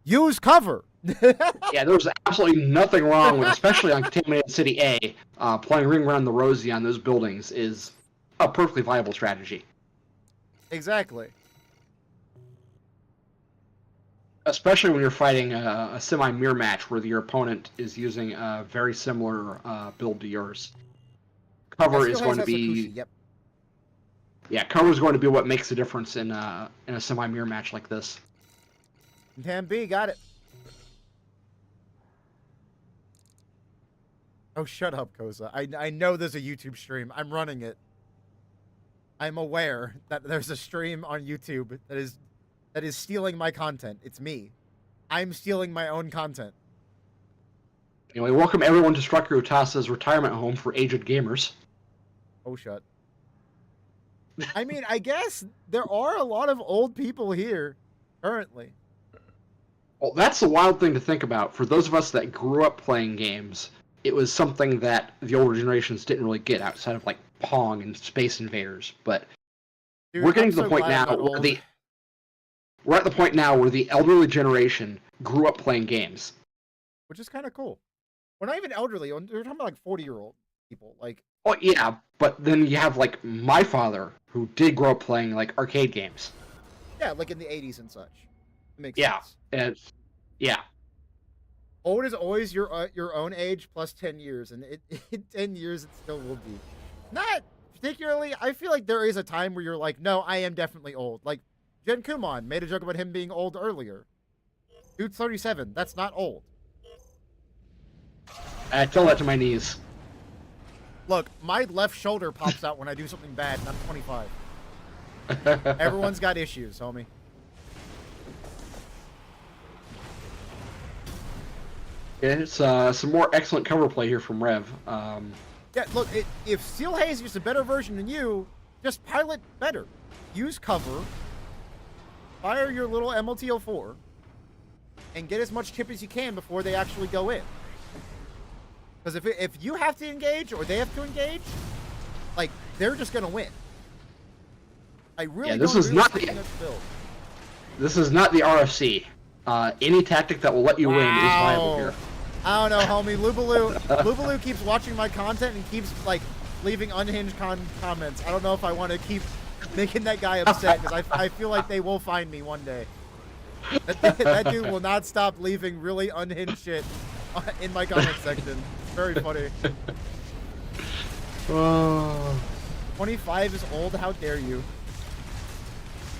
use cover. Yeah, there's absolutely nothing wrong with, especially on Contaminated City A, playing Ring Around the Rosie on those buildings is a perfectly viable strategy. Exactly. Especially when you're fighting a semi-mirror match where your opponent is using a very similar build to yours. Cover is going to be... Yep. Yeah, cover is going to be what makes the difference in a semi-mirror match like this. Tam B, got it. Oh, shut up, Koza. I know there's a YouTube stream. I'm running it. I'm aware that there's a stream on YouTube that is stealing my content. It's me. I'm stealing my own content. Anyway, welcome everyone to Strucker Hutassa's retirement home for aged gamers. Oh, shut. I mean, I guess there are a lot of old people here currently. Well, that's the wild thing to think about. For those of us that grew up playing games, it was something that the older generations didn't really get outside of like Pong and Space Invaders. But Dude, we're getting I'm to the so point glad now I'm not where old. we're at the point now where the elderly generation grew up playing games. Which is kind of cool. We're not even elderly. We're talking about like 40-year-old people. Like, Oh yeah, but then you have like my father who did grow up playing like arcade games. yeah, like in the 80s and such. It makes Yeah, sense. and yeah, Old is always your own age plus 10 years, and in 10 years it still will be. Not particularly. I feel like there is a time where you're like, no, I am definitely old. Like, Jen Kumon made a joke about him being old earlier. Dude's 37. That's not old. I tell that to my knees. Look, my left shoulder pops out when I do something bad, and I'm 25. Everyone's got issues, homie. Yeah, it's some more excellent cover play here from Rev. Yeah, look, if Steel Haze used a better version than you, just pilot better. Use cover, fire your little MLTO4, and get as much chip as you can before they actually go in. Because if you have to engage or they have to engage, like, they're just gonna win. I really Yeah, this don't is really not see the- this build. This is not the RFC. Any tactic that will let you win is viable here. I don't know, homie. Lubaloo keeps watching my content and keeps like leaving unhinged comments. I don't know if I want to keep making that guy upset because I feel like they will find me one day. That dude will not stop leaving really unhinged shit in my comment section. Very funny. 25 is old. How dare you?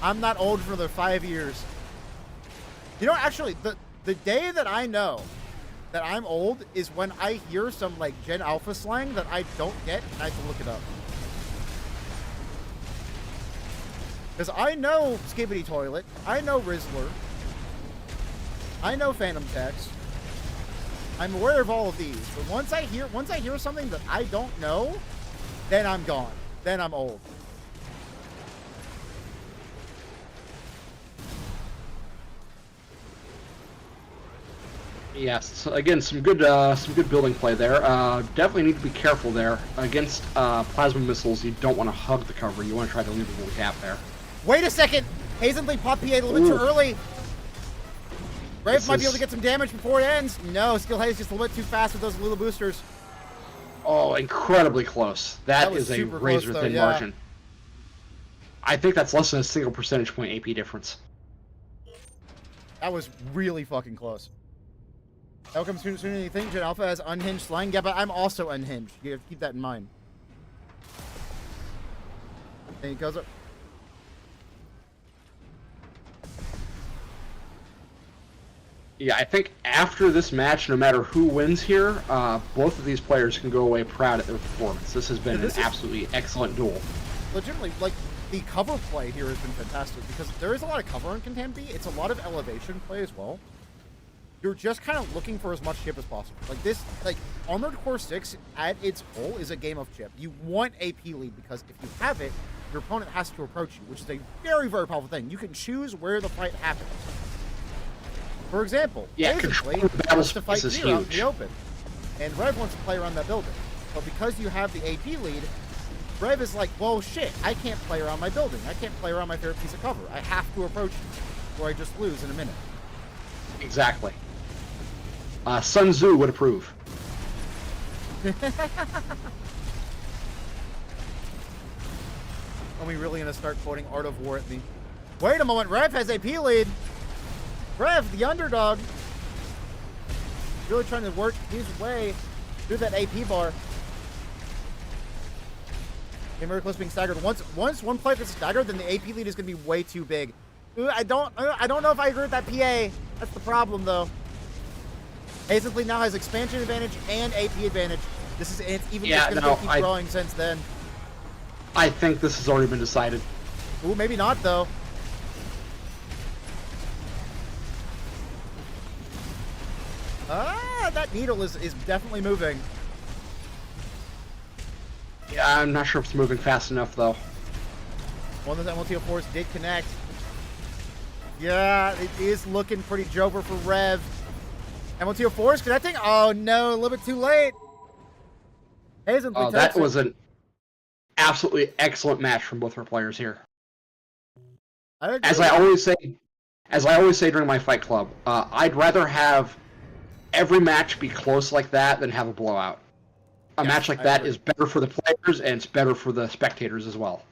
I'm not old for the 5 years. You know, actually, the day that I know that I'm old is when I hear some like Gen Alpha slang that I don't get and I have to look it up. Because I know Skibbity Toilet, I know Rizzler, I know Phantom Text. I'm aware of all of these, but once I hear something that I don't know, then I'm gone. Then I'm old. Yes, again, some good building play there. Definitely need to be careful there against plasma missiles. You don't want to hug the cover. You want to try to leave a little gap there. Wait a second! Hazenly popped PA a little bit too early. Brave might be able to get some damage before it ends. No, Skill Haze just a little bit too fast with those little boosters. Oh, incredibly close. That is a razor-thin margin. I think that's less than a single percentage point AP difference. That was really fucking close. That comes sooner than you think. Gen Alpha has unhinged slang. Yeah, but I'm also unhinged. You have to keep that in mind. And he goes up. Yeah, I think after this match, no matter who wins here, both of these players can go away proud at their performance. This has been an absolutely excellent duel. Legitimately, like, the cover play here has been fantastic because there is a lot of cover on Contam B. It's a lot of elevation play as well. You're just kind of looking for as much chip as possible. Like this, like Armored Core 6 at its goal is a game of chip. You want AP lead because if you have it, your opponent has to approach you, which is a very, very powerful thing. You can choose where the fight happens. For example, basically, wants to fight Zero out in the open, and Rev wants to play around that building. But because you have the AP lead, Rev is like, well, shit, I can't play around my building. I can't play around my favorite piece of cover. I have to approach you, or I just lose in a minute. Exactly. Sun Tzu would approve. Are we really going to start quoting Art of War at me? Wait a moment, Rev has AP lead. Rev, the underdog, really trying to work his way through that AP bar. Okay, Miracle's being staggered. Once one player gets staggered, then the AP lead is going to be way too big. I don't know if I agree with that PA. That's the problem, though. Hazenly now has expansion advantage and AP advantage. It's even just going to keep growing since then. I think this has already been decided. Ooh, maybe not, though. That needle is definitely moving. Yeah, I'm not sure if it's moving fast enough, though. One of those MLTO4s did connect. Yeah, it is looking pretty joker for Rev. MLTO4 is connecting. Oh, no, a little bit too late. That was an absolutely excellent match from both our players here. As I always say during my Fight Club, I'd rather have every match be close like that than have a blowout. A match like that is better for the players and it's better for the spectators as well.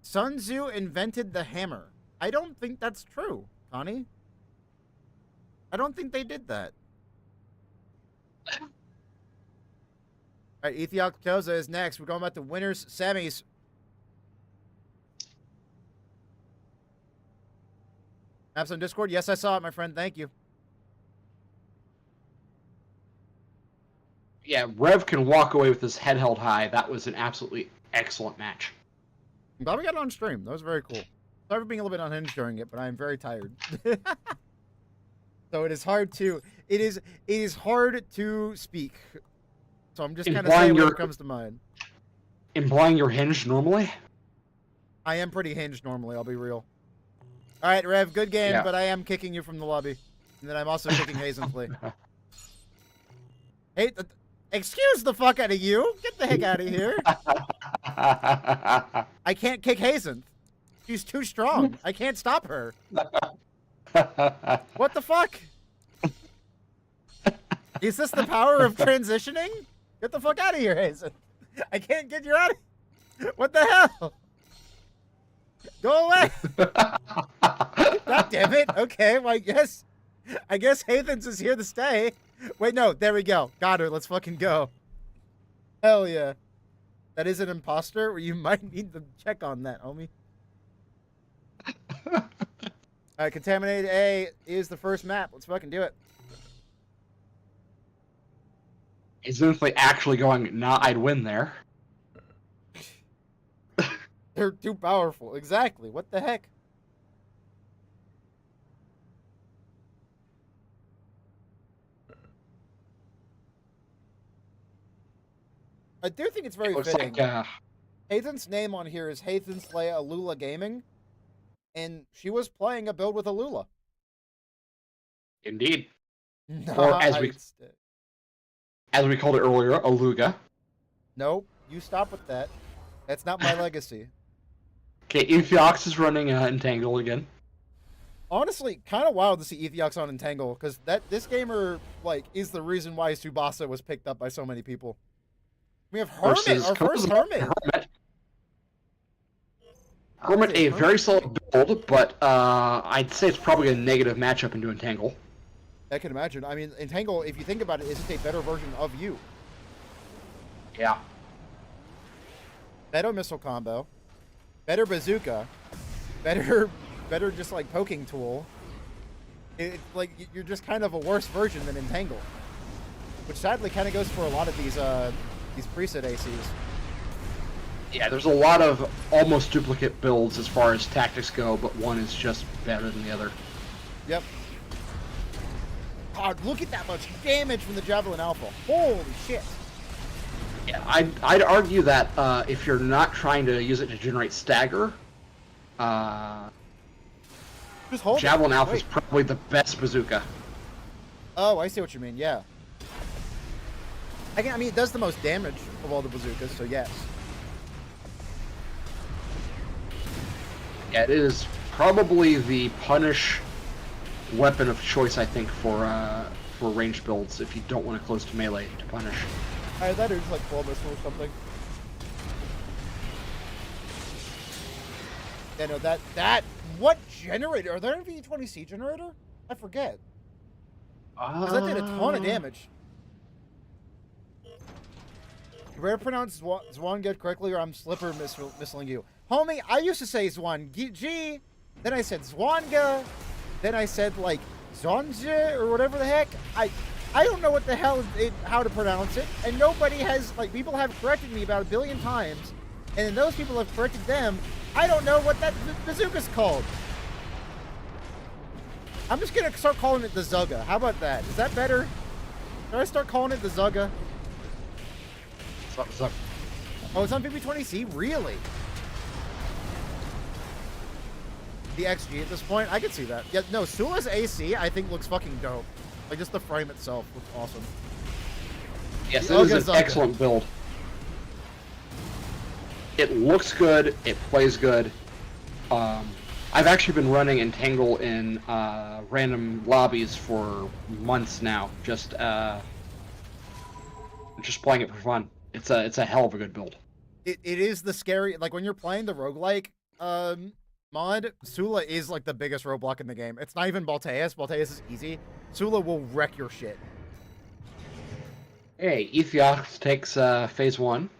Sun Tzu invented the hammer. I don't think that's true, Connie. I don't think they did that. All right, Ethiok Toza is next. We're going about the winners, semis. Maps on Discord? Yes, I saw it, my friend. Thank you. Yeah, Rev can walk away with his head held high. That was an absolutely excellent match. I'm glad we got it on stream. That was very cool. Sorry for being a little bit unhinged during it, but I am very tired. So it is hard to speak. So I'm just kind of saying what comes to mind. Implying you're hinged normally? I am pretty hinged normally, I'll be real. All right, Rev, good game, but I am kicking you from the lobby. And then I'm also kicking Hazenly. Hey, excuse the fuck out of you. Get the heck out of here. I can't kick Hazen. She's too strong. I can't stop her. What the fuck? Is this the power of transitioning? Get the fuck out of here, Hazen. I can't get you out of here. What the hell? Go away. God damn it. Okay, well, I guess Hathens is here to stay. Wait, no, there we go. Got her. Let's fucking go. Hell yeah. That is an imposter, or you might need to check on that, homie. Alright, Contaminated A is the first map. Let's fucking do it. Is Zinfley actually going, nah, I'd win there? They're too powerful. Exactly. What the heck? I do think it's very It looks fitting. like Hathan's name on here is Hathan Slaya Alula Gaming, and she was playing a build with Alula. indeed, or as we called it earlier, Aluga. Nope, you stop with that. That's not my legacy. Okay, Ethiox is running Entangle again. Honestly, kind of wild to see Ethiox on Entangle, because this gamer like is the reason why Tsubasa was picked up by so many people. We have Hermit, our first Hermit. Hermit, a very solid build, but I'd say it's probably a negative matchup into Entangle. I can imagine. I mean, Entangle, if you think about it, isn't a better version of you. Yeah. Better missile combo, better bazooka, better just like poking tool. Like you're just kind of a worse version than Entangle, which sadly kind of goes for a lot of these preset ACs. Yeah, there's a lot of almost duplicate builds as far as tactics go, but one is just better than the other. Yep. God, look at that much damage from the Javelin Alpha. Holy shit. Yeah, I'd argue that if you're not trying to use it to generate stagger, just hold Javelin it. Alpha is probably the best bazooka. Oh, I see what you mean, yeah. I mean, it does the most damage of all the bazookas, so yes. Yeah, it is probably the punish weapon of choice, I think, for ranged builds if you don't want to close to melee to punish. That is like 12 missile or something. Yeah, no, that what generator? Are there an V20C generator? I forget. Because that did a ton of damage. Rare pronounce Zwanga correctly, or I'm slipper missling you. Homie, I used to say Zwangi, then I said Zwanga, then I said like Zonja or whatever the heck. I don't know what the hell how to pronounce it, and nobody has, like, people have corrected me about 1 billion times, and then those people have corrected them. I don't know what that bazooka's called. I'm just gonna start calling it the Zugga. How about that? Is that better? Should I start calling it the Zugga? Oh, it's on VB20C? Really? The XG at this point? I can see that. Yeah, no, Sula's AC I think looks fucking dope. Like, just the frame itself looks awesome. Yes, it is an excellent build. It looks good. It plays good. I've actually been running Entangle in random lobbies for months now. Just playing it for fun. It's a hell of a good build. It is the scary, like, when you're playing the roguelike mod, Sula is like the biggest roadblock in the game. It's not even Balteus. Balteus is easy. Sula will wreck your shit. Hey, Ethiox takes phase 1.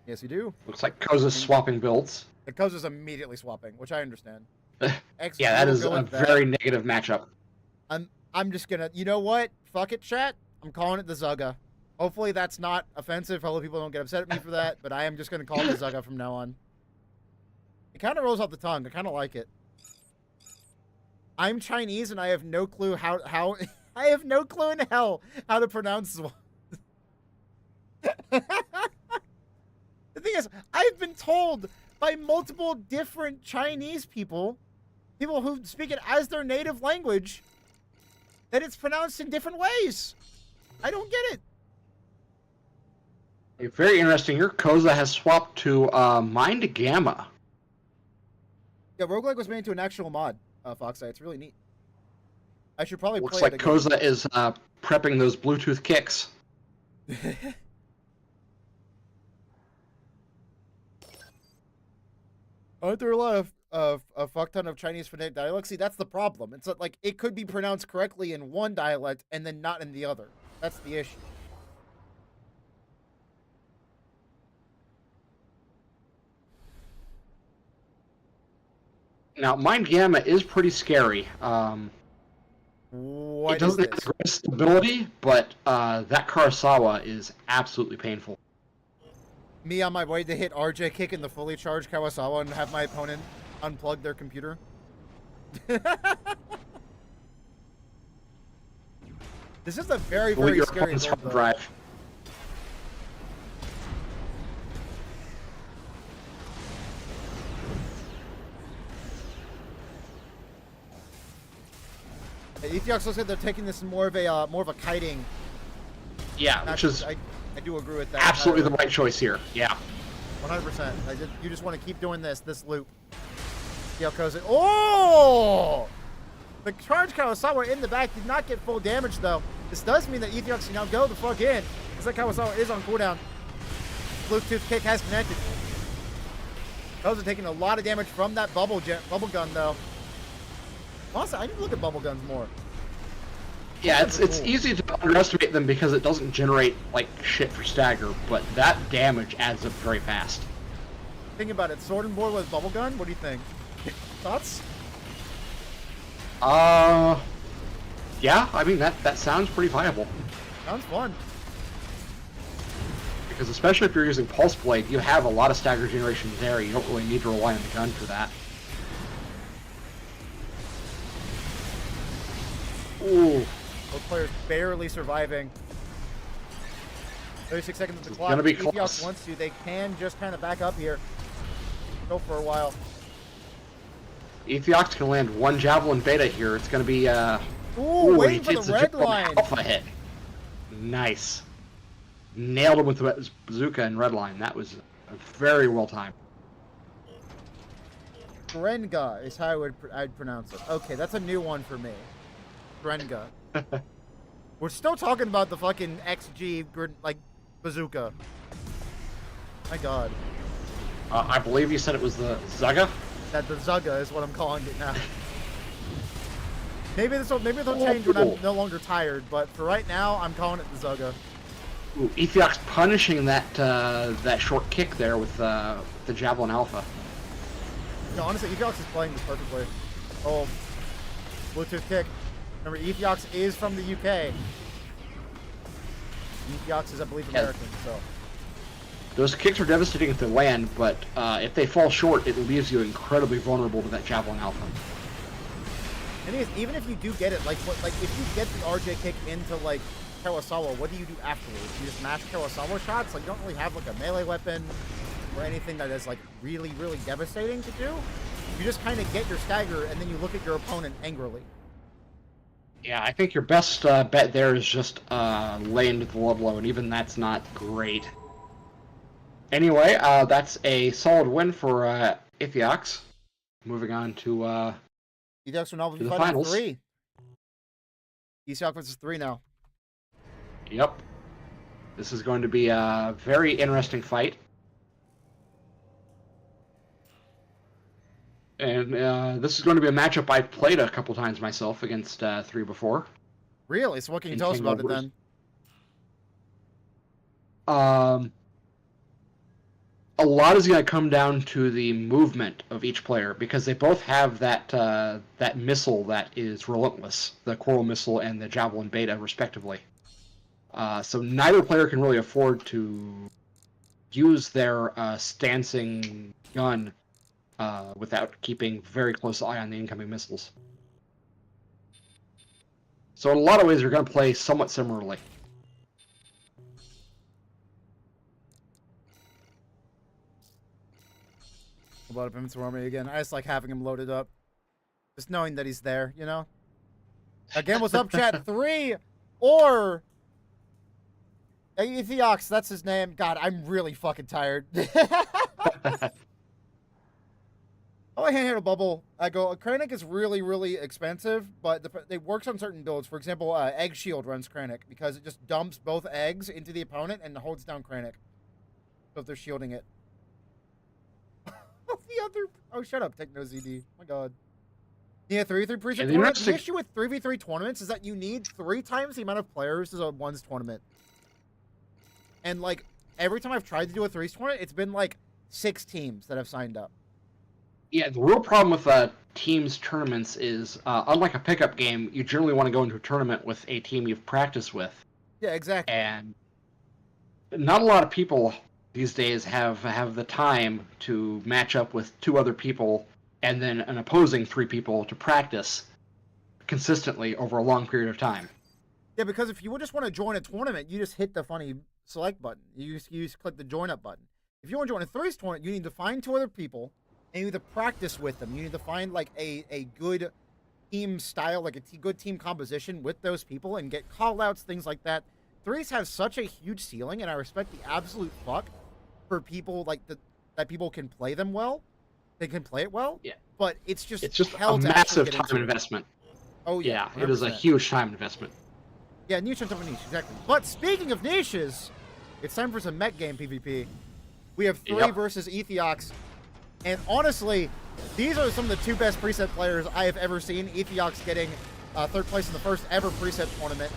Yes, you do. Looks like Koza's swapping builds. The Koza's immediately swapping, which I understand. Yeah, that is a very negative matchup. I'm just gonna, you know what? Fuck it, chat. I'm calling it the Zugga. Hopefully that's not offensive. Hopefully people don't get upset at me for that, but I am just gonna call it the Zugga from now on. It kind of rolls off the tongue. I kind of like it. I'm Chinese and I have no clue how I have no clue in hell how to pronounce Zwan. The thing is, I've been told by multiple different Chinese people who speak it as their native language, that it's pronounced in different ways. I don't get it. Very interesting here. Koza has swapped to Mind Gamma. Yeah, roguelike was made into an actual mod, Foxeye. It's really neat. I should probably Looks play like it again. Koza is prepping those Bluetooth kicks. Aren't there a lot of a fuck ton of Chinese phonetic dialects? See, that's the problem. It's like it could be pronounced correctly in one dialect and then not in the other. That's the issue. Now, Mind Gamma is pretty scary. What it doesn't have the greatest stability, but that Karasawa is absolutely painful. Me on my way to hit RJ kick in the fully charged Kawasawa and have my opponent unplug their computer. This is a very, very scary build, drive. Ethiox looks like they're taking this in more of a kiting. Yeah, which is I do agree with that. absolutely the right choice here. Yeah. 100%. You just want to keep doing this loop. See how it goes. Oh! The charge Kawasawa in the back did not get full damage, though. This does mean that Ethiox can now go the fuck in, because that Kawasawa is on cooldown. Bluetooth kick has connected. Those are taking a lot of damage from that bubble gun, though. Honestly, I need to look at bubble guns more. Yeah, it's easy to underestimate them because it doesn't generate like shit for stagger, but that damage adds up very fast. Think about it. Sword and board with bubble gun. What do you think? Thoughts? Yeah. I mean that sounds pretty viable. Sounds fun. Because especially if you're using Pulse Blade, you have a lot of stagger generation there. You don't really need to rely on the gun for that. Ooh. Both players barely surviving. 36 seconds of the clock. Gonna be If Ethiox close. wants to, they can just kind of back up here. Go for a while. Ethiox can land one Javelin Beta here. It's gonna be Ooh, waiting for it's the a red Javelin line. Alpha hit. Nice. Nailed him with the bazooka and red line. That was very well timed. Grenga is how I'd pronounce it. Okay, that's a new one for me. Grenga. We're still talking about the fucking XG like bazooka. My God. I believe you said it was the Zaga. That the Zaga is what I'm calling it now. Maybe they'll change when I'm no longer tired, but for right now, I'm calling it the Zaga. Ooh, Ethiox punishing that short kick there with the Javelin Alpha. No, honestly, Ethiox is playing this perfectly. Oh, Bluetooth kick. Remember, Ethiox is from the UK. Ethiox is, I believe, American, so. Those kicks are devastating if they land, but if they fall short, it leaves you incredibly vulnerable to that Javelin Alpha. And even if you do get it, like if you get the RJ kick into like Kawasawa, what do you do afterwards? You just mash Kawasawa shots? Like you don't really have like a melee weapon or anything that is like really, really devastating to do. You just kind of get your stagger and then you look at your opponent angrily. Yeah, I think your best bet there is just laying to the low blow, and even that's not great. Anyway, that's a solid win for Ethiox. Moving on to Ethiox will now be the fighting finals. 3. Ethiox versus 3 now. Yep. This is going to be a very interesting fight. And this is going to be a matchup I've played a couple times myself against 3 before. Really? So what can you tell us King about it Ogres. then? A lot is going to come down to the movement of each player because they both have that that missile that is relentless, the Coral Missile and the Javelin Beta, respectively. So neither player can really afford to use their stancing gun without keeping very close eye on the incoming missiles. So in a lot of ways, they're going to play somewhat similarly. Load up inventory army again. I just like having him loaded up. Just knowing that he's there, you know? Again, what's up, chat? 3 or Ethiox, that's his name. God, I'm really fucking tired. Oh, I handheld bubble. I go, Krennic is really, really expensive, but it works on certain builds. For example, Egg Shield runs Krennic because it just dumps both eggs into the opponent and holds down Krennic. So if they're shielding it. The other... Oh, shut up, Techno ZD. My God. Yeah, 3v3 pre-ship tournament. The issue with 3v3 tournaments is that you need 3 times the amount of players as a one's tournament. And, like, every time I've tried to do a 3s tournament, it's been, like, 6 teams that have signed up. Yeah, the real problem with teams tournaments is, unlike a pickup game, you generally want to go into a tournament with a team you've practiced with. Yeah, exactly. And not a lot of people these days have the time to match up with 2 other people and then an opposing 3 people to practice consistently over a long period of time. Yeah, because if you would just want to join a tournament, you just hit the funny select button. You just click the join up button. If you want to join a 3s tournament, you need to find 2 other people and you need to practice with them. You need to find like a good team style, like a good team composition with those people and get call-outs, things like that. Threes have such a huge ceiling, and I respect the absolute fuck for people like that people can play them well. They can play it well. Yeah. But it's just a hell to actually massive get time into it. investment. Oh yeah, Yeah, it is a 100%. huge time investment. Yeah, niche on top of niche, exactly. But speaking of niches, it's time for some mech game PvP. We have 3 Yep. versus Ethiox. And honestly, these are some of the 2 best preset players I have ever seen. Ethiox getting 3rd place in the first ever preset tournament.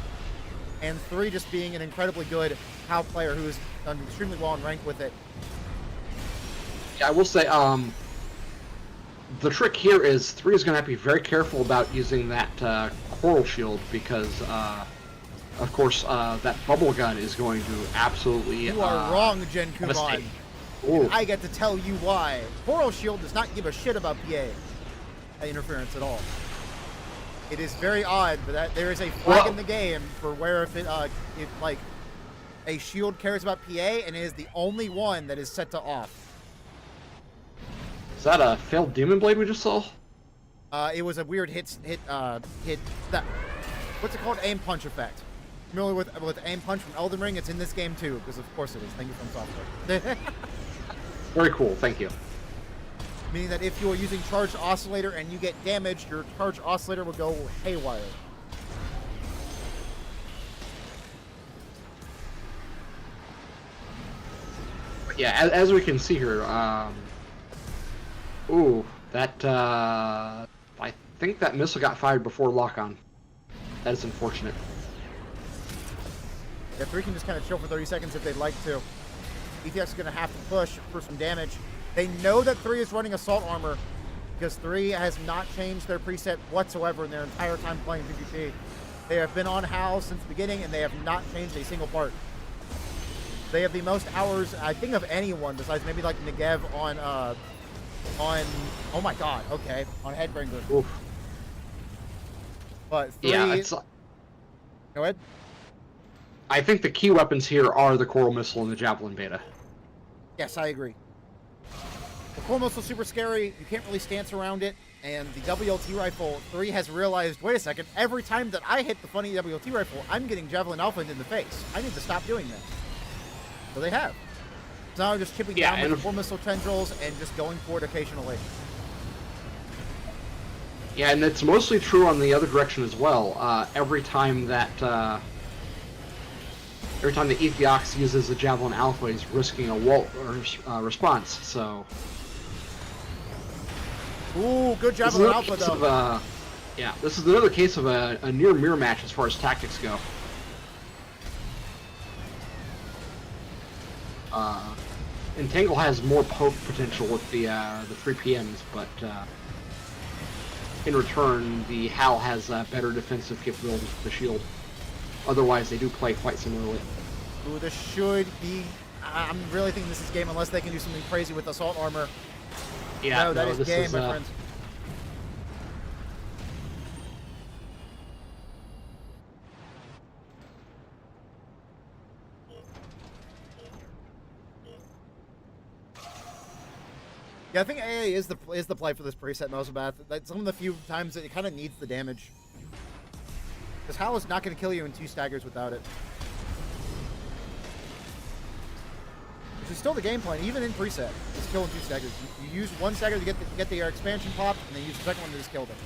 And 3 just being an incredibly good PoW player who's done extremely well in rank with it. Yeah, I will say, the trick here is 3 is going to have to be very careful about using that coral shield because, of course, that bubble gun is going to absolutely. You are wrong, Jen devastate. Kumon. Ooh. I get to tell you why. Coral Shield does not give a shit about PA interference at all. It is very odd, but that there is a flag in the game for where if like a shield cares about PA, and it is the only one that is set to off. Is that a failed Demon Blade we just saw? It was a weird hit that what's it called? Aim punch effect. Familiar with aim punch from Elden Ring? It's in this game too, because of course it is. Thank you from software. Very cool, thank you. Meaning that if you are using charged oscillator and you get damaged, your charged oscillator will go haywire. But yeah, as we can see here, ooh, that I think that missile got fired before lock-on. That is unfortunate. Yeah, 3 can just kind of chill for 30 seconds if they'd like to. ETX is going to have to push for some damage. They know that 3 is running assault armor because 3 has not changed their preset whatsoever in their entire time playing PvP. They have been on HAL since the beginning, and they have not changed a single part. They have the most hours, I think, of anyone besides maybe like Negev on oh my god, okay, on Headbringer. Oof. But 3, Yeah, it's. go ahead. I think the key weapons here are the Coral Missile and the Javelin Beta. Yes, I agree. The Coral Missile is super scary. You can't really stance around it. And the WLT rifle, 3 has realized, wait a second, every time that I hit the funny WLT rifle, I'm getting Javelin Alpha in the face. I need to stop doing that. So they have. So now I'm just chipping down with the Coral Missile tendrils and just going for it occasionally. Yeah, and it's mostly true on the other direction as well. Every time the Ethiox uses the Javelin Alpha, he's risking a wall response. So. Ooh, good Javelin Alpha though. Yeah, this is another case of a near mirror match as far as tactics go. Entangle has more poke potential with the 3 PMs, but in return, the HAL has better defensive capabilities with the shield. Otherwise, they do play quite similarly. Ooh, this should be... I'm really thinking this is game unless they can do something crazy with assault armor. Yeah, no, that is game, my friends. Yeah, I think AA is the play for this preset Mosabath. That's some of the few times that it kind of needs the damage. Because HAL is not going to kill you in 2 staggers without it. Which is still the game plan, even in preset. Just kill in 2 staggers. You use 1 stagger to get the expansion popped, and then use the second one to just kill them.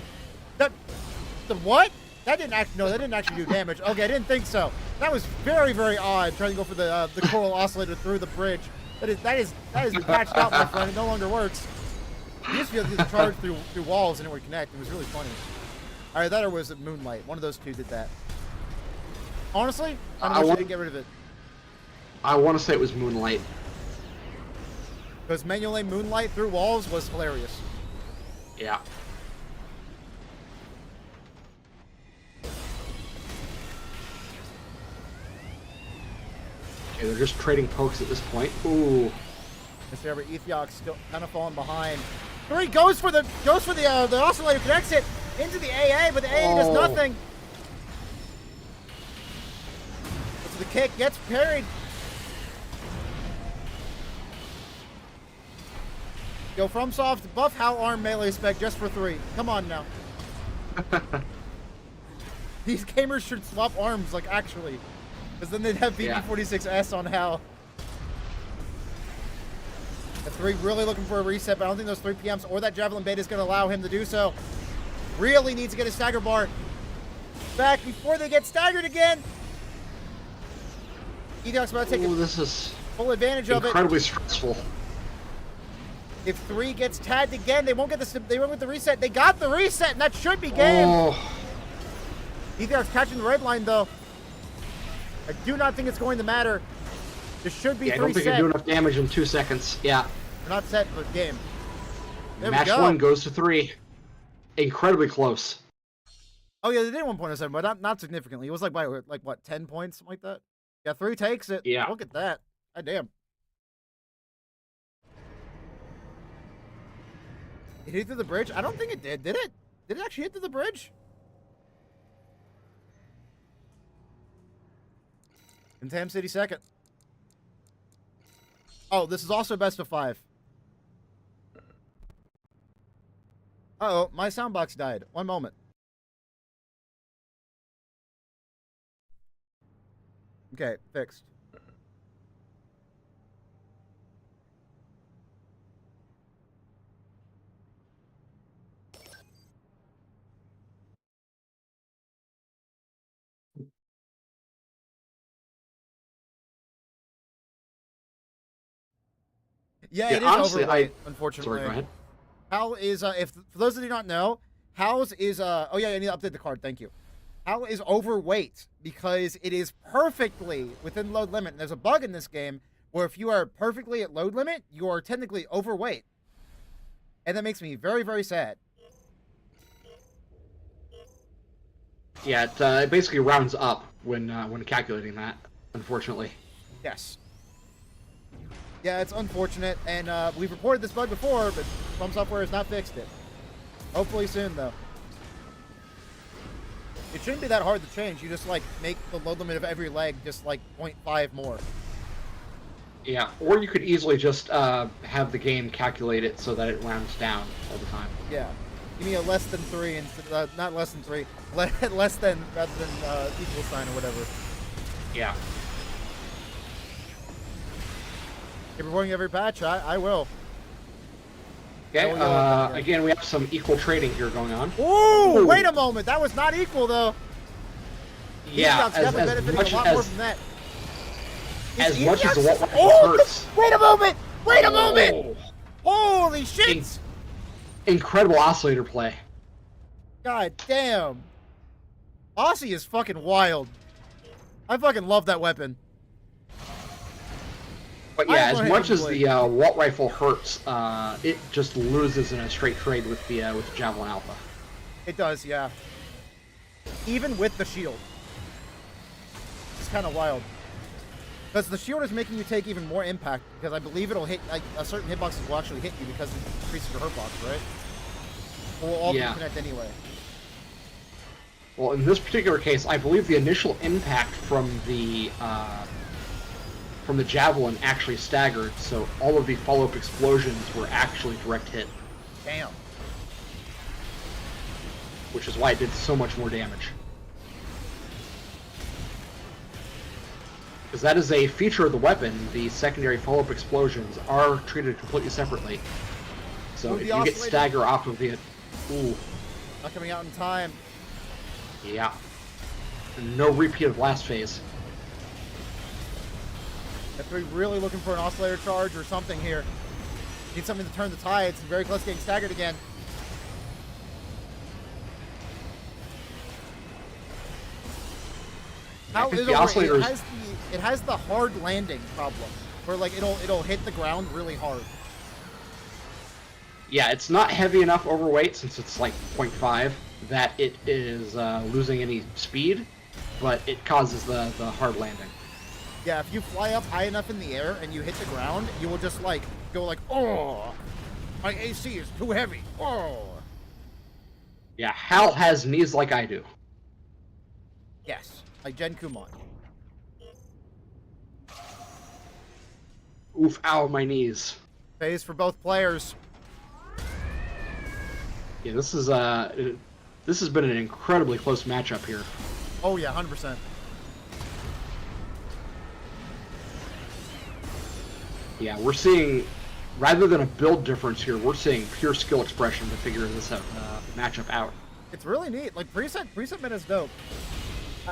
The what? That didn't actually do damage. Okay, I didn't think so. That was very, very odd, trying to go for the coral oscillator through the bridge. That is patched out, my friend. It no longer works. You used to be able to charge through walls and it would connect. It was really funny. Alright, that or was it Moonlight? One of those 2 did that. Honestly, I wish I didn't get rid of it. I want to say it was Moonlight. Because manual aim Moonlight through walls was hilarious. Yeah. Okay, they're just trading pokes at this point. Ooh. Mr. Everett Ethiox still kind of falling behind. 3 goes for the oscillator, connects it into the AA, but the AA does nothing. So the kick gets parried. Go FromSoft, buff HAL arm melee spec just for 3. Come on now. These gamers should swap arms, like, actually. Because then they'd have BB46S on Hal. The 3 really looking for a reset, but I don't think those 3 PMs or that Javelin bait is going to allow him to do so. Really needs to get a stagger bar back before they get staggered again. Ethiox about to take this is full advantage of it. Incredibly stressful. If 3 gets tagged again, they won't get the. They went with the reset. They got the reset, and that should be game. Oh. Ethiox catching the red line though. I do not think it's going to matter. This should be 3 I don't think set. I do enough damage in 2 seconds. Yeah. We're not set for the game. There Match we go. 1 goes to 3. Incredibly close. Oh yeah, they did 1.07, but not significantly. It was like by like what 10 points, something like that. Yeah, 3 takes it. Yeah. Look at that. God damn. It hit through the bridge? I don't think it did. Did it? Did it actually hit through the bridge? And Tam City second. Oh, this is also best of 5. Uh-oh, my soundbox died. One moment. Okay, fixed. Yeah, it is honestly, overweight, unfortunately. Sorry, go ahead. Hal is, if for those that do not know, Hal's is, oh yeah, I need to update the card, thank you. Hal is overweight because it is perfectly within load limit. And there's a bug in this game where if you are perfectly at load limit, you are technically overweight. And that makes me very, very sad. Yeah, it basically rounds up when calculating that, unfortunately. Yes. Yeah, it's unfortunate, and we've reported this bug before, but Plum Software has not fixed it. Hopefully soon, though. It shouldn't be that hard to change. You just, like, make the load limit of every leg just, like, 0.5 more. Yeah, or you could easily just have the game calculate it so that it rounds down all the time. Yeah. Give me a less than 3, instead, not less than 3, less than, rather than equal sign or whatever. Yeah. Keep reporting every patch, I will. Okay, again, we have some equal trading here going on. Ooh, wait a moment. That was not equal, though. Yeah, definitely benefiting a lot more from that. As much as the what hurts. Wait a moment! Wait a moment! Holy shit! Incredible oscillator play. God damn. Aussie is fucking wild. I fucking love that weapon. But yeah, as much as the Walt Rifle hurts, it just loses in a straight trade with the Javelin Alpha. It does, yeah. Even with the shield. It's kind of wild. Because the shield is making you take even more impact, because I believe it'll hit, like, a certain hitboxes will actually hit you because it increases your hurt box, right? Or will all be connect anyway. Well, in this particular case, I believe the initial impact from the Javelin actually staggered, so all of the follow-up explosions were actually direct hit. Damn. Which is why it did so much more damage. Because that is a feature of the weapon. The secondary follow-up explosions are treated completely separately. So if you get stagger off of the... Ooh. Not coming out in time. Yeah. No repeat of last phase. F3 really looking for an oscillator charge or something here. Need something to turn the tides. Very close to getting staggered again. How is it has the hard landing problem, where like it'll hit the ground really hard. Yeah, it's not heavy enough overweight since it's like 0.5 that it is losing any speed, but it causes the hard landing. Yeah, if you fly up high enough in the air and you hit the ground, you will just like go like, oh, my AC is too heavy. Oh. Yeah, Hal has knees like I do. Yes, like Jen Kumon. Oof, ow, my knees. Phase for both players. Yeah, this is This has been an incredibly close matchup here. Oh yeah, 100%. Yeah, we're seeing, rather than a build difference here, we're seeing pure skill expression to figure this matchup out. It's really neat. Like preset meta is dope.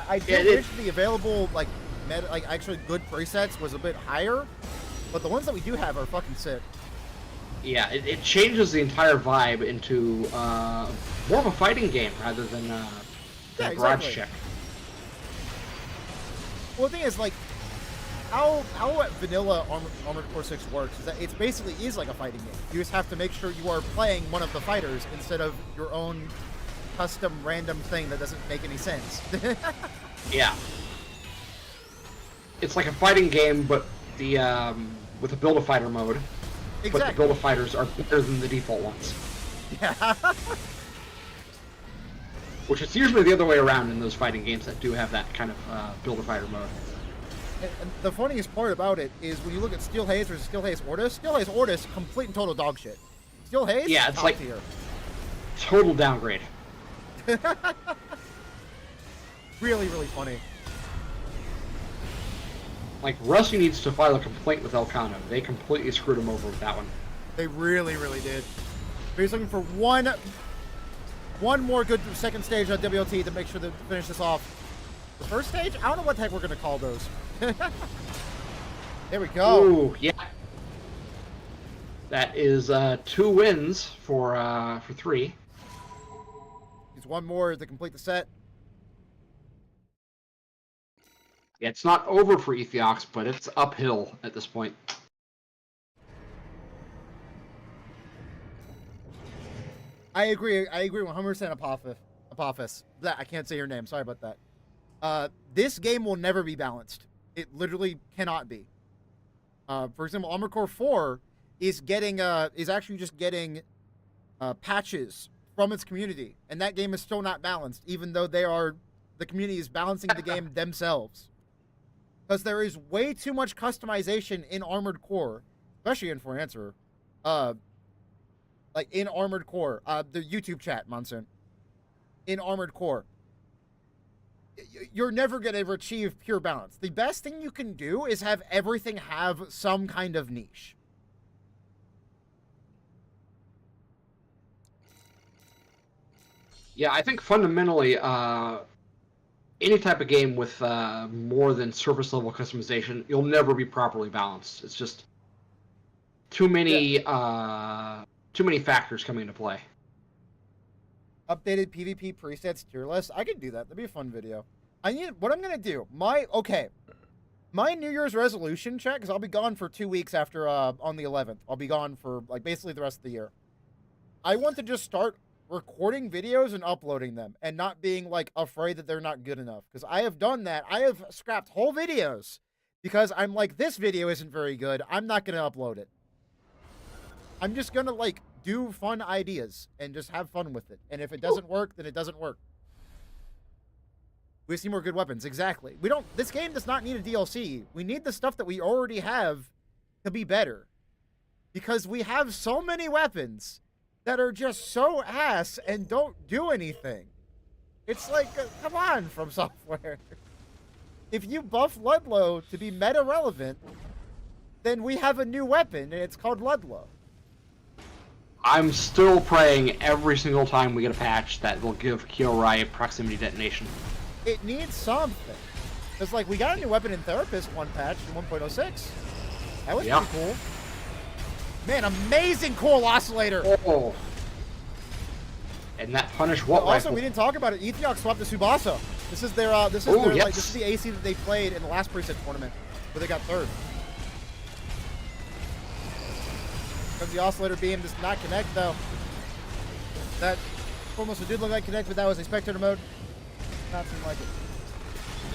I do wish the available like meta, like actually good presets was a bit higher, but the ones that we do have are fucking sick. Yeah, it changes the entire vibe into more of a fighting game rather than a barrage check. Well, the thing is, like, how vanilla Armored Core 6 works is that it basically is like a fighting game. You just have to make sure you are playing one of the fighters instead of your own custom random thing that doesn't make any sense. Yeah. It's like a fighting game, but the with a Build-A-Fighter mode. Exactly. But the Build-A-Fighters are better than the default ones. Yeah. Which is usually the other way around in those fighting games that do have that kind of Build-A-Fighter mode. And the funniest part about it is when you look at Steel Haze versus Steel Haze Ortis, Steel Haze Ortis, complete and total dog shit. Steel Haze, yeah, it's top like tier. Total downgrade. Really, really funny. Like, Rusty needs to file a complaint with Elcano. They completely screwed him over with that one. They really, really did. But he's looking for one more good second stage on WLT to make sure to finish this off. The first stage? I don't know what the heck we're going to call those. There we go. Ooh, yeah. That is 2 wins for 3. He's one more to complete the set. Yeah, it's not over for Ethiox, but it's uphill at this point. I agree 100% Apophis. I can't say your name. Sorry about that. This game will never be balanced. It literally cannot be. For example, Armored Core 4 is actually just getting patches from its community, and that game is still not balanced, even though the community is balancing the game themselves. Because there is way too much customization in Armored Core, especially in For Answer. Like in Armored Core, the YouTube chat, Monsoon. In Armored Core, you're never going to achieve pure balance. The best thing you can do is have everything have some kind of niche. Yeah, I think fundamentally, any type of game with more than surface level customization, you'll never be properly balanced. It's just too many factors coming into play. Updated PvP presets tier list. I can do that. That'd be a fun video. What I'm gonna do. My New Year's resolution check, because I'll be gone for 2 weeks after on the 11th. I'll be gone for like basically the rest of the year. I want to just start recording videos and uploading them and not being like afraid that they're not good enough, because I have done that. I have scrapped whole videos because I'm like, this video isn't very good, I'm not gonna upload it. I'm just gonna like do fun ideas and just have fun with it, and if it doesn't work, then it doesn't work. We see more good weapons. Exactly. This game does not need a DLC. We need the stuff that we already have to be better, because we have so many weapons that are just so ass and don't do anything. It's like, come on, From Software. If you buff Ludlow to be meta relevant, then we have a new weapon, and it's called Ludlow. I'm still praying every single time we get a patch that will give Kyorai proximity detonation. It needs something. Because, like, we got a new weapon in Therapist one patch in 1.06. That was pretty cool. Man, amazing cool oscillator. Oh. And that punish what also, rifle? we didn't talk about it. Ethiox swapped to Tsubasa. This is their yes. like, this is the AC that they played in the last preset tournament where they got third. Because the oscillator beam does not connect though. That almost did look like connect, but that was a spectator mode. Not seem like it.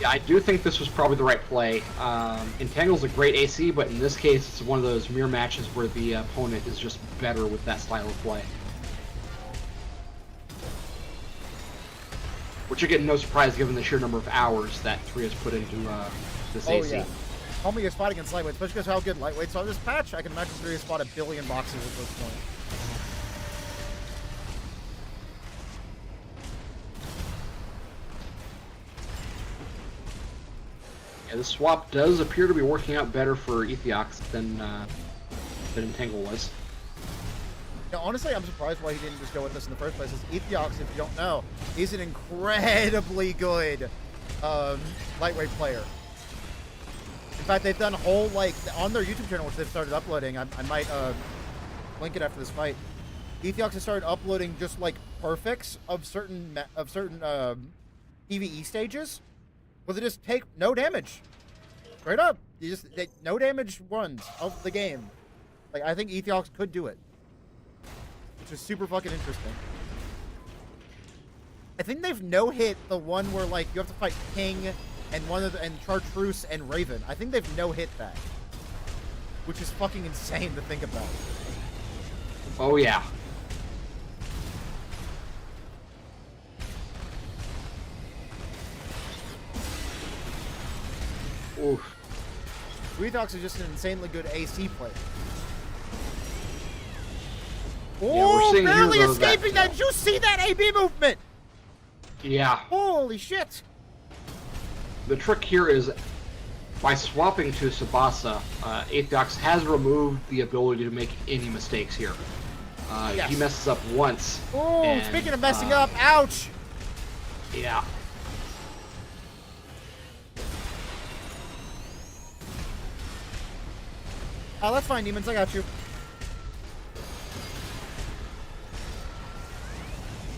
Yeah, I do think this was probably the right play. Entangle's a great AC, but in this case, it's one of those mirror matches where the opponent is just better with that style of play. Which again, no surprise given the sheer number of hours that 3 has put into this AC. Yeah. Only a spot against lightweight, especially because how good lightweights are this patch. I can imagine 3 has spot 1 billion boxes at this point. Yeah, the swap does appear to be working out better for Ethiox than Entangle was. Now, honestly, I'm surprised why he didn't just go with this in the first place. Ethiox, if you don't know, he's an incredibly good lightweight player. In fact, they've done a whole, like, on their YouTube channel, which they've started uploading. I might link it after this fight. Ethiox has started uploading just, like, perfects of certain PvE stages, where they just take no damage. Straight up. No damage runs of the game. Like, I think Ethiox could do it. Which is super fucking interesting. I think they've no-hit the one where, like, you have to fight King and and Chartreuse and Raven. I think they've no-hit that. Which is fucking insane to think about. Oh, yeah. Oof. Ethiox is just an insanely good AC player. Yeah, we're seeing barely here, though, escaping that. Did you see that AB movement? Yeah. Holy shit. The trick here is, by swapping to Tsubasa, Aethiox has removed the ability to make any mistakes here. Yes. He messes up once. Oh, and, speaking of messing up, ouch. Yeah. Oh, that's fine, Demons. I got you.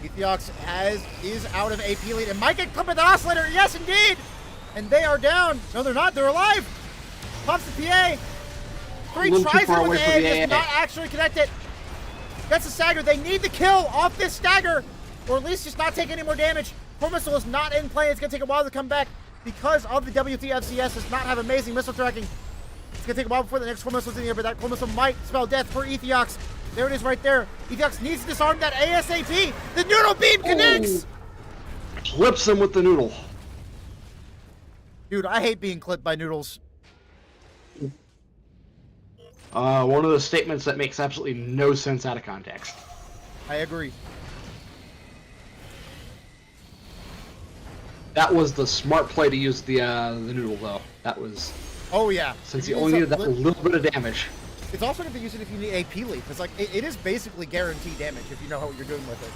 Ethiox is out of AP lead and might get clipped with the Oscillator. Yes, indeed. And they are down. No, they're not. They're alive. Pops the PA. 3 tries it with the A. Does not actually connect it. That's a stagger. They need the kill off this stagger, or at least just not take any more damage. Core Missile is not in play. It's going to take a while to come back because of the WTFCS does not have amazing missile tracking. It's going to take a while before the next Core Missile is in here, but that Core Missile might spell death for Ethiox. There it is right there. Ethiox needs to disarm that ASAP. The Noodle Beam connects! Clips him with the noodle. Dude, I hate being clipped by noodles. One of those statements that makes absolutely no sense out of context. I agree. That was the smart play to use the noodle, though. That was... Oh, yeah. Since you only needed that little bit of damage. It's also good to use it if you need AP lead, because like it is basically guaranteed damage if you know what you're doing with it.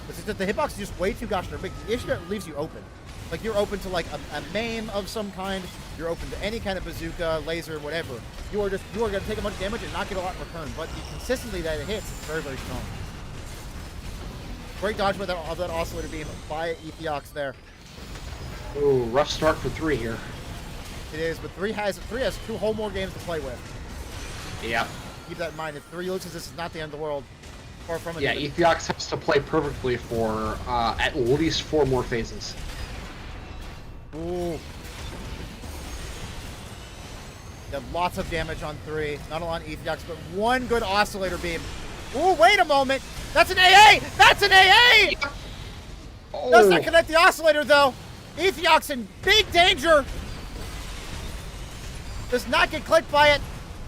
It's just that the hitbox is just way too gosh darn big. The issue that leaves you open. Like you're open to like a maim of some kind. You're open to any kind of bazooka, laser, whatever. You are going to take a bunch of damage and not get a lot in return. But the consistency that it hits is very, very strong. Great dodge with that Oscillator Beam by Ethiox there. Ooh, rough start for 3 here. It is, but 3 has 2 whole more games to play with. Yeah. Keep that in mind. If 3 loses, this is not the end of the world. Far from it. Yeah, Ethiox has to play perfectly for at least 4 more phases. Ooh. Got lots of damage on 3. Not a lot on Ethiox, but 1 good Oscillator Beam. Ooh, wait a moment. That's an AA! That's an AA! Yeah. Oh. Does not connect the Oscillator, though. Ethiox in big danger. Does not get clicked by it.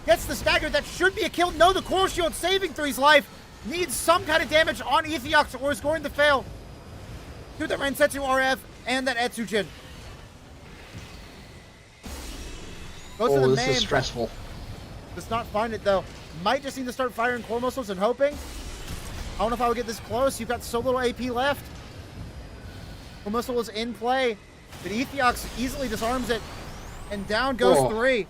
Gets the stagger. That should be a kill. No, the Coral Shield saving 3's life. Needs some kind of damage on Ethiox or is going to fail. Do the Rensetsu RF and that Etsujin. Goes to the this main. is stressful. Does not find it, though. Might just need to start firing core missiles and hoping. I don't know if I would get this close. You've got so little AP left. Core missile is in play. But Ethiox easily disarms it. And down goes 3.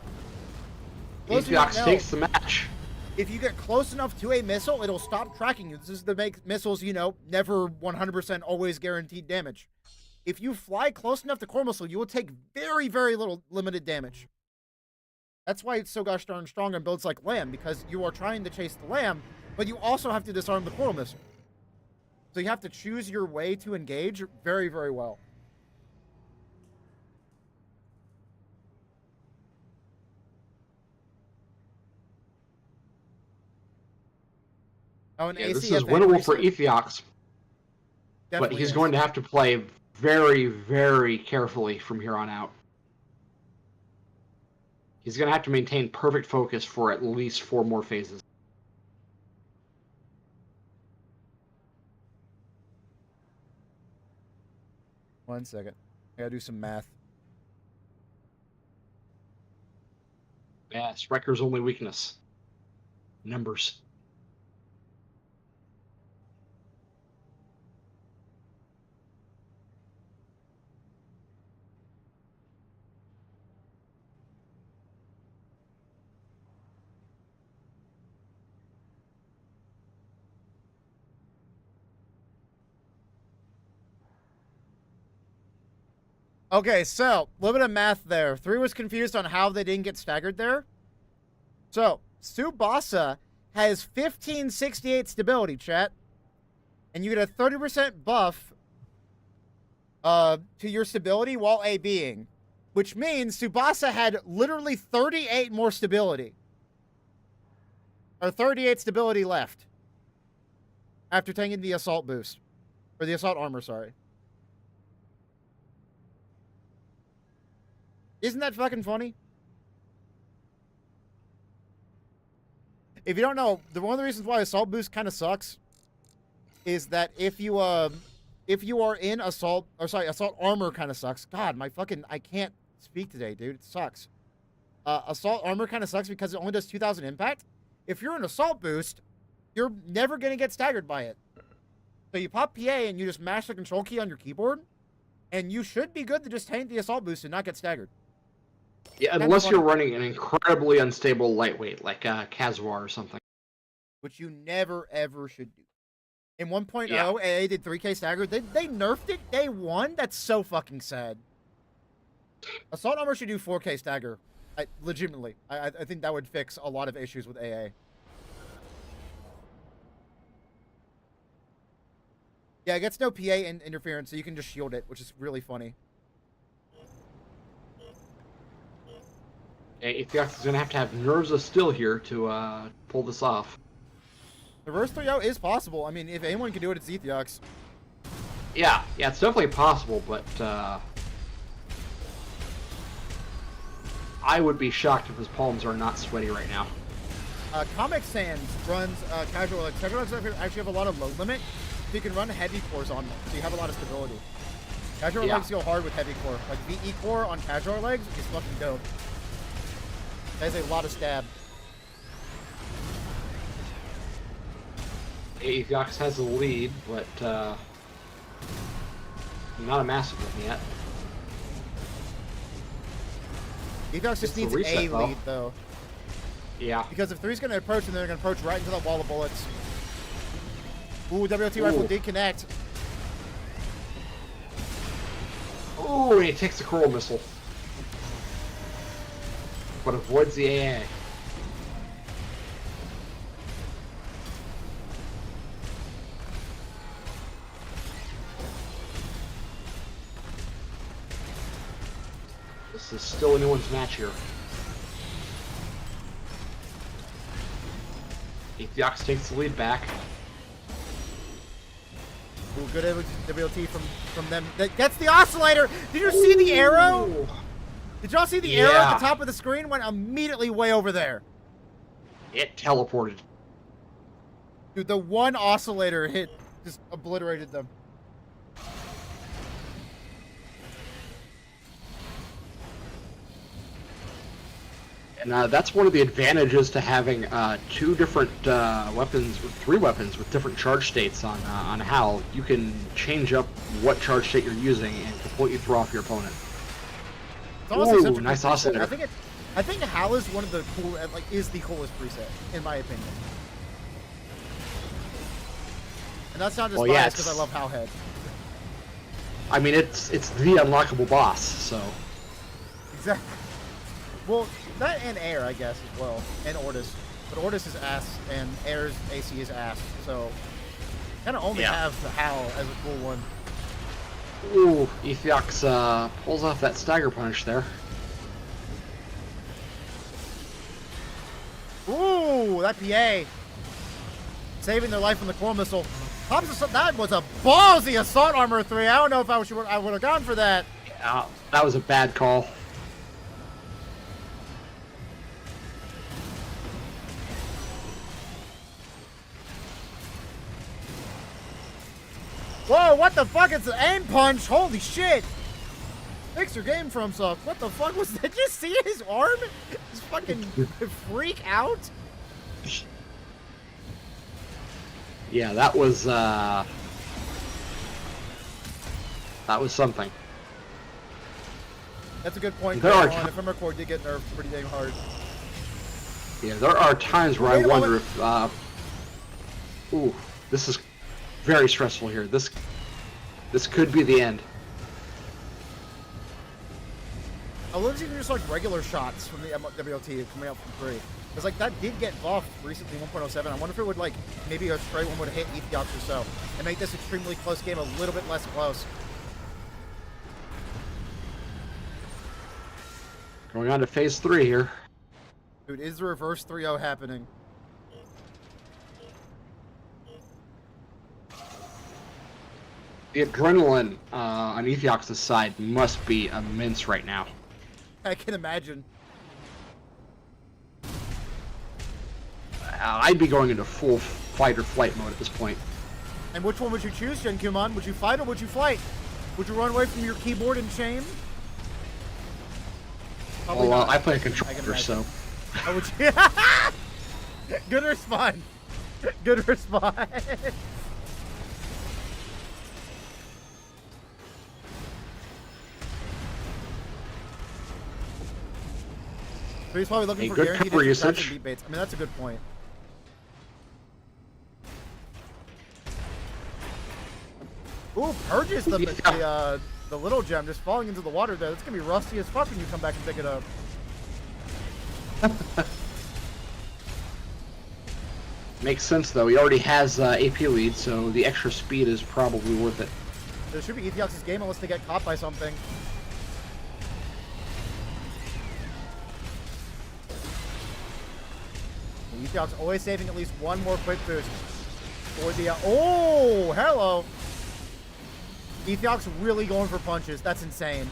Ethiox takes the match. If you get close enough to a missile, it'll stop tracking you. This is to make missiles, you know, never 100% always guaranteed damage. If you fly close enough to core missile, you will take very, very little limited damage. That's why it's so gosh darn strong on builds like Lamb, because you are trying to chase the Lamb, but you also have to disarm the coral missile. So you have to choose your way to engage very, very well. Oh, Yeah, this is winnable for Ethiox, but he's going to have to play very, very carefully from here on out. He's going to have to maintain perfect focus for at least 4 more phases. One second. I gotta do some math. Yeah, Striker's only weakness. Numbers. Okay, so a little bit of math there. 3 was confused on how they didn't get staggered there. So Tsubasa has 1568 stability, chat, and you get a 30% buff to your stability while ABing, which means Tsubasa had literally 38 more stability, or 38 stability left after taking the assault boost, or the assault armor. Sorry. Isn't that fucking funny? If you don't know, one of the reasons why assault boost kind of sucks is that if you are in assault armor kind of sucks. God, I can't speak today, dude. It sucks. Assault armor kind of sucks because it only does 2,000 impact. If you're an assault boost, you're never gonna get staggered by it. So you pop PA and you just mash the control key on your keyboard, and you should be good to just tank the assault boost and not get staggered. Yeah, unless you're running an incredibly unstable lightweight like Kazuar or something. Which you never, ever should do. In 1.0, Yeah. AA did 3K stagger. They nerfed it day 1? That's so fucking sad. Assault armor should do 4K stagger. Legitimately. I think that would fix a lot of issues with AA. Yeah, it gets no PA interference, so you can just shield it, which is really funny. Aethiox is going to have nerves of steel here to pull this off. Reverse 3-0 is possible. I mean, if anyone can do it, it's Aethiox. Yeah, it's definitely possible, but I would be shocked if his palms are not sweaty right now. Comic Sans runs casual legs. Casual legs actually have a lot of load limit, so you can run heavy cores on them, so you have a lot of stability. Casual legs go hard with heavy core. Like VE core on casual legs is fucking dope. That has a lot of stab. Aethiox has the lead, but not a massive one yet. Aethiox just needs reset, a lead, though. Yeah. Because if 3's going to approach, then they're going to approach right into that wall of bullets. Ooh, WLT rifle did connect. Ooh, and he takes the coral missile. But avoids the AA. This is still anyone's match here. Aethiox takes the lead back. Ooh, good WLT from them. That gets the oscillator. Did you see the arrow? Did y'all see the arrow at the top of the screen? Went immediately way over there. It teleported. Dude, the one oscillator hit just obliterated them. And that's one of the advantages to having 2 different weapons, 3 weapons with different charge states on HAL. You can change up what charge state you're using and completely throw off your opponent. Ooh, nice oscillator. I think HAL is one of the cool, is the coolest preset in my opinion. And that's not just biased because I love HAL head. I mean, it's the unlockable boss, so. Exactly. Well, that and Air, I guess, as well, and Ortis. But Ortis is ass, and Air's AC is ass, so kind of only have the HAL as a cool one. Ooh, Aethiox pulls off that stagger punch there. Ooh, that PA. Saving their life from the coral missile. That was a ballsy assault armor 3. I don't know if I would have gone for that. Yeah, that was a bad call. Whoa, what the fuck? It's an aim punch. Holy shit. Fix your game from suck. What the fuck was that? Did you see his arm? His fucking freak out? Yeah, that was something. That's a good point. There are If I'm recording, did get nerfed pretty dang hard. Yeah, there are times where I wonder if ooh, this is very stressful here. This could be the end. I love even just like regular shots from the WLT coming out from 3. Because like that did get buffed recently 1.07. I wonder if it would like maybe a stray one would hit Ethiox or so and make this extremely close game a little bit less close. Going on to phase 3 here. Dude, is the reverse 3-0 happening? The adrenaline on Ethiox's side must be immense right now. I can imagine. I'd be going into full fight or flight mode at this point. And which one would you choose, Genkumon? Would you fight or would you flight? Would you run away from your keyboard in shame? Probably Well, not. I play a controller, so. Oh, would you? Good response. Good response. So he's probably looking A for good guaranteed cover introduction usage. beat baits. I mean, that's a good point. Ooh, purges the little gem just falling into the water there. That's gonna be rusty as fuck when you come back and pick it up. Makes sense though. He already has AP lead, so the extra speed is probably worth it. There should be Ethiox's game unless they get caught by something. Ethiox always saving at least one more quick boost for the. Oh, hello. Ethiox really going for punches. That's insane.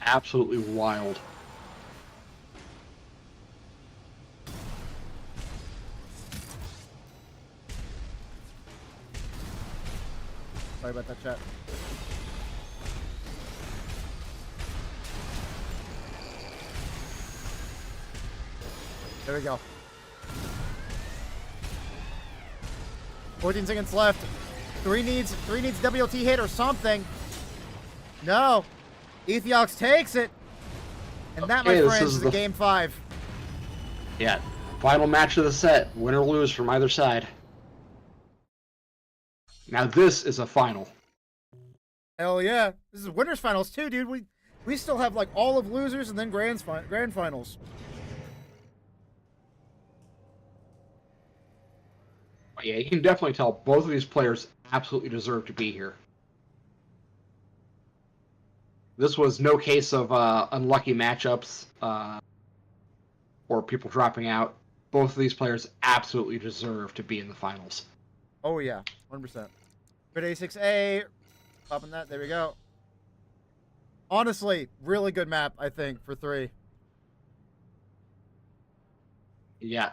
Absolutely wild. Sorry about that, chat. There we go. 14 seconds left. Three needs WLT hit or something. No. Ethiox takes it. And that, my Okay, this friends, is is the- a game 5. Yeah, final match of the set. Win or lose from either side. Now this is a final. Hell yeah. This is winners finals too, dude. We still have like all of losers and then grand finals. Yeah, you can definitely tell both of these players absolutely deserve to be here. This was no case of unlucky matchups or people dropping out. Both of these players absolutely deserve to be in the finals. Oh yeah, 100%. Good A6A. Popping that. There we go. Honestly, really good map, I think, for 3. Yeah.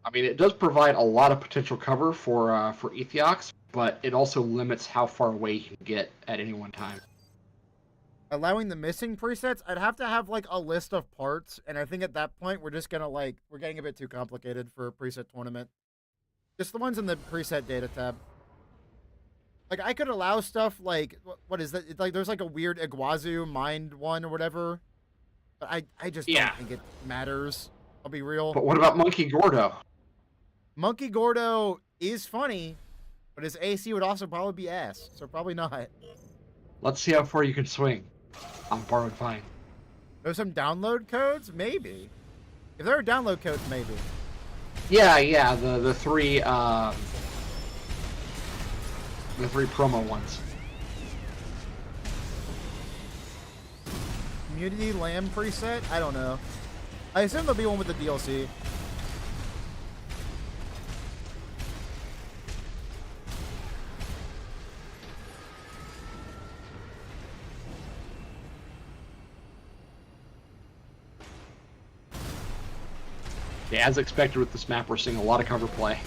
I mean, it does provide a lot of potential cover for Ethiox, but it also limits how far away you can get at any one time. Allowing the missing presets, I'd have to have like a list of parts, and I think at that point we're just gonna we're getting a bit too complicated for a preset tournament. Just the ones in the preset data tab. Like I could allow stuff like what is that? It's like there's like a weird Iguazu mind one or whatever. But I just don't think it matters. I'll be real. But what about Monkey Gordo? Monkey Gordo is funny, but his AC would also probably be ass, so probably not. Let's see how far you can swing on Borrowed Vine. There's some download codes? Maybe. If there are download codes, maybe. Yeah, the three promo ones. Community Lamb preset? I don't know. I assume there'll be one with the DLC. Yeah, as expected with this map, we're seeing a lot of cover play.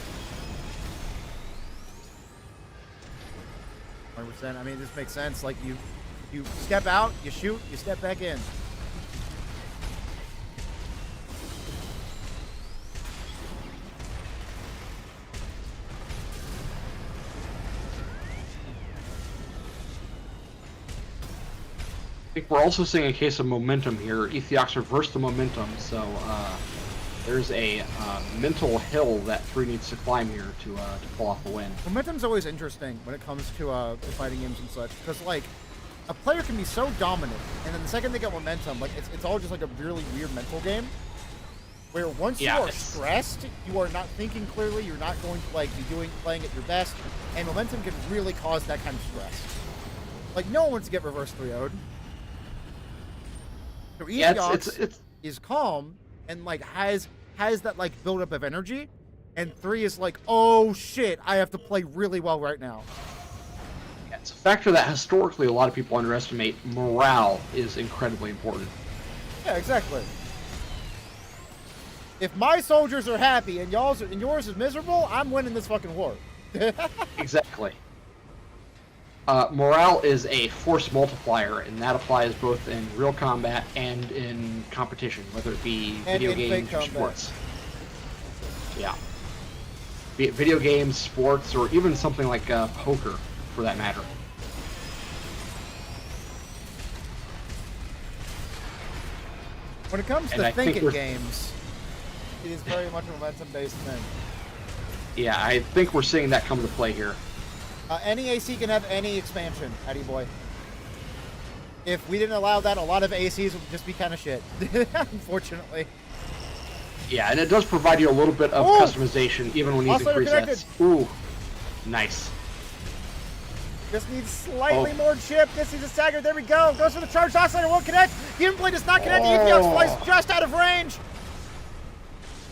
100%. I mean, this makes sense. Like, you step out, you shoot, you step back in. I think we're also seeing a case of momentum here. Ethiox reversed the momentum, so there's a mental hill that 3 needs to climb here to pull off the win. Momentum's always interesting when it comes to fighting games and such, because like a player can be so dominant, and then the second they get momentum, like it's all just like a really weird mental game. Where once you are stressed, you are not thinking clearly. You're not going to like be playing at your best, and momentum can really cause that kind of stress. Like no one wants to get reverse 3-0'd. So Ethiox is calm and like has that like buildup of energy, and 3 is like, oh shit, I have to play really well right now. Yeah, it's a factor that historically a lot of people underestimate. Morale is incredibly important. Yeah, exactly. If my soldiers are happy and yours is miserable, I'm winning this fucking war. Exactly. Morale is a force multiplier, and that applies both in real combat and in competition, whether it be video games or sports. Yeah. Be it video games, sports, or even something like poker, for that matter. When it comes to thinking games, it is very much a momentum-based thing. Yeah, I think we're seeing that come to play here. Any AC can have any expansion, Eddie boy. If we didn't allow that, a lot of ACs would just be kind of shit, unfortunately. Yeah, and it does provide you a little bit of customization, even when using presets. Ooh, nice. Just needs slightly more chip. This is a stagger. There we go. Goes for the charge. Oscillator won't connect. Gameplay does not connect. Ethiox flies just out of range.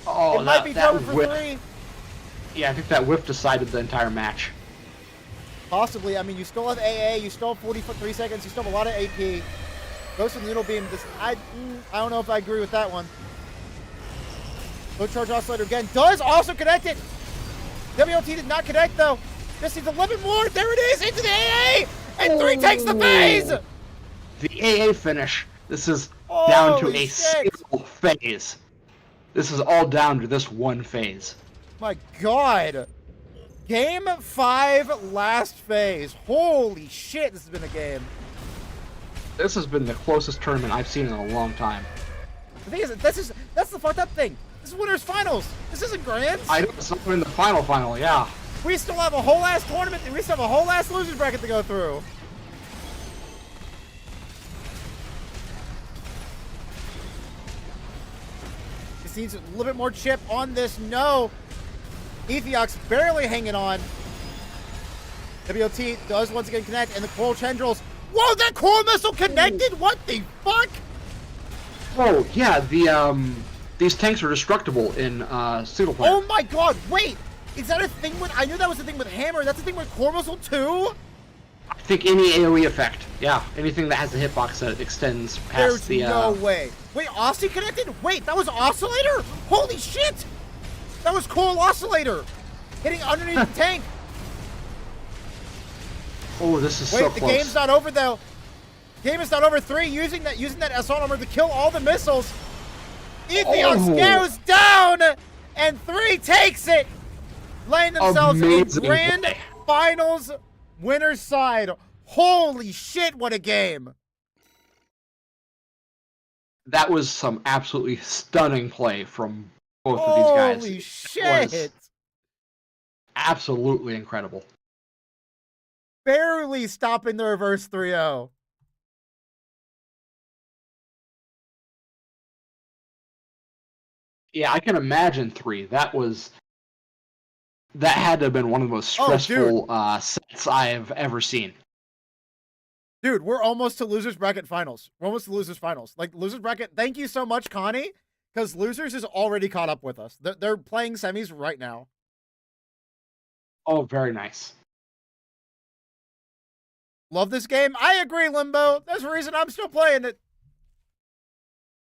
Oh, it might be covered for whip. 3. Yeah, I think that whip decided the entire match. Possibly. I mean, you still have AA. You still have 43 seconds. You still have a lot of AP. Goes for the needle beam. I don't know if I agree with that one. Low charge oscillator again. Does also connect it. WLT did not connect, though. This needs a little bit more. There it is. Into the AA. And 3 takes the phase. The AA finish. This is down to a single phase. This is all down to this one phase. My God. Game 5, last phase. Holy shit, this has been a game. This has been the closest tournament I've seen in a long time. The thing is, that's the fucked up thing. This is winners finals. This isn't grands. I know it's not in the final, yeah. We still have a whole ass tournament, and we still have a whole ass losers bracket to go through. Just needs a little bit more chip on this. No. Ethiox barely hanging on. WOT does once again connect, and the coral tendrils. Whoa, that coral missile connected? What the fuck? Oh, yeah, these tanks are destructible in single player. Oh my God, wait! Is that a thing with, I knew that was the thing with Hammer, that's the thing with coral missile too? I think any AoE effect, yeah. Anything that has a hitbox that extends past There's no way. Wait, Aussie connected? Wait, that was Oscillator? Holy shit! That was Coral Oscillator! Hitting underneath the tank! Oh, this is so close. Wait, the game's not over though. Game is not over. 3 using that assault armor to kill all the missiles. Ethiox goes down, and 3 takes it, laying themselves in grand finals winner's side. Holy shit, what a game! That was some absolutely stunning play from both of these guys. Holy shit! Absolutely incredible. Barely stopping the reverse 3-0. Yeah, I can imagine 3. That had to have been one of the most stressful sets I have ever seen. Dude, we're almost to losers bracket finals. We're almost to losers finals. Like losers bracket. Thank you so much, Connie, because losers is already caught up with us. They're playing semis right now. Oh, very nice. Love this game. I agree, Limbo. That's the reason I'm still playing it.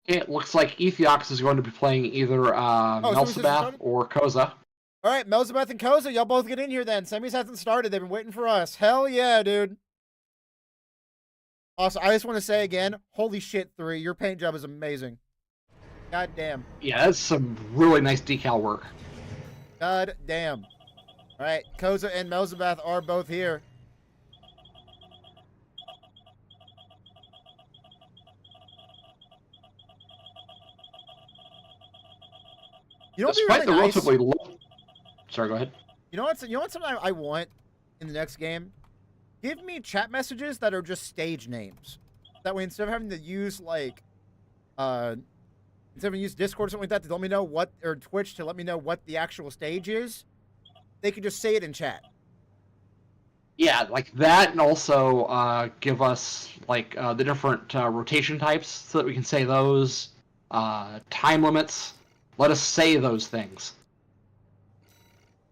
It looks like Ethiox is going to be playing either Melsabath or Koza. All right, Melsabath and Koza, y'all both get in here then. Semis hasn't started. They've been waiting for us. Hell yeah, dude. Also, I just want to say again, holy shit, 3, your paint job is amazing. God damn. Yeah, that's some really nice decal work. God damn. All right, Koza and Melzabath are both here. You know what'd be Despite really the nice? relatively low... Sorry, go ahead. You know what's something I want in the next game? Give me chat messages that are just stage names. That way, instead of having to use like, instead of having to use Discord or something like that to let me know what, or Twitch to let me know what the actual stage is, they could just say it in chat. Yeah, like that, and also give us like the different rotation types so that we can say those. Time limits. Let us say those things.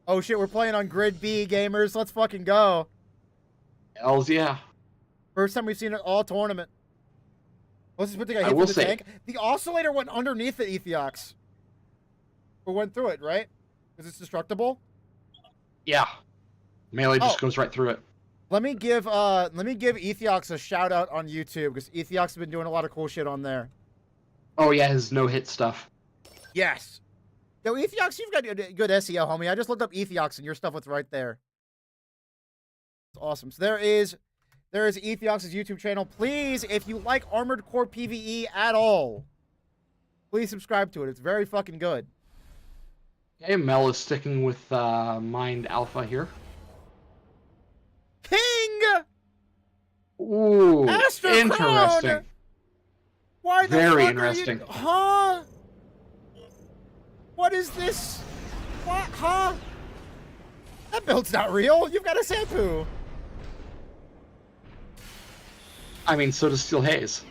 Oh shit, we're playing on Grid B, gamers. Let's fucking go. Hells yeah. First time we've seen it all tournament. What's this particular I hit will from the say- tank? The oscillator went underneath the Ethiox. Or went through it, right? Because it's destructible. Yeah. Melee just Oh. goes right through it. Let me give Ethiox a shout out on YouTube because Ethiox has been doing a lot of cool shit on there. Oh yeah, his no-hit stuff. Yes. Yo, Ethiox, you've got good SEO, homie. I just looked up Ethiox and your stuff was right there. It's awesome. So there is Ethiox's YouTube channel. Please, if you like Armored Core PvE at all, please subscribe to it. It's very fucking good. Okay, Mel is sticking with Mind Alpha here. King! Ooh, Astro interesting. Crown! Why the Very fuck interesting. Are you... Huh? What is this? What? Huh? That build's not real. You've got a Sampu. I mean, so does Steel Haze.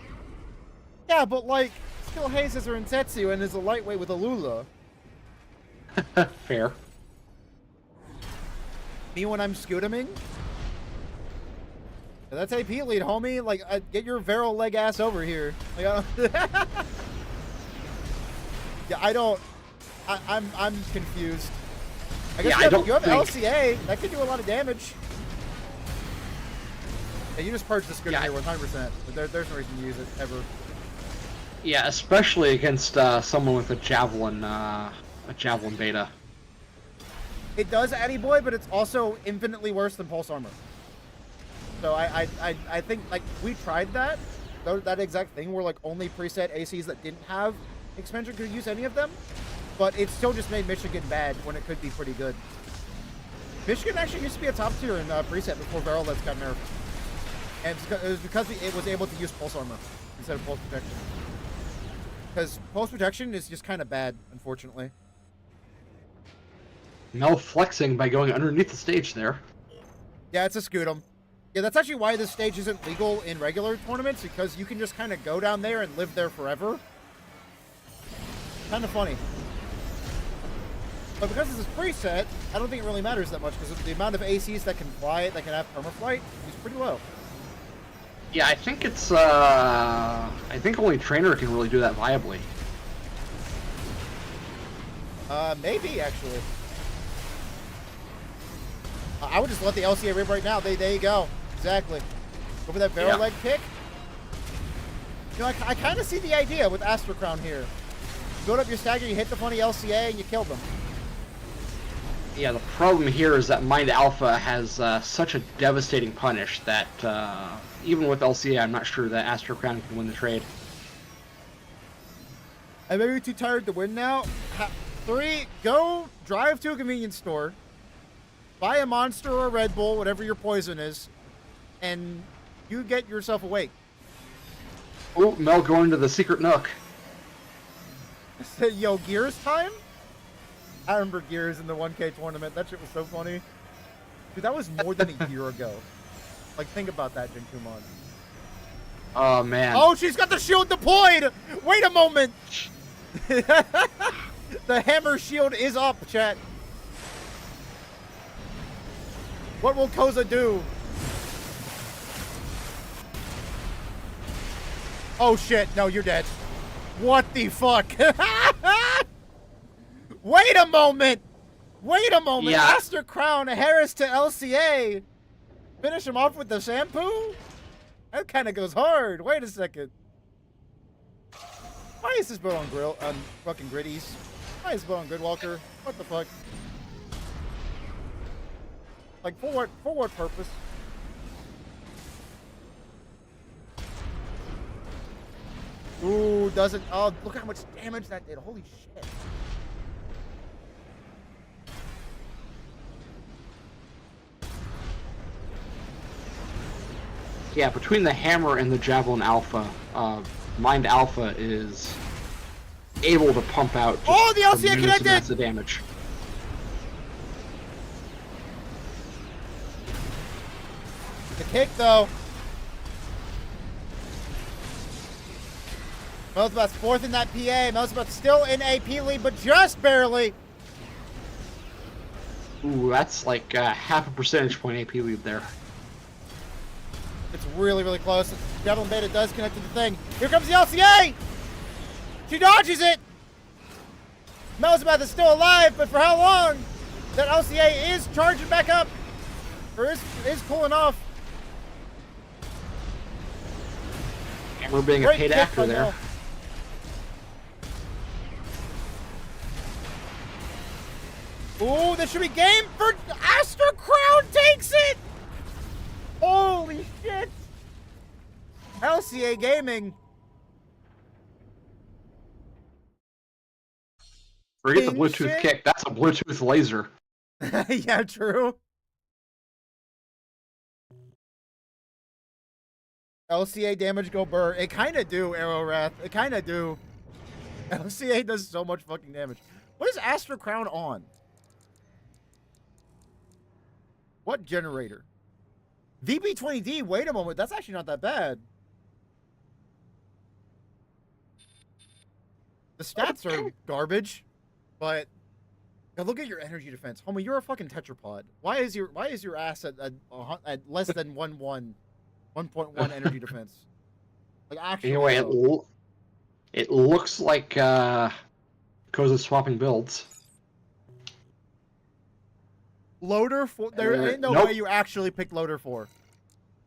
Yeah, but like, Steel Haze is a Rensetsu and is a lightweight with a Lula. Fair. Me when I'm Scootaming? Yeah, that's AP lead, homie. Like, get your Vero leg ass over here. Like, yeah, I don't... I'm confused. I guess Yeah, you have think... LCA. That could do a lot of damage. Yeah, you just purge the Scooter Yeah, here 100%. But there's no reason to use it, ever. Yeah, especially against someone with a Javelin beta. It does Addy Boy, but it's also infinitely worse than Pulse Armor. So I think, like, we tried that. That exact thing where, like, only preset ACs that didn't have expansion could use any of them. But it still just made Michigan bad when it could be pretty good. Michigan actually used to be a top tier in preset before Barrel-Lets got nerfed. And it was because it was able to use Pulse Armor instead of Pulse Protection. Because Pulse Protection is just kind of bad, unfortunately. Mel flexing by going underneath the stage there. Yeah, it's a Scootum. Yeah, that's actually why this stage isn't legal in regular tournaments, because you can just kind of go down there and live there forever. Kind of funny. But because this is preset, I don't think it really matters that much, because the amount of ACs that can fly it, that can have permaflight, is pretty low. Yeah, I think it's, I think only Trainer can really do that viably. Maybe, actually. I would just let the LCA rip right now. There you go. Exactly. Go for that barrel leg kick. You know, I kind of see the idea with Astro Crown here. You build up your stagger, you hit the funny LCA, and you kill them. Yeah, the problem here is that Mind Alpha has such a devastating punish that even with LCA, I'm not sure that Astro Crown can win the trade. I may be too tired to win now. 3, go drive to a convenience store, buy a Monster or a Red Bull, whatever your poison is, and you get yourself awake. Oh, Mel going to the secret nook. Yo, Gears time? I remember Gears in the 1K tournament. That shit was so funny. Dude, that was more than a year ago. Like, think about that, Jinkumon. Oh, man. Oh, she's got the shield deployed! Wait a moment! The hammer shield is up, chat. What will Koza do? Oh shit, no, you're dead. What the fuck? Wait a moment! Wait a moment! Yeah. Astro Crown, Harris to LCA. Finish him off with the shampoo? That kind of goes hard. Wait a second. Why is this built on fucking gritties? Why is this built on Gridwalker? What the fuck? Like, for what purpose? Ooh, doesn't. Oh, look how much damage that did. Holy shit. Yeah, between the hammer and the Javelin Alpha, Mind Alpha is able to pump out just oh, the LCA tremendous connected! amounts of damage. The kick, though. Melzebeth's fourth in that PA. Melzebeth's still in AP lead, but just barely. Ooh, that's like half a percentage point AP lead there. It's really, really close. Javelin Beta does connect to the thing. Here comes the LCA! She dodges it! Melzebeth is still alive, but for how long? That LCA is charging back up. Or is cooling off. And we're being Great a paid kick actor by there. Mel. Ooh, this should be game for Astra Crown takes it! Holy shit! LCA Gaming. Forget the Ding Bluetooth shit. kick. That's a Bluetooth laser. Yeah, true. LCA damage go burr. It kind of do, Arrow Wrath. It kind of do. LCA does so much fucking damage. What is Astra Crown on? What generator? VB20D, wait a moment. That's actually not that bad. The stats are garbage, but now look at your energy defense. Homie, you're a fucking tetrapod. Why is your ass at less than 1.1 energy defense? Like actually. Anyway, it looks like Koza's swapping builds. Loader 4. There ain't no Nope. way you actually picked Loader 4.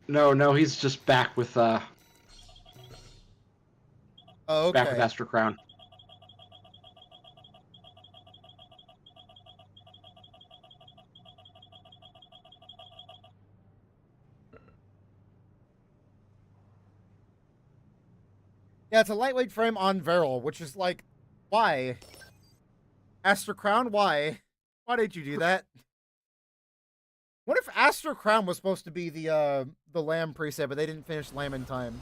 No, he's just back with Oh, okay. back with Astra Crown. Yeah, it's a lightweight frame on Veril, which is like, why? Astra Crown, why? Why did you do that? What if Astra Crown was supposed to be the Lamb preset, but they didn't finish Lamb in time?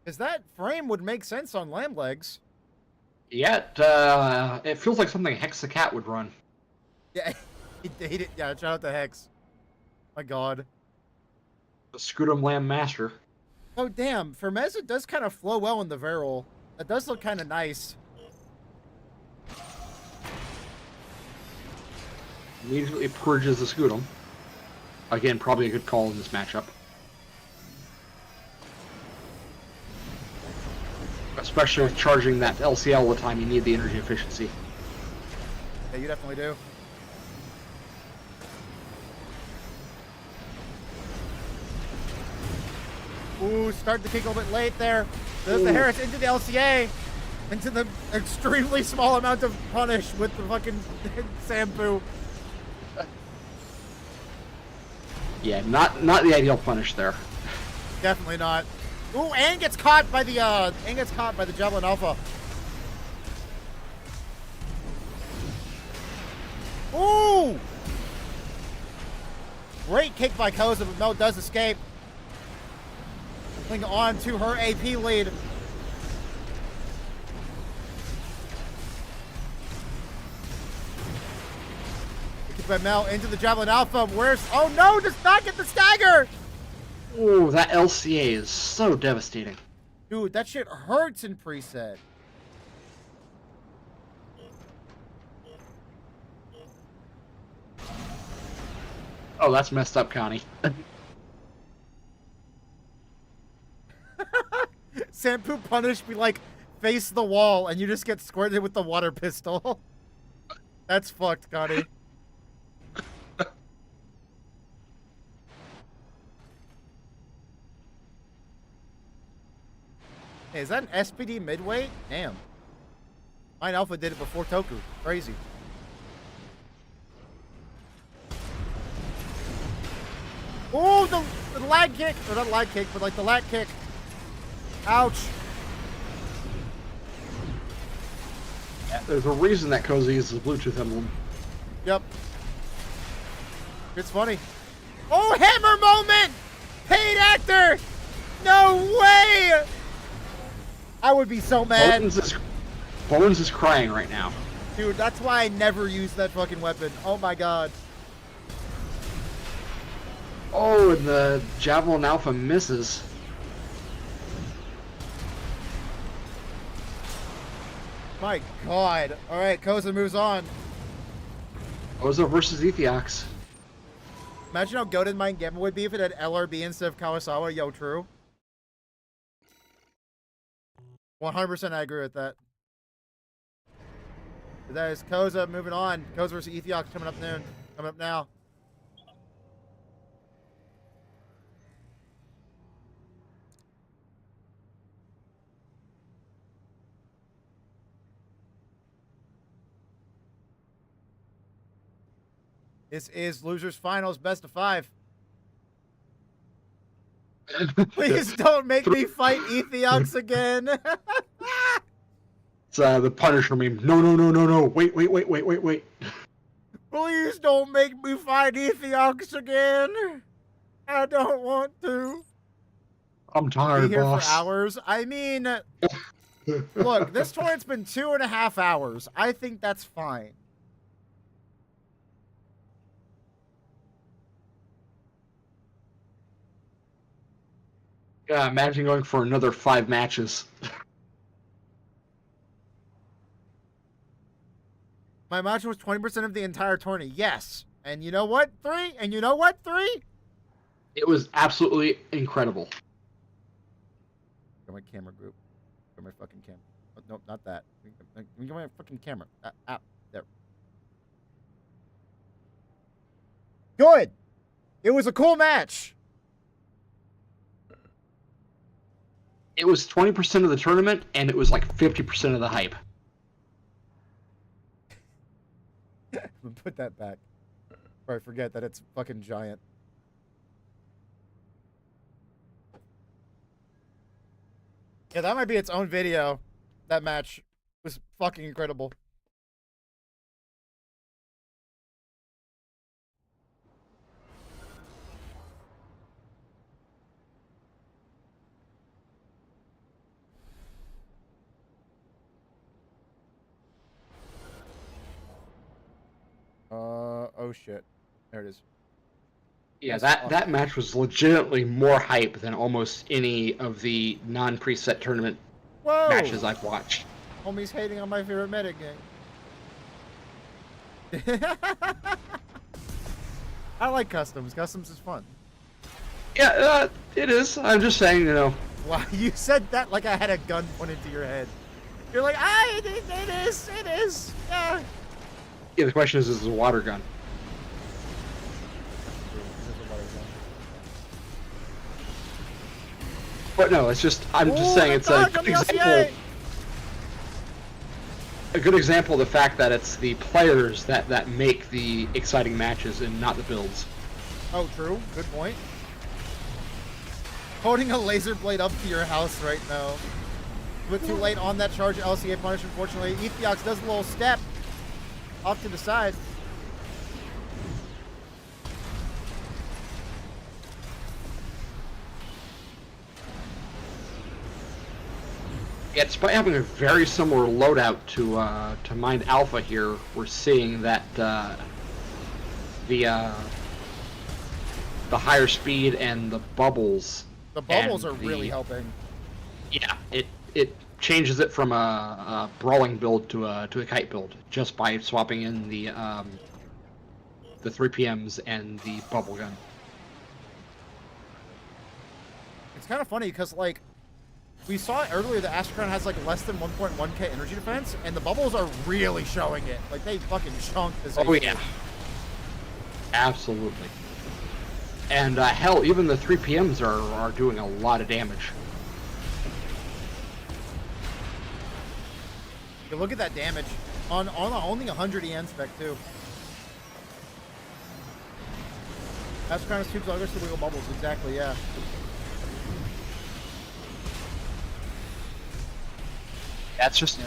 Because that frame would make sense on Lamb legs. Yet, it feels like something Hexacat would run. Yeah, he did. Yeah, shout out to Hex. My God. The Scutum Lamb Master. Oh, damn. Fermeza does kind of flow well in the Veril. That does look kind of nice. Immediately purges the Scutum. Again, probably a good call in this matchup. Especially with charging that LCL all the time, you need the energy efficiency. Yeah, you definitely do. Ooh, start the kick a little bit late there. There's the Harris into the LCA. Into the extremely small amount of punish with the fucking Sampu. Yeah, not the ideal punish there. Definitely not. Ooh, and gets caught by the Javelin Alpha. Ooh! Great kick by Koza, but Mel does escape. Clinging on to her AP lead. Kick by Mel into the Javelin Alpha. Oh no, does not get the stagger! Ooh, that LCA is so devastating. Dude, that shit hurts in preset. Oh, that's messed up, Connie. Sampu punish be like face the wall and you just get squirted with the water pistol. That's fucked, Connie. Hey, is that an SPD midweight? Damn. Mine Alpha did it before Toku. Crazy. Oh, the lag kick. Or not lag kick, but like the lat kick. Ouch. There's a reason that Cozy uses a Bluetooth emblem. Yep. It's funny. Oh, hammer moment! Paid actor! No way! I would be so mad. Bones is crying right now. Dude, that's why I never use that fucking weapon. Oh my god. Oh, and the Javelin Alpha misses. My god. Alright, Koza moves on. Ozo versus Ethiox. Imagine how goated my Gamma would be if it had LRB instead of Kawasawa. Yo, true. 100% I agree with that. That is Koza moving on. Koza versus Ethiox coming up noon. Coming up now. This is Losers Finals Best of 5. Please don't make me fight Ethiox again. It's the Punisher meme. No, no, no, no, no. Wait. Please don't make me fight Ethiox again. I don't want to. I'm tired, Be here boss. for hours. I mean, look, this tournament's been 2.5 hours. I think that's fine. Yeah, imagine going for another 5 matches. My match was 20% of the entire tourney. Yes. And you know what? 3? And you know what? 3? It was absolutely incredible. Go my camera group. Go my fucking camera. Oh, nope, not that. Let me go my fucking camera. There. Good. It was a cool match. It was 20% of the tournament, and it was like 50% of the hype. Put that back. Or I forget that it's fucking giant. Yeah, that might be its own video. That match was fucking incredible. Oh shit. There it is. Yeah, that match was legitimately more hype than almost any of the non-preset tournament matches I've watched. Homie's hating on my favorite meta game. I like customs. Customs is fun. Yeah, it is. I'm just saying, you know. Wow, you said that like I had a gun pointed to your head. You're like, it is. Yeah. Yeah, the question is it a water gun? But no, it's just, I'm just saying it's a good example. A good example of the fact that it's the players that make the exciting matches and not the builds. Oh, true. Good point. Holding a laser blade up to your house right now. But too late on that charge. LCA punish, unfortunately. Ethiox does a little step off to the side. Yeah, despite having a very similar loadout to Mind Alpha here, we're seeing that the higher speed and the bubbles. The bubbles are really helping. Yeah, it changes it from a brawling build to a kite build just by swapping in the 3PMs and the bubble gun. It's kind of funny because like we saw earlier that Astrocron has like less than 1.1k energy defense, and the bubbles are really showing it. Like they fucking chunk this. Oh yeah, absolutely. And hell, even the 3PMs are doing a lot of damage. Yeah, look at that damage on only 100 EN spec too. That's kind of tubes augers to wiggle bubbles. Exactly. Yeah. That's just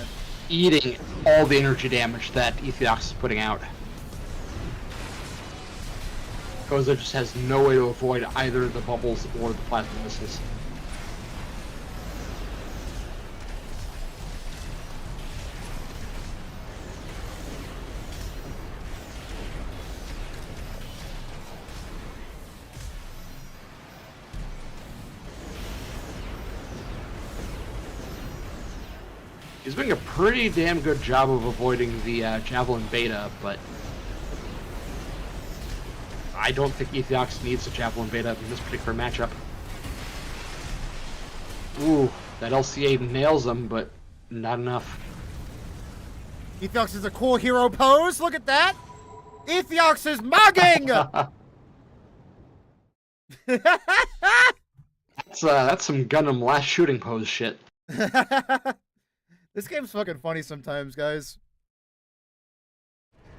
eating all the energy damage that Aethiox is putting out. Koza just has no way to avoid either the bubbles or the plasma missiles. He's doing a pretty damn good job of avoiding the Javelin Beta, but I don't think Aethiox needs a Javelin Beta in this particular matchup. Ooh, that LCA nails him, but not enough. Aethiox is a cool hero pose. Look at that. Aethiox is mugging. That's some Gundam last shooting pose shit. This game's fucking funny sometimes, guys.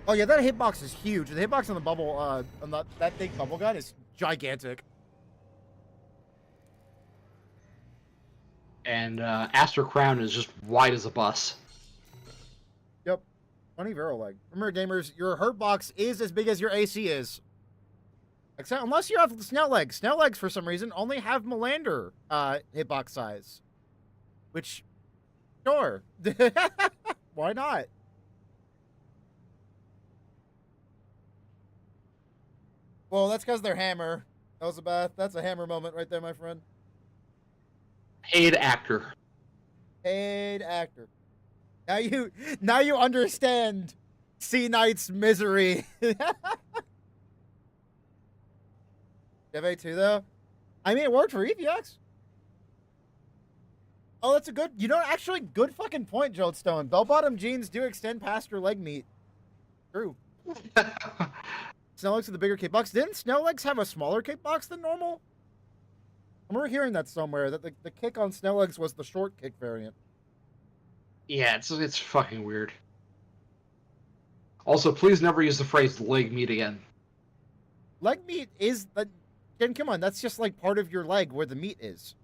Oh yeah, that hitbox is huge. The hitbox on the bubble, on that big bubble gun is gigantic. And Aster Crown is just wide as a bus. Yep. Funny Vero leg. Remember, gamers, your hurt box is as big as your AC is. Except unless you have Snail Legs. Snail Legs, for some reason, only have Melander hitbox size. Which, sure. Why not? Well, that's because they're hammer. Elizabeth, that's a hammer moment right there, my friend. Paid actor. Paid actor. Now you understand C Knight's misery. You have A2 though? I mean, it worked for Aethiox. Oh, that's a good, actually good fucking point, Jodestone. Bell-bottom jeans do extend past your leg meat. True. Snowlegs with the bigger kickbox. Didn't Snowlegs have a smaller kickbox than normal? I remember hearing that somewhere, that the kick on Snowlegs was the short kick variant. Yeah, it's fucking weird. Also, please never use the phrase leg meat again. Leg meat is, Jen, come on, that's just like part of your leg where the meat is.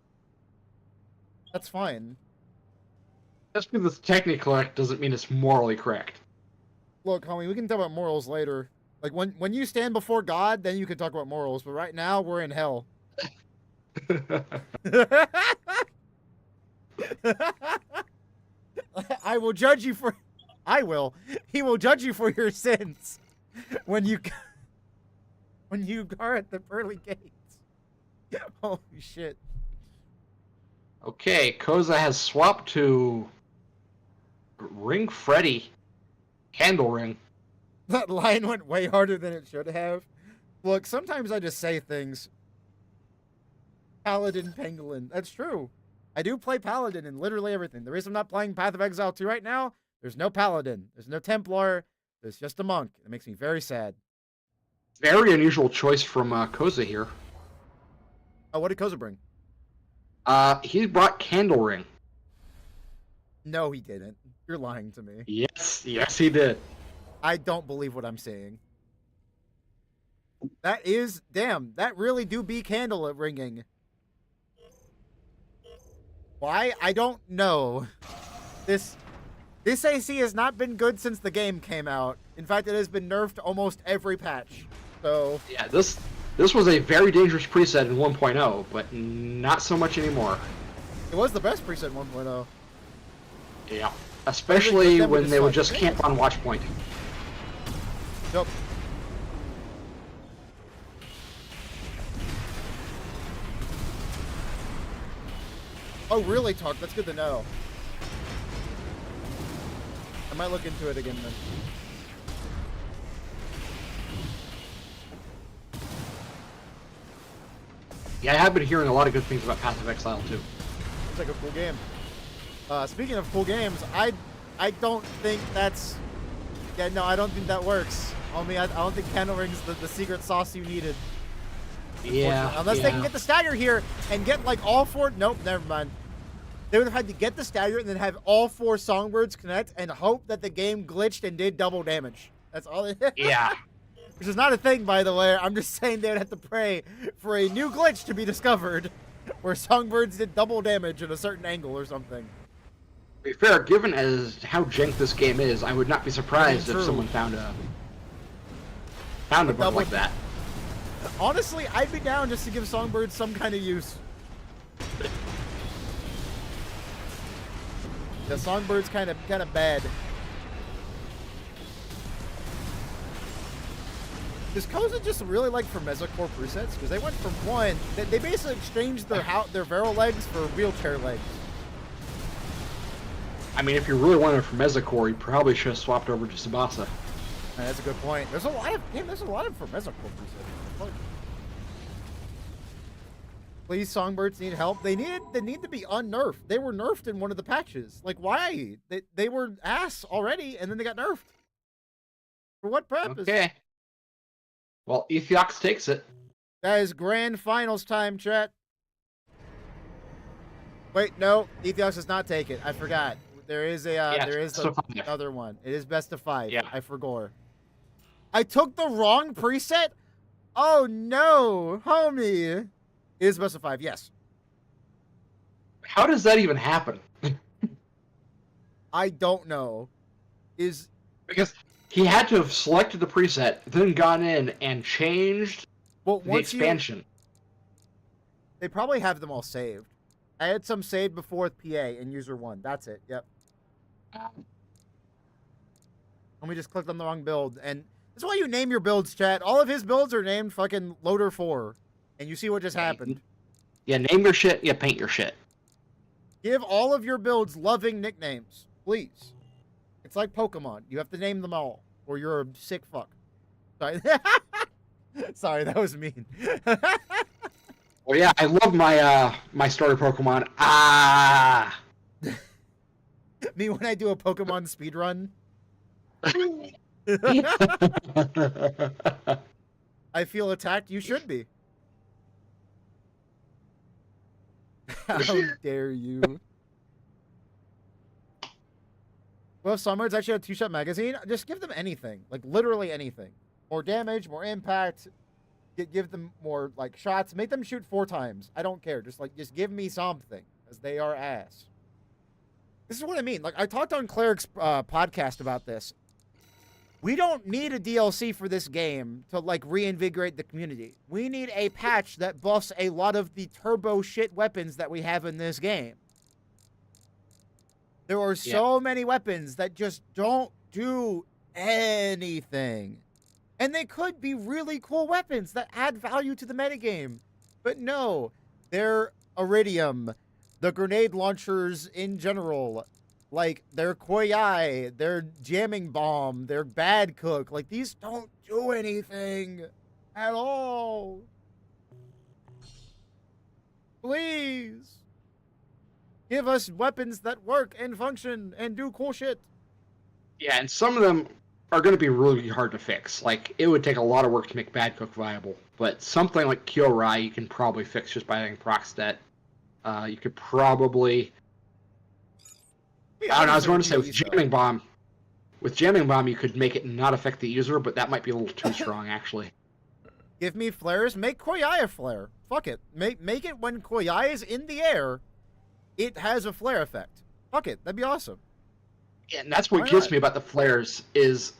That's fine. Just because it's technically correct doesn't mean it's morally correct. Look, homie, we can talk about morals later. Like, when you stand before God, then you can talk about morals. But right now, we're in hell. I will judge you for... I will. He will judge you for your sins when you are at the pearly gates. Holy shit. Okay, Koza has swapped to Ring Freddy. Candle Ring. That line went way harder than it should have. Look, sometimes I just say things. Paladin Pangolin. That's true. I do play Paladin in literally everything. The reason I'm not playing Path of Exile 2 right now, there's no Paladin. There's no Templar. There's just a monk. It makes me very sad. Very unusual choice from Koza here. Oh, what did Koza bring? He brought Candle Ring. No, he didn't. You're lying to me. Yes, he did. I don't believe what I'm saying. That is, damn, that really do be candle ringing. Why? I don't know. This AC has not been good since the game came out. In fact, it has been nerfed almost every patch. So yeah, this was a very dangerous preset in 1.0, but not so much anymore. It was the best preset in 1.0. Yeah, especially when they would just camp on watch point. Nope. Oh, really, Talk? That's good to know. I might look into it again then. Yeah, I have been hearing a lot of good things about Path of Exile too. It's like a cool game. Speaking of cool games, I don't think that's... Yeah, no, I don't think that works. I don't think Candle Ring's the secret sauce you needed. Yeah. Unless they can get the stagger here and get like all four... Nope, never mind. They would have had to get the stagger and then have all 4 songbirds connect and hope that the game glitched and did double damage. That's all it Yeah. Which is not a thing, by the way. I'm just saying they would have to pray for a new glitch to be discovered where songbirds did double damage at a certain angle or something. To be fair, given as how jank this game is, I would not be surprised True. if someone found a bug double- like that. Honestly, I'd be down just to give songbirds some kind of use. The songbird's kind of bad. Does Koza just really like for Mesocore presets? Because they went from one, they basically exchanged their Vero legs for wheelchair legs. I mean, if you really wanted for Mesocore, you probably should have swapped over to Tsubasa. That's a good point. There's a lot of for Mesocore presets. Please, songbirds need help. They need to be unnerfed. They were nerfed in one of the patches. Like, why? They were ass already, and then they got nerfed. For what purpose? Okay. Well, Ethiox takes it. That is grand finals time, chat. Wait, no, Ethiox does not take it. I forgot. There is another one. It is best of 5. Yeah. I forgot. I took the wrong preset? Oh no, homie. It is best of 5, yes. How does that even happen? I don't know. Because he had to have selected the preset, then gone in and changed the expansion. They probably have them all saved. I had some saved before with PA in user 1. That's it. Yep. And we just clicked on the wrong build. And that's why you name your builds, chat. All of his builds are named fucking Loader 4. And you see what just happened. Yeah, name your shit, yeah, paint your shit. Give all of your builds loving nicknames, please. It's like Pokemon. You have to name them all, or you're a sick fuck. Sorry. Sorry, that was mean. Well, yeah, I love my my starter Pokemon. Ah! Me when I do a Pokemon speedrun. I feel attacked. You should be. How dare you? Well, if Songbirds actually had a 2-shot magazine, just give them anything. Like, literally anything. More damage, more impact. Give them more, like, shots. Make them shoot 4 times. I don't care. Just give me something. Because they are ass. This is what I mean. Like, I talked on Cleric's podcast about this. We don't need a DLC for this game to, like, reinvigorate the community. We need a patch that buffs a lot of the turbo shit weapons that we have in this game. There are so many weapons that just don't do anything. And they could be really cool weapons that add value to the metagame. But no, they're Iridium, the grenade launchers in general, like their Koyai, their jamming bomb, their bad cook. Like, these don't do anything at all. Please. Give us weapons that work and function and do cool shit. Yeah, and some of them are going to be really hard to fix. Like, it would take a lot of work to make Bad Cook viable. But something like Kyorai you can probably fix just by adding Procstat. You could probably... I don't know, I was going to say with Jamming Bomb. With Jamming Bomb, you could make it not affect the user, but that might be a little too strong, actually. Give me flares. Make Koyai a flare. Fuck it. Make it when Koyai is in the air, it has a flare effect. Fuck it. That'd be awesome. Yeah, and that's what gets me about the flares is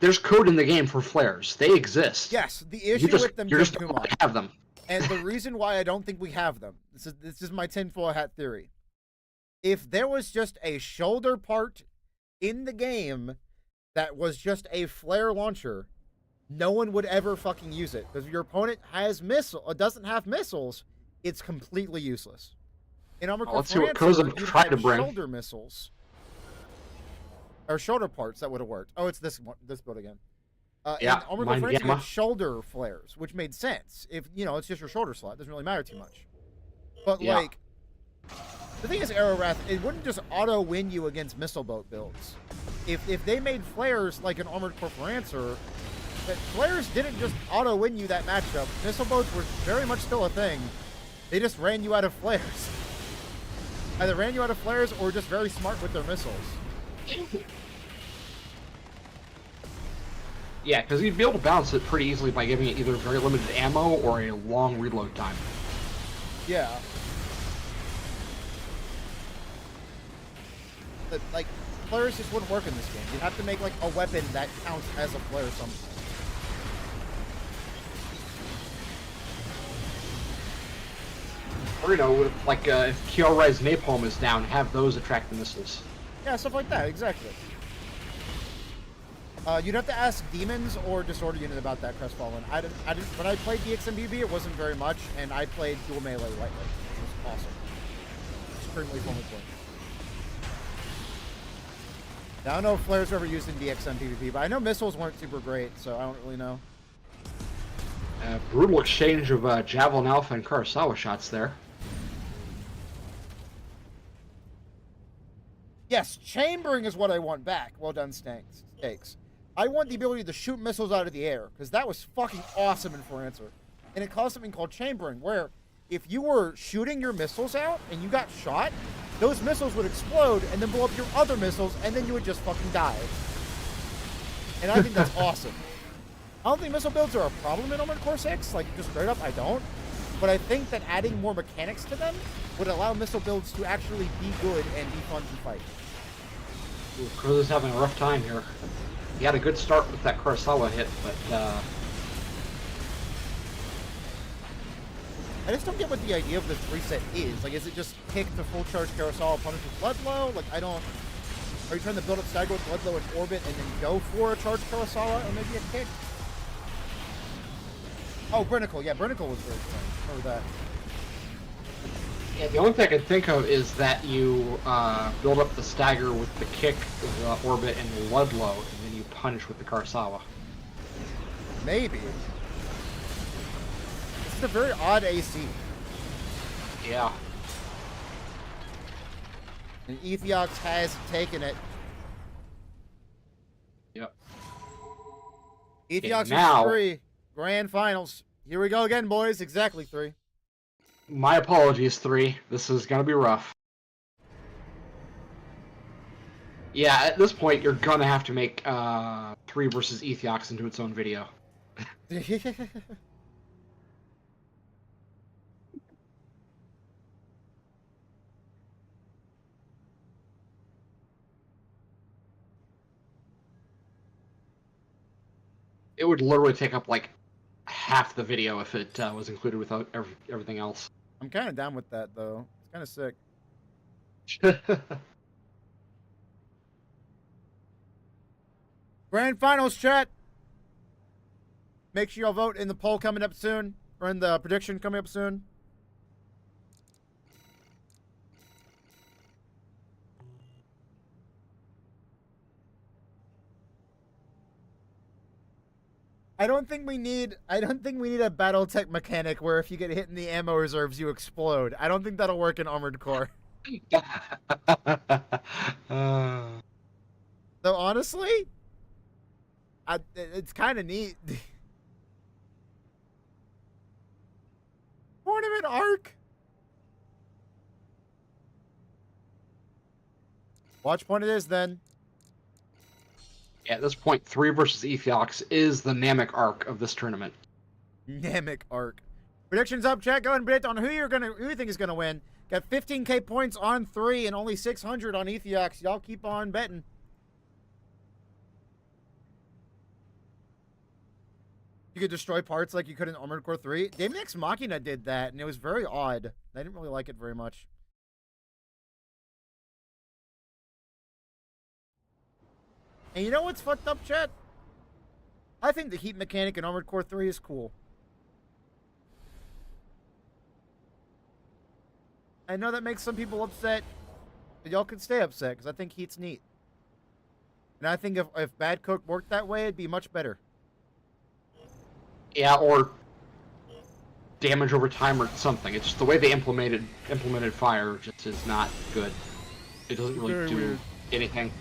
there's code in the game for flares. They exist. Yes, the issue with them is too much. Have them. And the reason why I don't think we have them, this is my tinfoil hat theory. If there was just a shoulder part in the game that was just a flare launcher, no one would ever fucking use it. Because if your opponent doesn't have missiles, it's completely useless. In Armored Core Let's see what Francer, Koza you'd tried to have bring. shoulder missiles. Or shoulder parts that would have worked. Oh, it's this build again. Yeah, in Armored Core Francer, you Gamma. had shoulder flares, which made sense. If, it's just your shoulder slot. It doesn't really matter too much. But, like, the thing is, Arrowwrath, it wouldn't just auto-win you against missile boat builds. If they made flares like an Armored Core Francer, that flares didn't just auto-win you that matchup. Missile boats were very much still a thing. They just ran you out of flares. Either ran you out of flares or just very smart with their missiles. Yeah, because you'd be able to balance it pretty easily by giving it either very limited ammo or a long reload time. Yeah. But, like, flares just wouldn't work in this game. You'd have to make, like, a weapon that counts as a flare somehow. Or, you know, like, if Kyorei's napalm is down, have those attract the missiles. Yeah, stuff like that, exactly. You'd have to ask Demons or Disorder Unit about that, Crestfallen. I didn't, when I played DXMBB, it wasn't very much, and I played dual melee lightly. It was awesome. Extremely fun to play. Now, I don't know if flares were ever used in DXM PvP, but I know missiles weren't super great, so I don't really know. Brutal exchange of Javelin Alpha and Kurosawa shots there. Yes, chambering is what I want back. Well done, Stakes. I want the ability to shoot missiles out of the air, because that was fucking awesome in For Answer. And it caused something called chambering, where if you were shooting your missiles out and you got shot, those missiles would explode and then blow up your other missiles, and then you would just fucking die. And I think that's awesome. I don't think missile builds are a problem in Armored Core 6, like, just straight up, I don't. But I think that adding more mechanics to them would allow missile builds to actually be good and be fun to fight. Ooh, Cruz is having a rough time here. He had a good start with that Kurosawa hit, but I just don't get what the idea of this reset is. Like, is it just kick to full charge Kurosawa, punish with Bloodlow? Like, I don't... Are you trying to build up stagger with Bloodlow in orbit and then go for a charge Kurosawa or maybe a kick? Oh, Brinnicle. Yeah, Brinnicle was very fun. Remember that. yeah, the only thing I can think of is that you build up the stagger with the kick, the orbit, and the Ludlow, and then you punish with the Kurosawa. Maybe. This is a very odd AC. Yeah. And Ethiox has taken it. Yep. Ethiox now- is 3. Grand Finals. Here we go again, boys. Exactly 3. My apologies, 3. This is gonna be rough. Yeah, at this point, you're gonna have to make 3 versus Ethiox into its own video. It would literally take up like half the video if it was included without everything else. I'm kind of down with that, though. It's kind of sick. Grand Finals, chat. Make sure y'all vote in the poll coming up soon, or in the prediction coming up soon. I don't think we need a BattleTech mechanic where if you get hit in the ammo reserves, you explode. I don't think that'll work in Armored Core. Though honestly, it's kind of neat. Tournament arc. Watch point it is then. Yeah, at this point, 3 versus Ethiox is the Namek arc of this tournament. Namek arc. Predictions up, chat. Go ahead and predict on who you think is gonna win. Got 15k points on 3 and only 600 on Ethiox. Y'all keep on betting. You could destroy parts like you could in Armored Core 3. Daemon X Machina did that, and it was very odd. I didn't really like it very much. And you know what's fucked up, chat? I think the heat mechanic in Armored Core 3 is cool. I know that makes some people upset, but y'all can stay upset, because I think heat's neat. And I think if Bad Cook worked that way, it'd be much better. Yeah, or damage over time or something. It's just the way they implemented fire just is not good. It doesn't really do anything.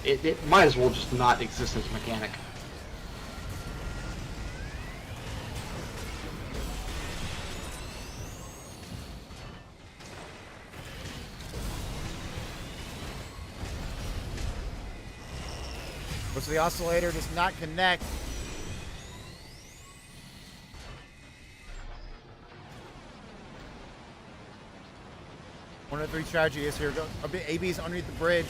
It might as well just not exist as a mechanic. So the oscillator does not connect. One of the 3 strategy is here. Go. AB's underneath the bridge.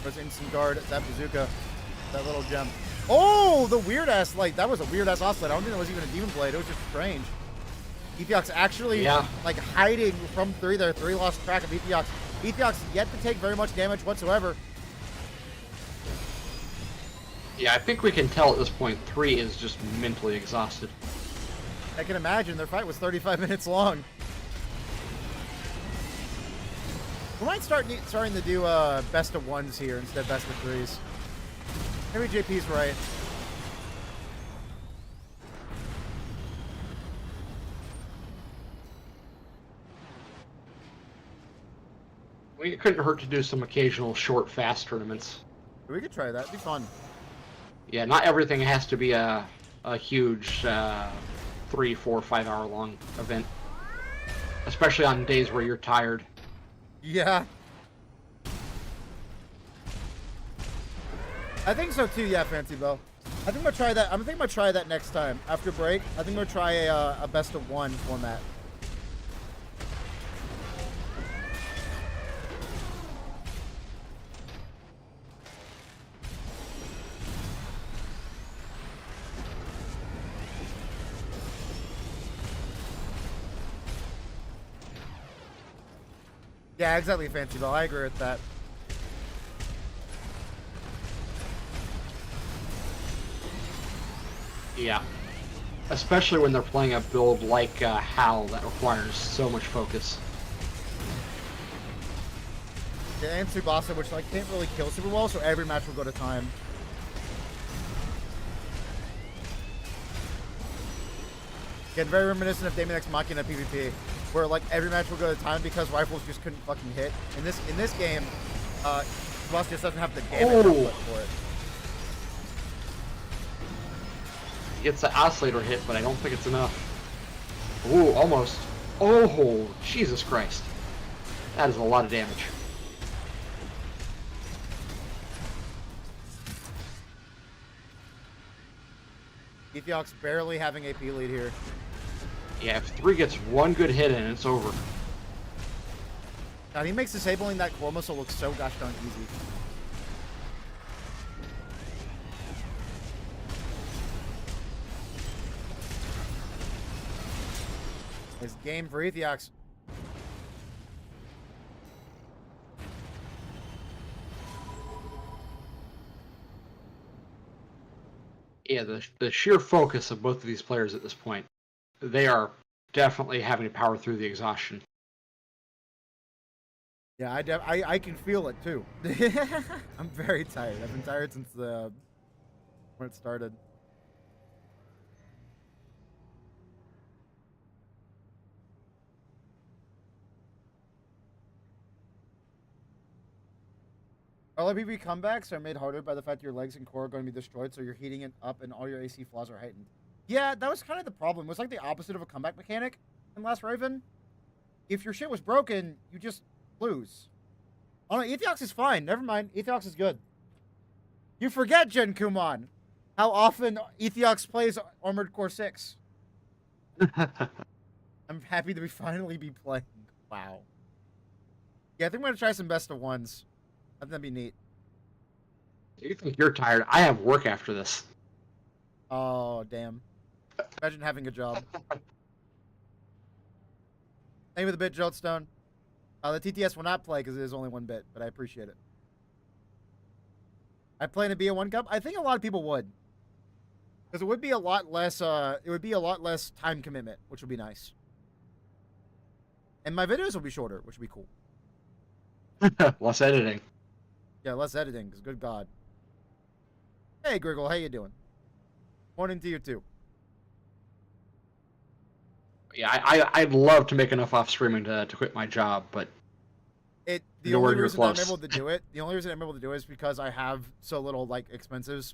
There's instant guard. That bazooka. That little gem. Oh, the weird ass, like, that was a weird ass oscillator. I don't think that was even a demon blade. It was just strange. Ethiox actually, like, hiding from 3 there. 3 lost track of Ethiox. Ethiox yet to take very much damage whatsoever. Yeah, I think we can tell at this point 3 is just mentally exhausted. I can imagine. Their fight was 35 minutes long. We might starting to do best of 1s here instead of best of 3s. Maybe JP's right. I mean, it couldn't hurt to do some occasional short, fast tournaments. We could try that. It'd be fun. Yeah, not everything has to be a huge 3, 4, 5 hour long event. Especially on days where you're tired. Yeah. I think so too, yeah, Fancy Bell. I think I'm gonna try that. I'm gonna try that next time. After break, I think I'm gonna try a best of 1 format. Yeah, exactly, Fancy Bell. I agree with that. Yeah. Especially when they're playing a build like Hal that requires so much focus. Yeah, and Tsubasa, which like can't really kill super well, so every match will go to time. Again, very reminiscent of Daemon X Machina PvP, where like every match will go to time because rifles just couldn't fucking hit. In this game, Tsubasa just doesn't have the damage output for it. It's an oscillator hit, but I don't think it's enough. Ooh, almost. Oh, Jesus Christ. That is a lot of damage. Ethiox barely having AP lead here. Yeah, if 3 gets 1 good hit in, it's over. God, he makes disabling that core missile look so gosh darn easy. It's game for Ethiox. Yeah, the sheer focus of both of these players at this point, they are definitely having to power through the exhaustion. Yeah, I can feel it too. I'm very tired. I've been tired since when it started. LPV comebacks are made harder by the fact your legs and core are going to be destroyed, so you're heating it up and all your AC flaws are heightened. Yeah, that was kind of the problem. It was like the opposite of a comeback mechanic in Last Raven. If your shit was broken, you just lose. Oh no, Ethiox is fine. Never mind. Ethiox is good. You forget, Gen Kumon, how often Ethiox plays Armored Core 6. I'm happy to finally be playing. Wow. Yeah, I think I'm going to try some best of 1s. I think that'd be neat. You think you're tired? I have work after this. Oh, damn. Imagine having a job. Thank you for the bit, Joltstone. The TTS will not play because it is only 1 bit, but I appreciate it. I plan to be a 1 cup. I think a lot of people would, because it would be a lot less. It would be a lot less time commitment, which would be nice. And my videos will be shorter, which would be cool. Less editing. Yeah, less editing. Because good God. Hey, Griggle, how you doing? Morning to you too. Yeah, I'd love to make enough off streaming to quit my job, but the only reason I'm able to do it, is because I have so little like expenses.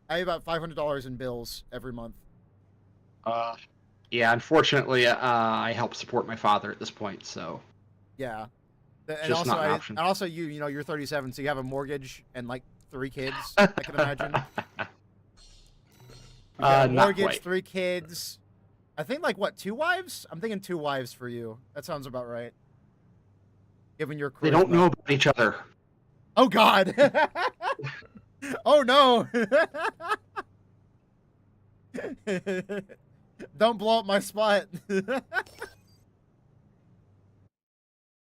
I have about $500 in bills every month. Yeah, unfortunately, I help support my father at this point, so. Yeah. And Just also, not an option. and also you know, you're 37, so you have a mortgage and like 3 kids. I can imagine. You got a Not mortgage, quite. 3 kids. I think like what, 2 wives? I'm thinking 2 wives for you. That sounds about right. Given your They don't charisma. know about each other. Oh God! Oh no! Don't blow up my spot.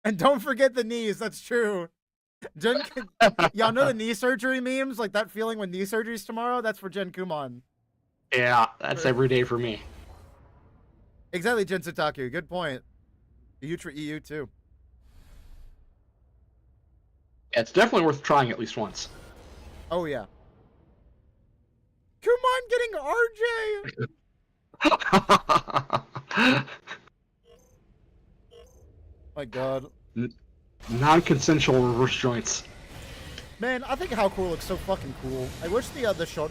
And don't forget the knees. That's true. Y'all know the knee surgery memes? Like that feeling when knee surgery's tomorrow? That's for Jen Kumon. Yeah, that's every day for me. Exactly, Jen Sataku. Good point. Utra EU too. Yeah, it's definitely worth trying at least once. Oh yeah. Come on, getting RJ. My God. Non-consensual reverse joints. Man, I think how cool looks so fucking cool. I wish the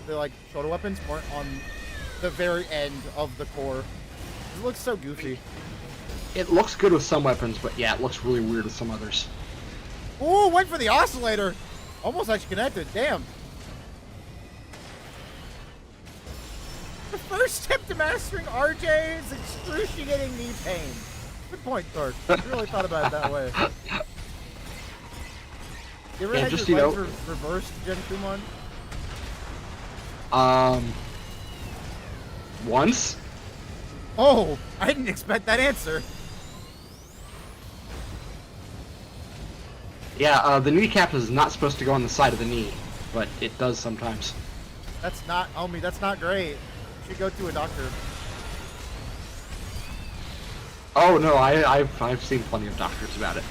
like shoulder weapons weren't on the very end of the core. It looks so goofy. It looks good with some weapons, but yeah, it looks really weird with some others. Ooh, went for the oscillator. Almost actually connected. Damn. The first step to mastering RJ is excruciating knee pain. Good point, Thork. I really thought about it that way. You ever had just, your you legs know, reversed, Jen Kumon? Once? Oh, I didn't expect that answer. Yeah, the kneecap is not supposed to go on the side of the knee, but it does sometimes. That's not, homie, that's not great. You should go to a doctor. Oh no, I've seen plenty of doctors about it.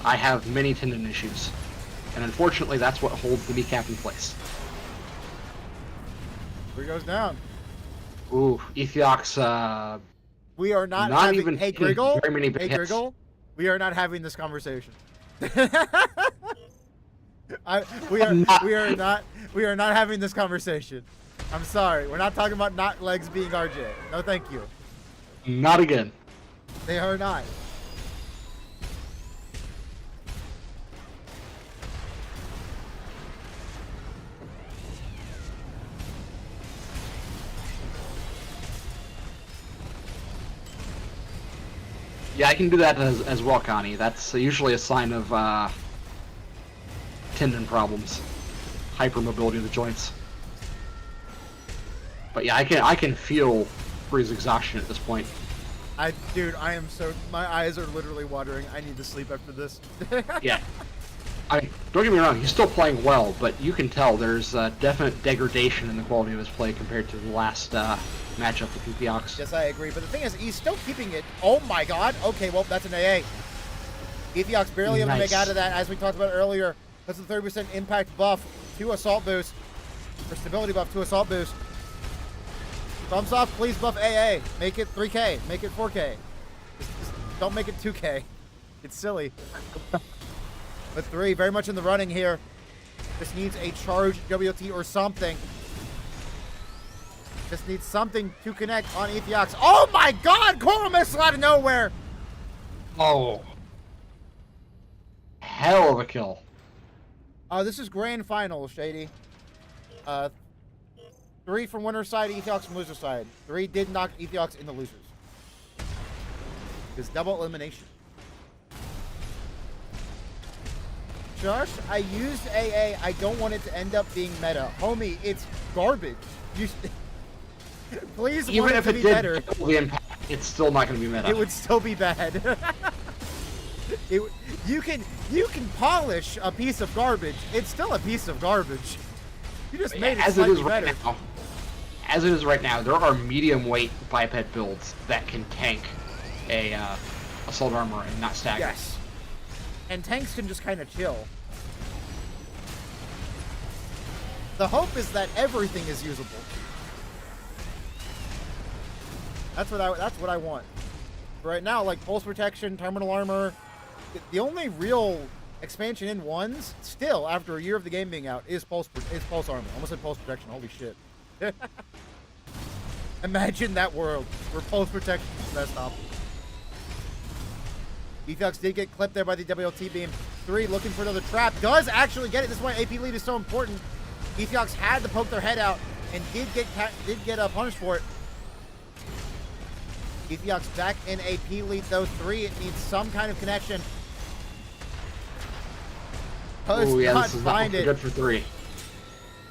I have many tendon issues, and unfortunately that's what holds the kneecap in place. Here goes down. Ooh, Ethiox, We are not having, even hey taking Griggle, very many big hey hits. Griggle, we are not having this conversation. We are not having this conversation. I'm sorry, we're not talking about not legs being RJ. No, thank you. Not again. They are not. Yeah, I can do that as well, Connie. That's usually a sign of tendon problems, hypermobility of the joints. But yeah, I can feel Bree's exhaustion at this point. Dude, I am so, my eyes are literally watering. I need to sleep after this. Yeah. I mean, don't get me wrong, he's still playing well, but you can tell there's definite degradation in the quality of his play compared to the last matchup with Ethiox. Yes, I agree. But the thing is, he's still keeping it. Oh my God. Okay, well, that's an AA. Ethiox barely able to make out of that, as we talked about earlier. That's the 30% impact buff to assault boost, or stability buff to assault boost. Thumbs up, please buff AA. Make it 3K. Make it 4K. Just don't make it 2K. It's silly. But 3, very much in the running here. Just needs a charge WT or something. Just needs something to connect on Ethiox. Oh my God! Coral missile out of nowhere! Oh. Hell of a kill. This is grand final, Shady. 3 from winner's side, Ethiox from loser's side. 3 did knock Ethiox in the losers. It's double elimination. Josh, I used AA. I don't want it to end up being meta. Homie, it's garbage. You please Even want if it to it be did better. double the impact, it's still not going to be meta. It would still be bad. You can polish a piece of garbage. It's still a piece of garbage. You just made it slightly better. As it is right now, there are medium weight biped builds that can tank a assault armor and not stagger. Yes. And tanks can just kind of chill. The hope is that everything is usable. That's what I want. Right now, like pulse protection, terminal armor, the only real expansion in ones, still after a year of the game being out, is pulse armor. Almost said pulse protection. Holy shit! Imagine that world where pulse protection is the best option. Ethox did get clipped there by the WLT beam. 3 looking for another trap. Does actually get it. This is why AP lead is so important. Ethox had to poke their head out and did get punished for it. Ethox back in AP lead though. 3, it needs some kind of connection. Oh yeah, not this is find not it. good for 3.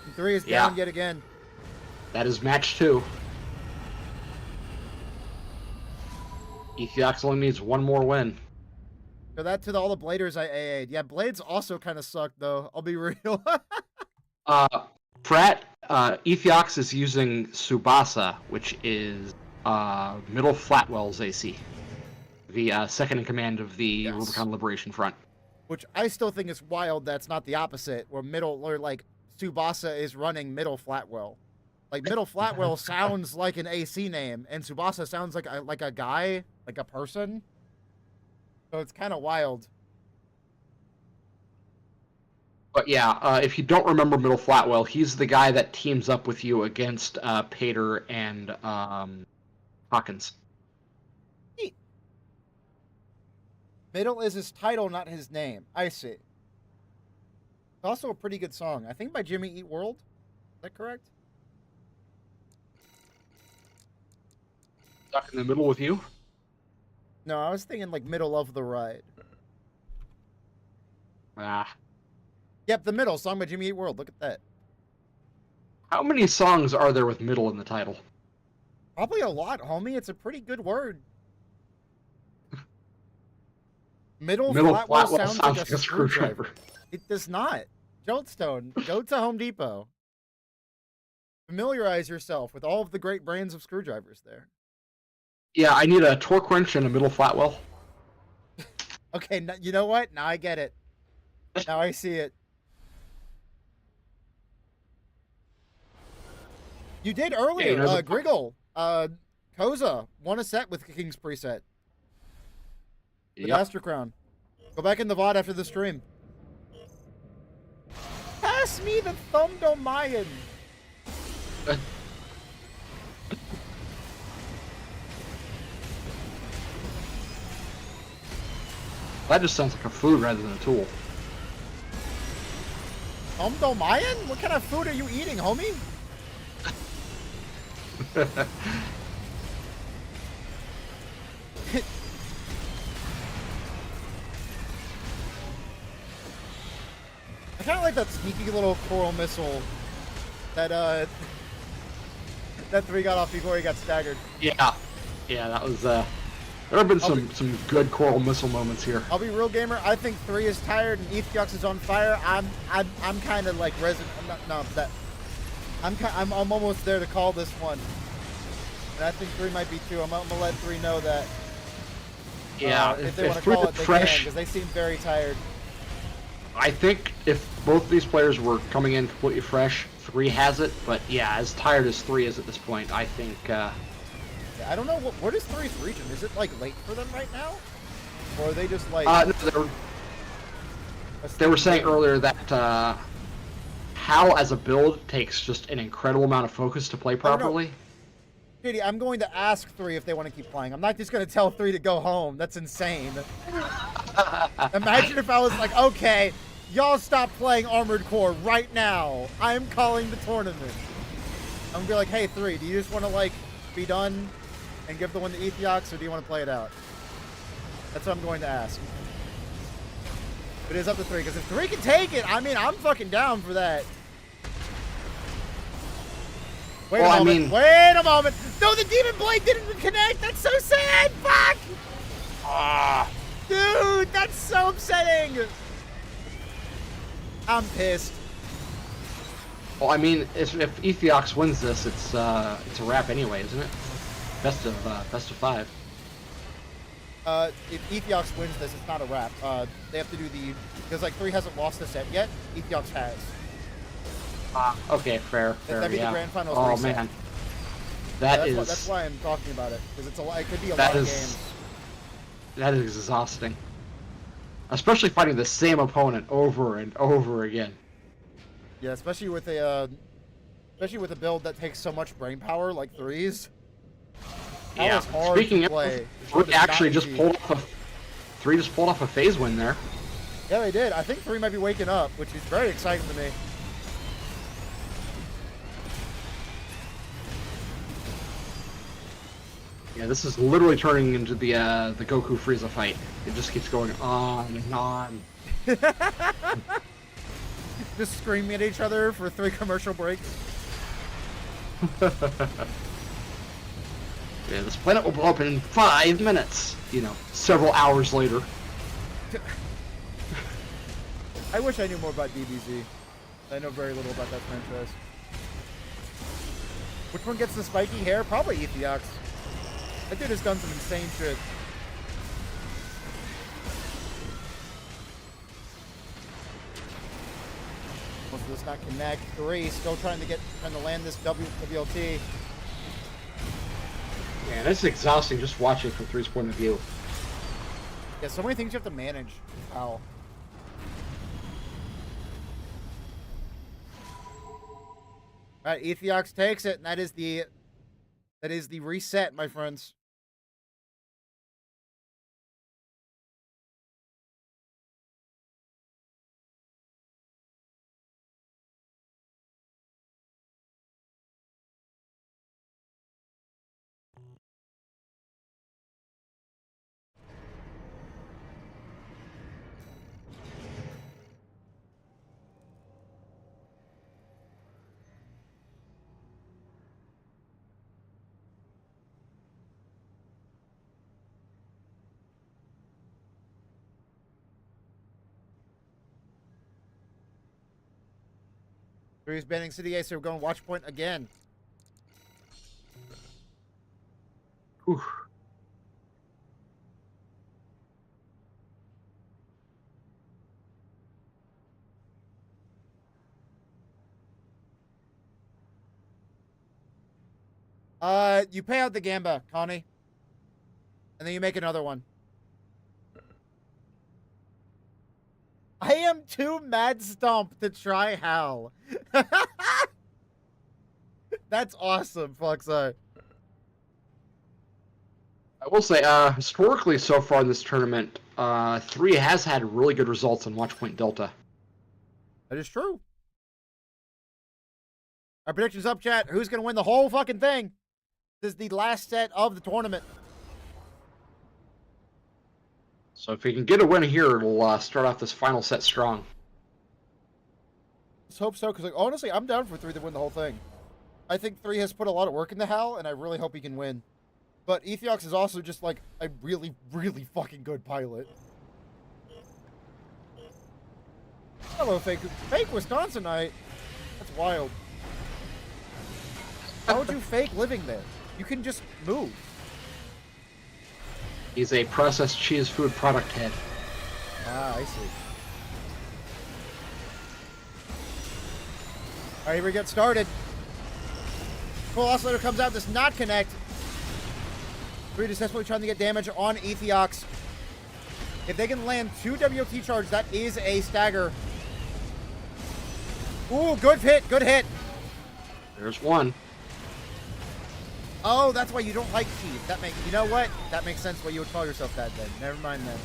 And 3 is down yet again. That is match 2. Ethox only needs one more win. So that to all the Bladers I AA'd. Yeah, Blades also kind of suck though. I'll be real. Pratt, Ethox is using Tsubasa, which is Middle Flatwell's AC. The second in command of the Rubicon Liberation Front. Which I still think is wild that's not the opposite, where Tsubasa is running Middle Flatwell. Like, Middle Flatwell sounds like an AC name, and Tsubasa sounds like a guy, like a person. So it's kind of wild. But yeah, if you don't remember Middle Flatwell, he's the guy that teams up with you against Pater and Hawkins. Neat. Middle is his title, not his name. I see. It's also a pretty good song. I think by Jimmy Eat World. Is that correct? Stuck in the middle with you? No, I was thinking like middle of the ride. Ah. Yep, the middle song by Jimmy Eat World. Look at that. How many songs are there with middle in the title? Probably a lot, homie. It's a pretty good word. Middle Flatwell sounds like a screwdriver. It does not. Joltstone, go to Home Depot. Familiarize yourself with all of the great brands of screwdrivers there. Yeah, I need a torque wrench and a Middle Flatwell. Okay, you know what? Now I get it. Now I see it. You did earlier, Griggle. Koza won a set with King's preset. The Master Crown. Go back in the VOD after the stream. Pass me the Thumdomayan. That just sounds like a food rather than a tool. Thumdomayan? What kind of food are you eating, homie? I kind of like that sneaky little coral missile that that 3 got off before he got staggered. Yeah, that was. There have been some good coral missile moments here. I'll be real, gamer. I think 3 is tired and Ethox is on fire. I'm kind of like I'm almost there to call this one. And I think 3 might be too. I'm gonna let 3 know that. Yeah, if they want to call it, they can, because they seem very tired. I think if both these players were coming in completely fresh, 3 has it. But yeah, as tired as 3 is at this point, I think. Yeah, I don't know what is 3's region. Is it like late for them right now, or are they just like? No, they were saying earlier that Hal as a build takes just an incredible amount of focus to play properly. JD, I'm going to ask 3 if they want to keep playing. I'm not just going to tell 3 to go home. That's insane. Imagine if I was like, okay, y'all stop playing Armored Core right now. I'm calling the tournament. I'm going to be like, hey, 3, do you just want to, like, be done and give the one to Ethox, or do you want to play it out? That's what I'm going to ask. But it is up to 3, because if 3 can take it, I mean, I'm fucking down for that. Wait a moment. No, the Demon Blade didn't connect. That's so sad. Fuck. Dude, that's so upsetting. I'm pissed. Well, I mean, if Ethox wins this, it's a wrap anyway, isn't it? Best of 5. If Ethox wins this, it's not a wrap. They have to do because like 3 hasn't lost the set yet. Ethox has. Okay, fair. That'd be the grand finals. Oh reset. man, that's why I'm talking about it, because it could be a lot of games. That is exhausting, especially fighting the same opponent over and over again. Yeah, especially with a build that takes so much brain power like 3's. That was hard to play. We actually just pulled off 3 just pulled off a phase win there. Yeah, they did. I think 3 might be waking up, which is very exciting to me. Yeah, this is literally turning into the Goku Frieza fight. It just keeps going on and on. Just screaming at each other for 3 commercial breaks. Yeah, this planet will blow up in 5 minutes. You know, several hours later. I wish I knew more about DBZ. I know very little about that franchise. Which one gets the spiky hair? Probably Ethiox. That dude has done some insane shit. Most of this not connect. 3 still trying to land this WLT. Man, it's exhausting just watching from 3's point of view. Yeah, so many things you have to manage. Wow. Alright, Ethiox takes it, and that is the reset, my friends. Drew's banning City Ace, so we're going watch point again. Whew. You pay out the Gamba, Connie. And then you make another one. I am too mad stomp to try Hal. That's awesome, Foxeye. I will say, historically so far in this tournament, 3 has had really good results on Watchpoint Delta. That is true. Our predictions up, chat. Who's going to win the whole fucking thing? This is the last set of the tournament. So if we can get a win here, we'll start off this final set strong. Let's hope so, because like, honestly, I'm down for 3 to win the whole thing. I think 3 has put a lot of work into Hal, and I really hope he can win. But Ethiox is also just like a really, really fucking good pilot. Hello, fake Wisconsinite. That's wild. How would you fake living there? You can just move. He's a processed cheese food product head. Ah, I see. Alright, here we get started. Full oscillator comes out, does not connect. 3 successfully trying to get damage on Ethiox. If they can land 2 WT charge, that is a stagger. Ooh, good hit, good hit. There's one. Oh, that's why you don't like cheese. That makes, you know what? That makes sense why you would call yourself that then. Never mind then.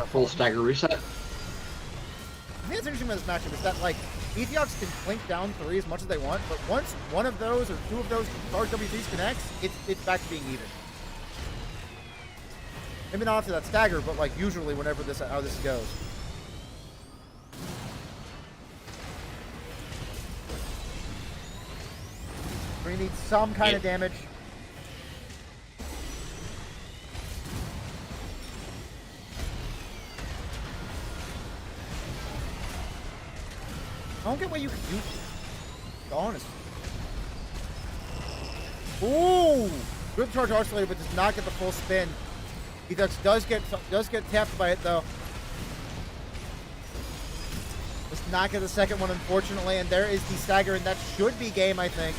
A full stagger reset. I think that's interesting about this matchup is that, like, Ethiox can clink down 3 as much as they want, but once one of those or 2 of those charge WTs connects, it's back to being even. Maybe not after that stagger, but, like, usually whenever how this goes. We need some kind of damage. I don't get why you can do this. Honestly. Ooh! Good charge oscillator, but does not get the full spin. Ethiox does get tapped by it though. Does not get the second one, unfortunately, and there is the stagger, and that should be game, I think.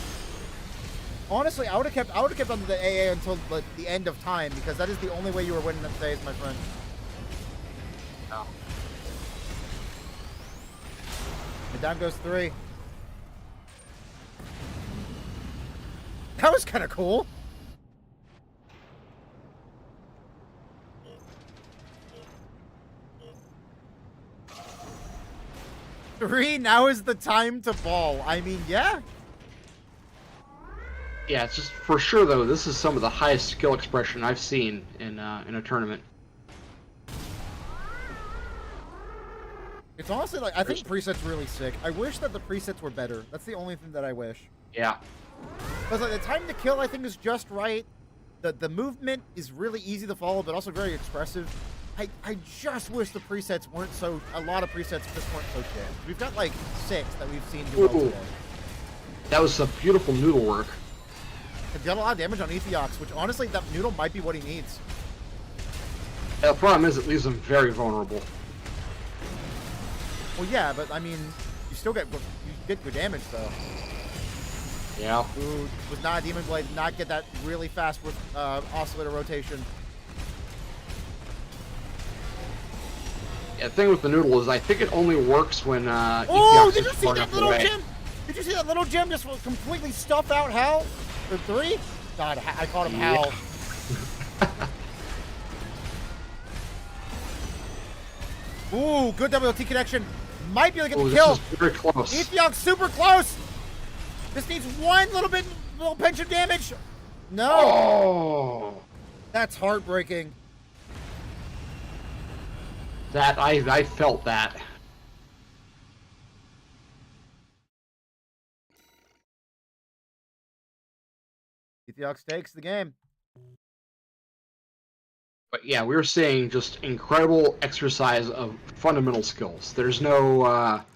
Honestly, I would have kept on the AA until the end of time, because that is the only way you were winning that phase, my friend. No. And down goes 3. That was kind of cool. 3, now is the time to ball. I mean, yeah. Yeah, it's just for sure though. This is some of the highest skill expression I've seen in a tournament. It's honestly like I think preset's really sick. I wish that the presets were better. That's the only thing that I wish. Yeah. Because like the time to kill, I think is just right. The movement is really easy to follow, but also very expressive. I just wish the presets weren't so. A lot of presets just weren't so shit. We've got like 6 that we've seen do well today. That was some beautiful noodle work. It got a lot of damage on Ethiox, which honestly, that noodle might be what he needs. The problem is it leaves him very vulnerable. Well, yeah, but I mean, you still get good damage though. Yeah. Ooh, was not a Demon Blade, did not get that really fast oscillator rotation. Yeah, the thing with the noodle is I think it only works when oh, Ethiox did you is see far that enough little away. gem? Did you see that little gem just completely stuff out Hal? For 3? God, I caught him Hal. Ooh, good WLT connection. Might be able to get the kill. This is very close. Ethiox super close. This needs one little pinch of damage. No. Oh. That's heartbreaking. That I felt that. Ethiox takes the game. But yeah, we were seeing just incredible exercise of fundamental skills. There's no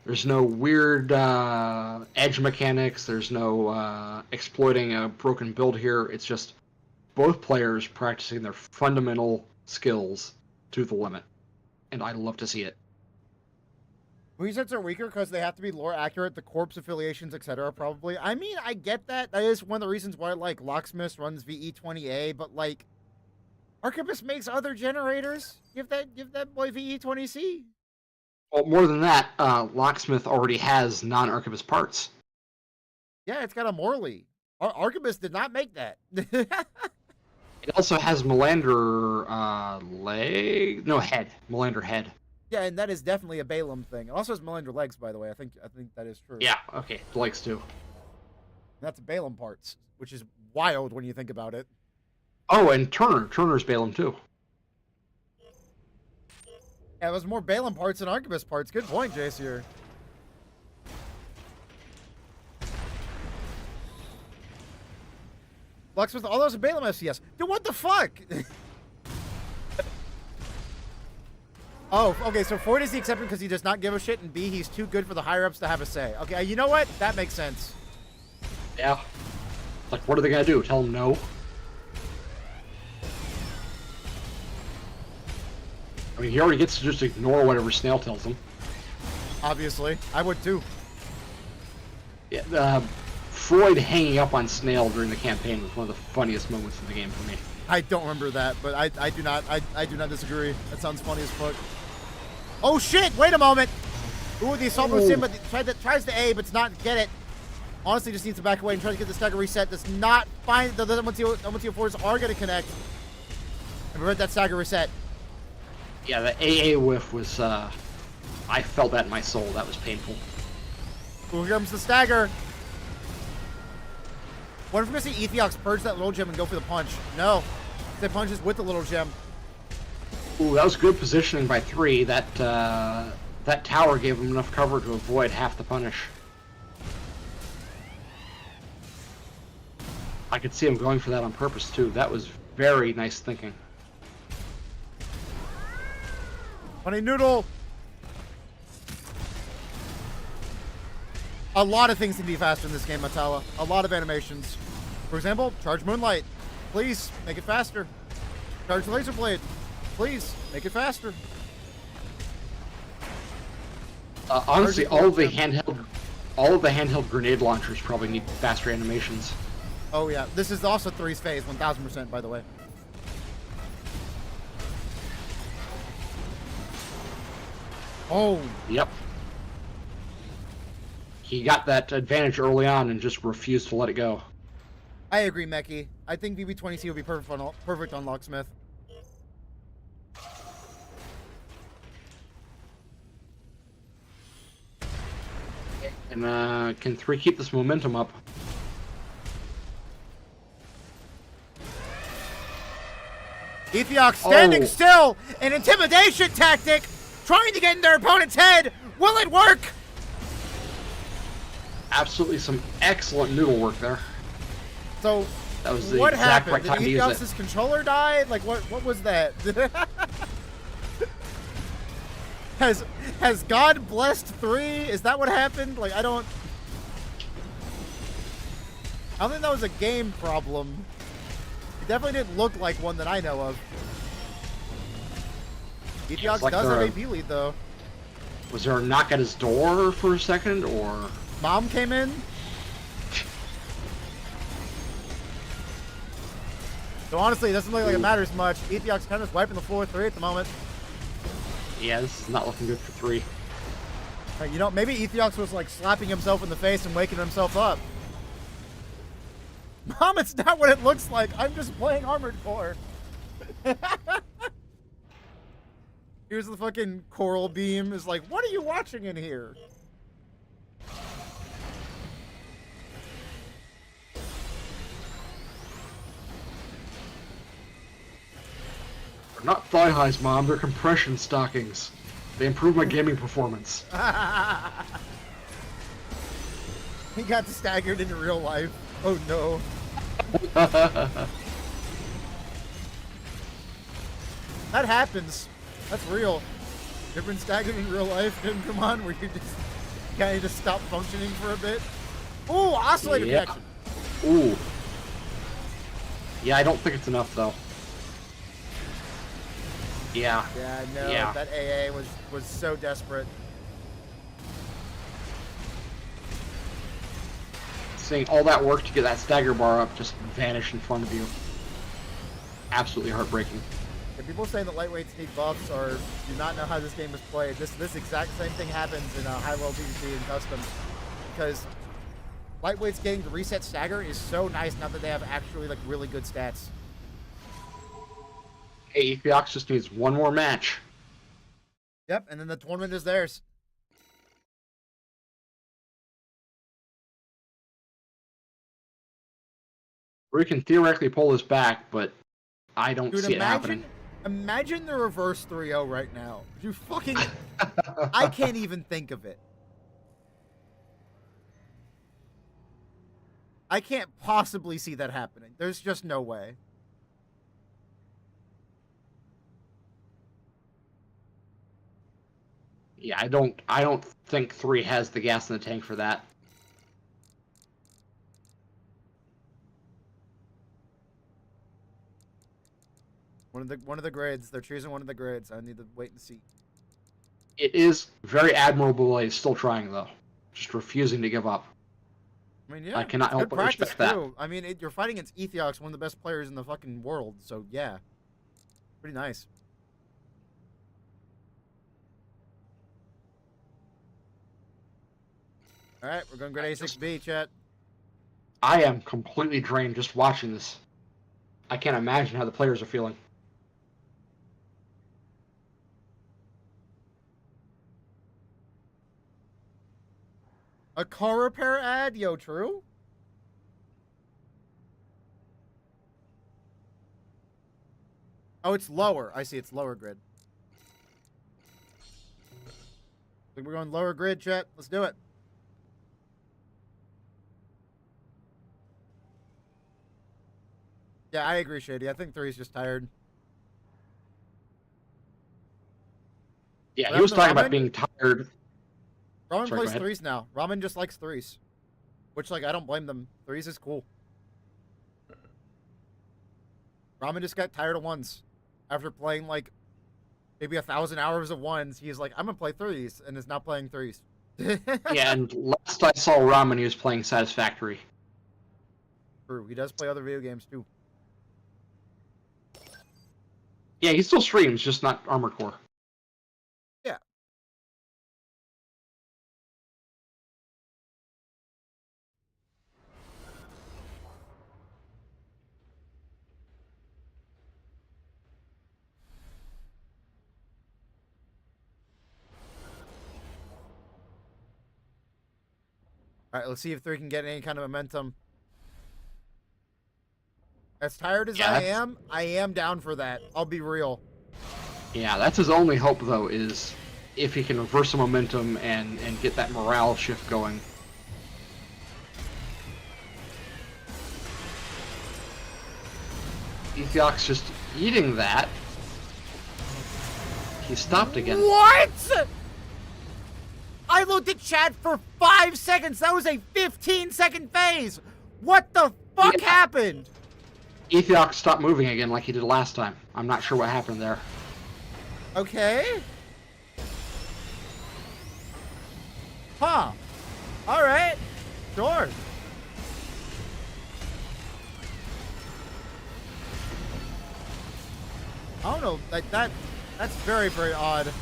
weird edge mechanics. There's no exploiting a broken build here. It's just both players practicing their fundamental skills to the limit, and I love to see it. Resets are weaker because they have to be lore accurate, the corpse affiliations, etc. Probably. I mean, I get that. That is one of the reasons why like Locksmith runs VE20A, but like Arquebus makes other generators. Give that boy VE20C. Well, more than that, Locksmith already has non-Arquebus parts. Yeah, it's got a Morley. Arquebus did not make that. It also has Melander head. Melander head. Yeah, and that is definitely a Balaam thing. It also has Melander legs, by the way. I think that is true. Yeah, okay, legs too. That's Balaam parts, which is wild when you think about it. Oh, and Turner's Balaam too. Yeah, there's more Balaam parts than Arquebus parts. Good point, Jace here. Locksmith, all those are Balaam FCS. Dude, what the fuck? Oh, okay, so Ford is the exception because he does not give a shit, and B, he's too good for the higher-ups to have a say. Okay, you know what? That makes sense. Yeah. Like, what are they gonna do? Tell him no? I mean, he already gets to just ignore whatever Snail tells him. Obviously. I would too. Yeah, Freud hanging up on Snail during the campaign was one of the funniest moments in the game for me. I don't remember that, but I do not disagree. That sounds funny as fuck. Oh shit! Wait a moment. Ooh, the assault moves in, but tries to A, but does not get it. Honestly, just needs to back away and try to get the stagger reset. Does not find the M104s are going to connect and prevent that stagger reset. Yeah, the AA whiff was. I felt that in my soul. That was painful. Ooh, here comes the stagger. What if we're going to see Ethiox purge that little gem and go for the punch? No. They punches with the little gem. Ooh, that was good positioning by 3. That tower gave him enough cover to avoid half the punish. I could see him going for that on purpose too. That was very nice thinking. Funny noodle. A lot of things can be faster in this game, Matala. A lot of animations. For example, charge Moonlight. Please, make it faster. Charge Laser Blade. Please, make it faster. Honestly, all of the handheld grenade launchers probably need faster animations. Oh yeah, this is also 3's phase, 1000%, by the way. Oh. Yep. He got that advantage early on and just refused to let it go. I agree, Meki. I think VB20C would be perfect on Locksmith. Can 3 keep this momentum up? Ethiok standing Oh. still, an intimidation tactic, trying to get in their opponent's head. Will it work? Absolutely some excellent noodle work there. So, That was the what exact happened? right Did time to use it. Ethiok's controller die? Like, what was that? Has God blessed 3? Is that what happened? Like, I don't think that was a game problem. It definitely didn't look like one that I know of. Ethiok like does they're have a- AP lead, though. Was there a knock at his door for a second, or? Mom came in. So honestly, it doesn't look like it matters much. Ethiok's kind of wiping the floor with 3 at the moment. Yeah, this is not looking good for 3. You know, maybe Ethiok's was like slapping himself in the face and waking himself up. Mom, it's not what it looks like. I'm just playing Armored Core. Here's the fucking coral beam. Is like, what are you watching in here? They're not thigh highs, Mom. They're compression stockings. They improve my gaming performance. He got staggered in real life. Oh no. That happens. That's real. You've been staggered in real life, come on, where you just kind of just stop functioning for a bit. Ooh, oscillator Yeah. connection. Ooh. Yeah, I don't think it's enough though. Yeah. Yeah, no, Yeah. that AA was so desperate. Seeing all that work to get that stagger bar up just vanish in front of you. Absolutely heartbreaking. If people saying that lightweights need buffs or do not know how this game is played, this exact same thing happens in a high-level PvP and custom. Because lightweights getting the reset stagger is so nice now that they have actually like really good stats. Hey, Ethiox just needs one more match. Yep, and then the tournament is theirs. We can theoretically pull this back, but I don't Dude, see it happening. imagine the reverse 3-0 right now. You fucking... I can't even think of it. I can't possibly see that happening. There's just no way. Yeah, I don't think 3 has the gas in the tank for that. One of the grids. They're choosing one of the grids. I need to wait and see. It is very admirable that he's still trying though. Just refusing to give up. I mean, yeah, I cannot it's help good but practice respect that. too. I mean, you're fighting against Ethiox, one of the best players in the fucking world. So yeah, pretty nice. All right, we're going grid A6B, chat. I am completely drained just watching this. I can't imagine how the players are feeling. A car repair ad, yo, true. Oh, it's lower. I see. It's lower grid. Think we're going lower grid, chat. Let's do it. Yeah, I agree, Shady. I think 3's just tired. Yeah, What he was happened to talking about Ramen? being tired. Ramen Sorry, go plays ahead. 3's now. Ramen just likes 3's. Which, like, I don't blame them. 3's is cool. Ramen just got tired of 1's. After playing, like, maybe 1,000 hours of 1's, he's like, I'm gonna play 3's, and is now playing 3's. Yeah, and last I saw Ramen, he was playing Satisfactory. True. He does play other video games, too. Yeah, he still streams, just not Armored Core. Yeah. All right, let's see if 3 can get any kind of momentum. As tired as Yeah, I am down for that. I'll be real. Yeah, that's his only hope, though, is if he can reverse the momentum and get that morale shift going. Ethioc's just eating that. He stopped again. What? I looked at chat for 5 seconds. That was a 15-second phase. What the fuck happened? Ethioc stopped moving again like he did last time. I'm not sure what happened there. Okay. Huh. All right. Sure. I don't know. Like that's very, very odd.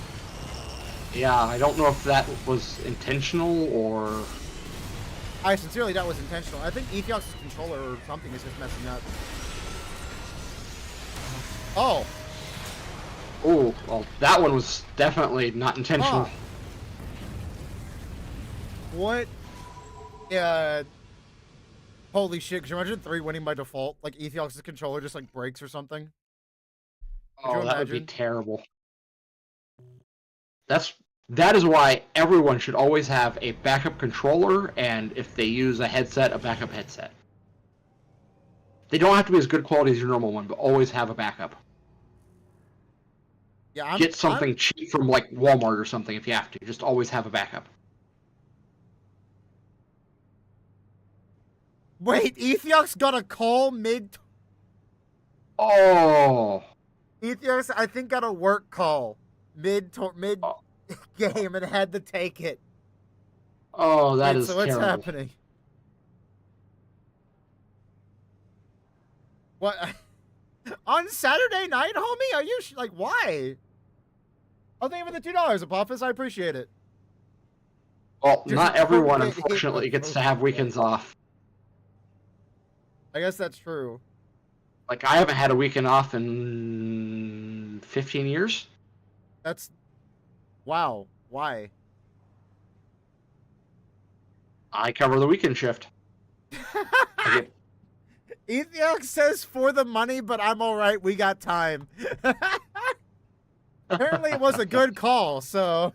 Yeah, I don't know if that was intentional or... I sincerely doubt it was intentional. I think Ethioc's controller or something is just messing up. Oh. Oh, well, that one was definitely not intentional. Huh. What? Holy shit, could you imagine 3 winning by default? Like Ethioc's controller just like breaks or something? Could you Oh, that would be imagine? terrible. That is why everyone should always have a backup controller, and if they use a headset, a backup headset. They don't have to be as good quality as your normal one, but always have a backup. Yeah, Get something cheap from like Walmart or something if you have to. Just always have a backup. Wait, Ethioc's got a call mid... Oh. Ethioc's, I think, got a work call mid Oh. game and had to take it. Oh, that Wait, is so what's terrible. happening? What? On Saturday night, homie? Are you like, why? I'll thank you for the $2, Apophis. I appreciate it. Well, Just not everyone, don't get hit unfortunately, with gets to both have of them. weekends off. I guess that's true. Like, I haven't had a weekend off in 15 years. That's... Wow. Why? I cover the weekend shift. I get... Ethiok says for the money, but I'm alright. We got time. Apparently it was a good call, so...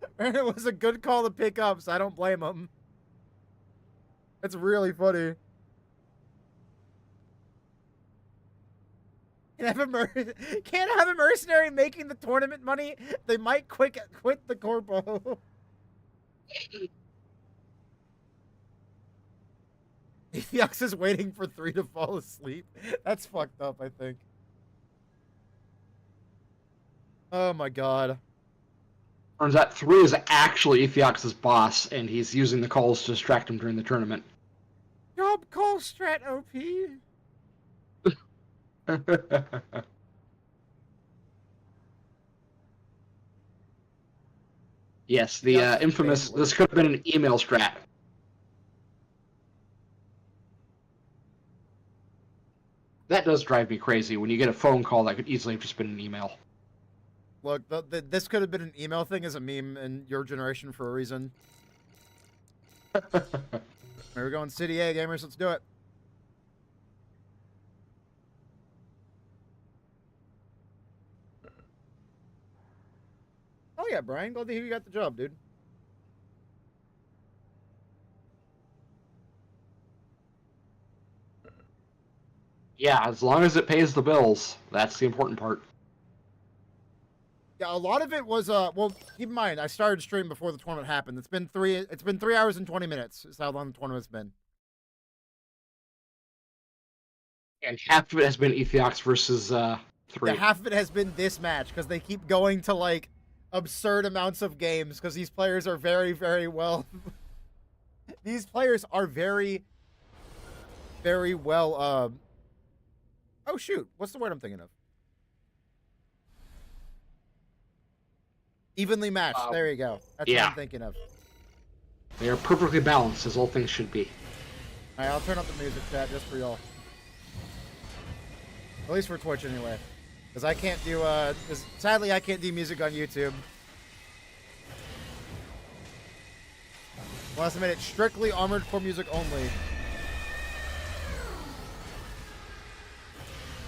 Apparently it was a good call to pick up, so I don't blame him. It's really funny. Can't have a mercenary making the tournament money. They might quit the corpo. Yux is waiting for 3 to fall asleep. That's fucked up, I think. Oh my god. Turns out 3 is actually Ethiox's boss, and he's using the calls to distract him during the tournament. Job call strat OP. Yes, the infamous, this could have been an email strat. That does drive me crazy when you get a phone call that could easily have just been an email. Look, this could have been an email thing as a meme in your generation for a reason. We're going City A, gamers. Let's do it. Oh yeah, Brian. Glad to hear you got the job, dude. Yeah, as long as it pays the bills, that's the important part. Yeah, a lot of it was well, keep in mind, I started stream before the tournament happened. It's been 3 hours and 20 minutes. Is how long the tournament's been. And half of it has been Ethiox versus 3. Yeah, half of it has been this match because they keep going to like absurd amounts of games because these players are very, very well. These players are very, very well. Oh shoot, what's the word I'm thinking of? Evenly matched. There you go. That's what I'm thinking of. They are perfectly balanced, as all things should be. Alright, I'll turn up the music chat just for y'all. At least for Twitch, anyway. Because I can't do, sadly, I can't do music on YouTube. Unless I made it strictly Armored Core music only.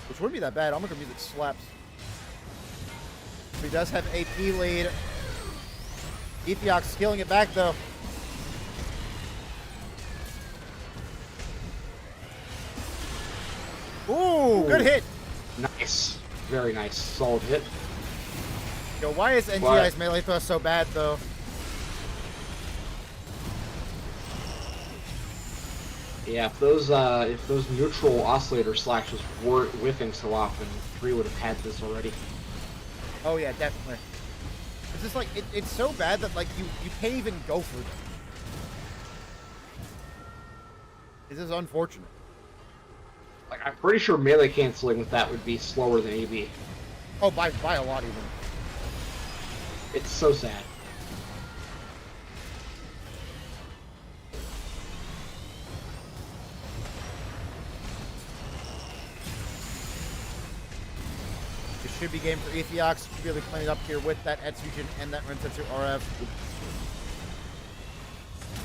Which wouldn't be that bad. Armored Core music slaps. He does have AP lead. Ethiop's scaling it back though. Ooh, good hit. Nice. Very nice. Solid hit. Yo, why is NGI's melee thrust so bad though? Yeah, if those neutral oscillator slashes weren't whiffing so often, 3 would have had this already. Oh yeah, definitely. It's just like it's so bad that like you can't even go for it. This is unfortunate. Like, I'm pretty sure melee canceling with that would be slower than AB. Oh, by a lot even. It's so sad. It should be game for Ethiop's. Should be able to clean it up here with that Etsugen and that Rensetsu RF.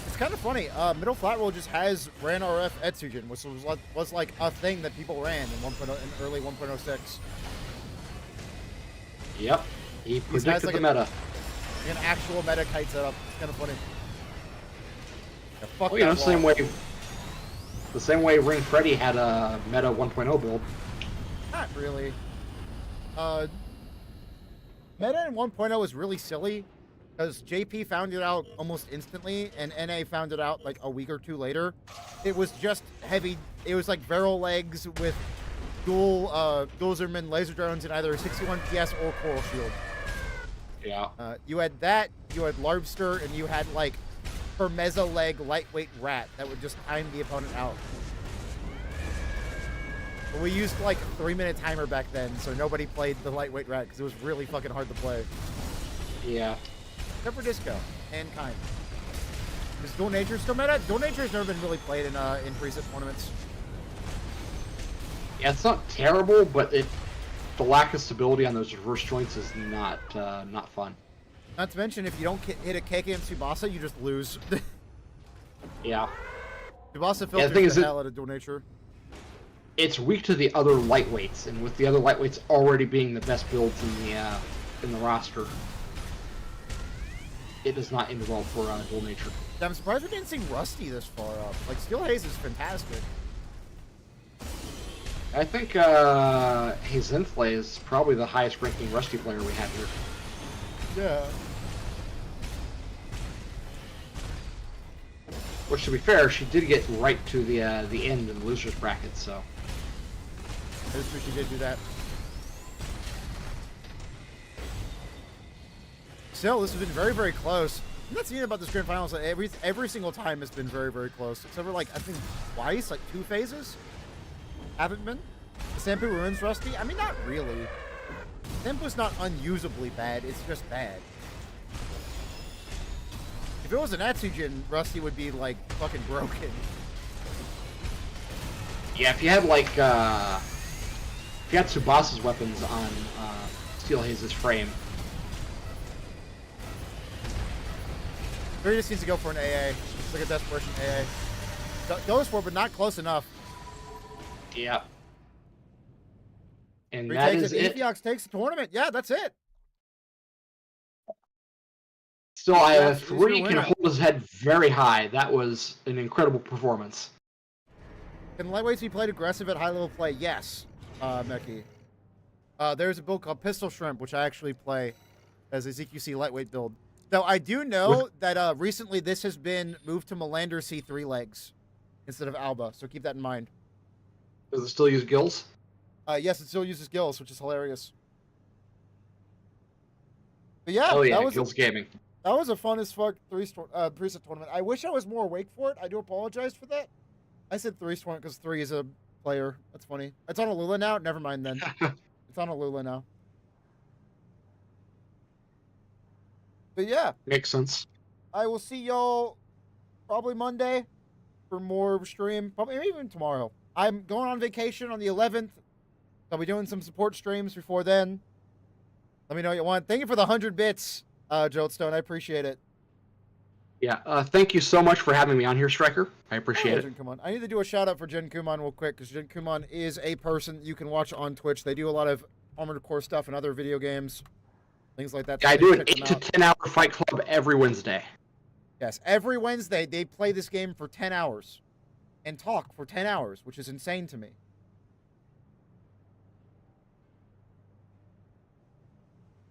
It's kind of funny. Middle Flat Roll just has ran RF Etsugen, which was like a thing that people ran in 1.0 in early 1.06. Yep. He predicted like the meta. An actual meta kite setup. It's kind of funny. Yeah, fuck Well, you know, that the same way Ring Freddy had a meta 1.0 build. Not really. Meta in 1.0 is really silly because JP found it out almost instantly and NA found it out like a week or two later. It was just heavy. It was like barrel legs with dual Zerman laser drones in either 61 PS or Coral Shield. Yeah. You had that, you had Larbster, and you had like Hermeza leg lightweight rat that would just time the opponent out. But we used like a 3-minute timer back then, so nobody played the lightweight rat because it was really fucking hard to play. Yeah. Except for Disco and Kind. Is Dual Nature still meta? Dual Nature has never been really played in preset tournaments. Yeah, it's not terrible, but the lack of stability on those reverse joints is not fun. Not to mention, if you don't hit a KKM Tsubasa, you just lose. Yeah. Tsubasa filters the hell out of Dual Nature. It's weak to the other lightweights, and with the other lightweights already being the best builds in the roster, it does not end well for Dual Nature. I'm surprised we didn't see Rusty this far up. Like, Steel Haze is fantastic. I think Hazenflay is probably the highest ranking Rusty player we have here. Yeah. Which, to be fair, she did get right to the end in the losers bracket, so. That's true, she did do that. Still, this has been very, very close. I'm not seeing about this grand finals. Every single time has been very, very close. Except for like I think twice, like 2 phases. Haven't been. The Sampu ruins Rusty. I mean, not really. Sampu's not unusably bad. It's just bad. If it was an Atsujin, Rusty would be like fucking broken. Yeah, if you had like if you had Tsubasa's weapons on Steel Haze's frame. He just needs to go for an AA. It's like a desperation AA. Goes for it, but not close enough. Yeah. And He that takes is it. it. Aethiox takes the tournament. Yeah, that's it. Still, Aethiox is 3 your can winner. hold his head very high. That was an incredible performance. Can lightweights be played aggressive at high level play? Yes, Meki. There's a build called Pistol Shrimp, which I actually play as a ZQC lightweight build. Though I do know that recently this has been moved to Melander C3 legs instead of Alba, so keep that in mind. Does it still use gills? Yes, it still uses gills, which is hilarious. But yeah, Oh yeah, that was gills gaming. that was a fun as fuck preset tournament. I wish I was more awake for it. I do apologize for that. I said 3 tournament because 3 is a player. That's funny. It's on Alula now. Never mind then. It's on Alula now. But yeah, Makes sense. I will see y'all probably Monday for more stream. Probably even tomorrow. I'm going on vacation on the 11th. I'll be doing some support streams before then. Let me know what you want. Thank you for the 100 bits, Joltstone. I appreciate it. Yeah. Thank you so much for having me on here, Striker. I Oh, appreciate yeah, it. Jin Kumon. I need to do a shout out for Jin Kumon real quick because Jin Kumon is a person you can watch on Twitch. They do a lot of Armored Core stuff and other video games, things like that. Yeah, So I please do an check them 8 to out. 10 hour Fight Club every Wednesday. Yes, every Wednesday they play this game for 10 hours and talk for 10 hours, which is insane to me.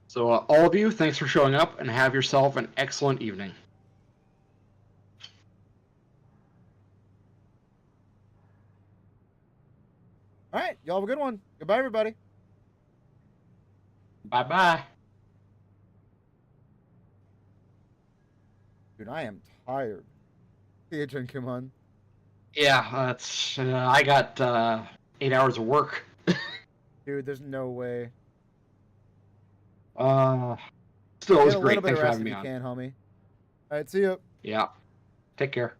So all of you, thanks for showing up, and have yourself an excellent evening. All right, y'all have a good one. Goodbye, everybody. Bye bye. Dude, I am tired. See you, Jin Kumon. Yeah, that's. I got 8 hours of work. Dude, there's no way. Still, it was Get a little great. bit of Thanks for rest having if me you on. can, homie. All right, see you. Yeah. Take care.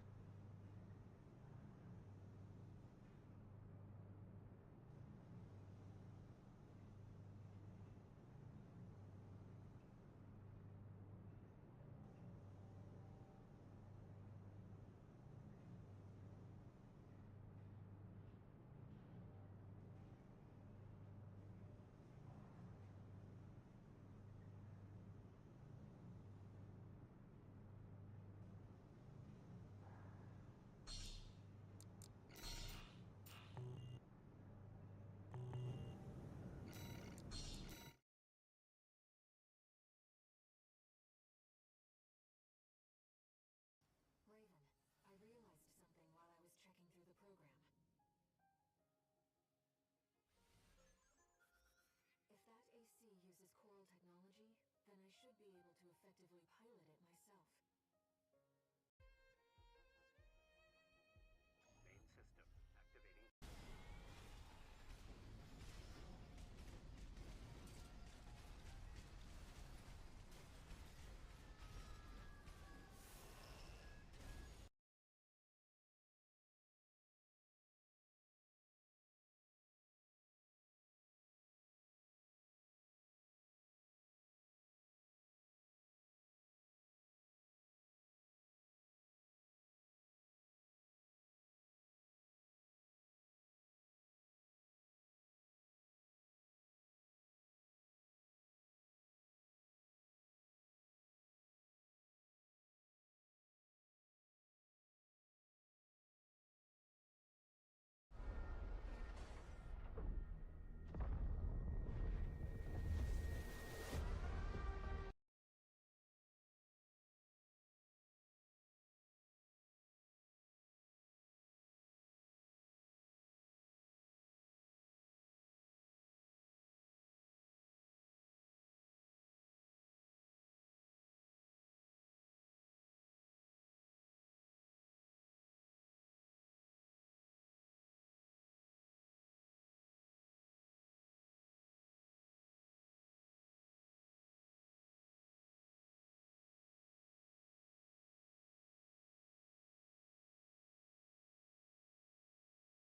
Raven, I realized something while I was checking through the program. If that AC uses coral technology, then I should be able to effectively pilot it myself.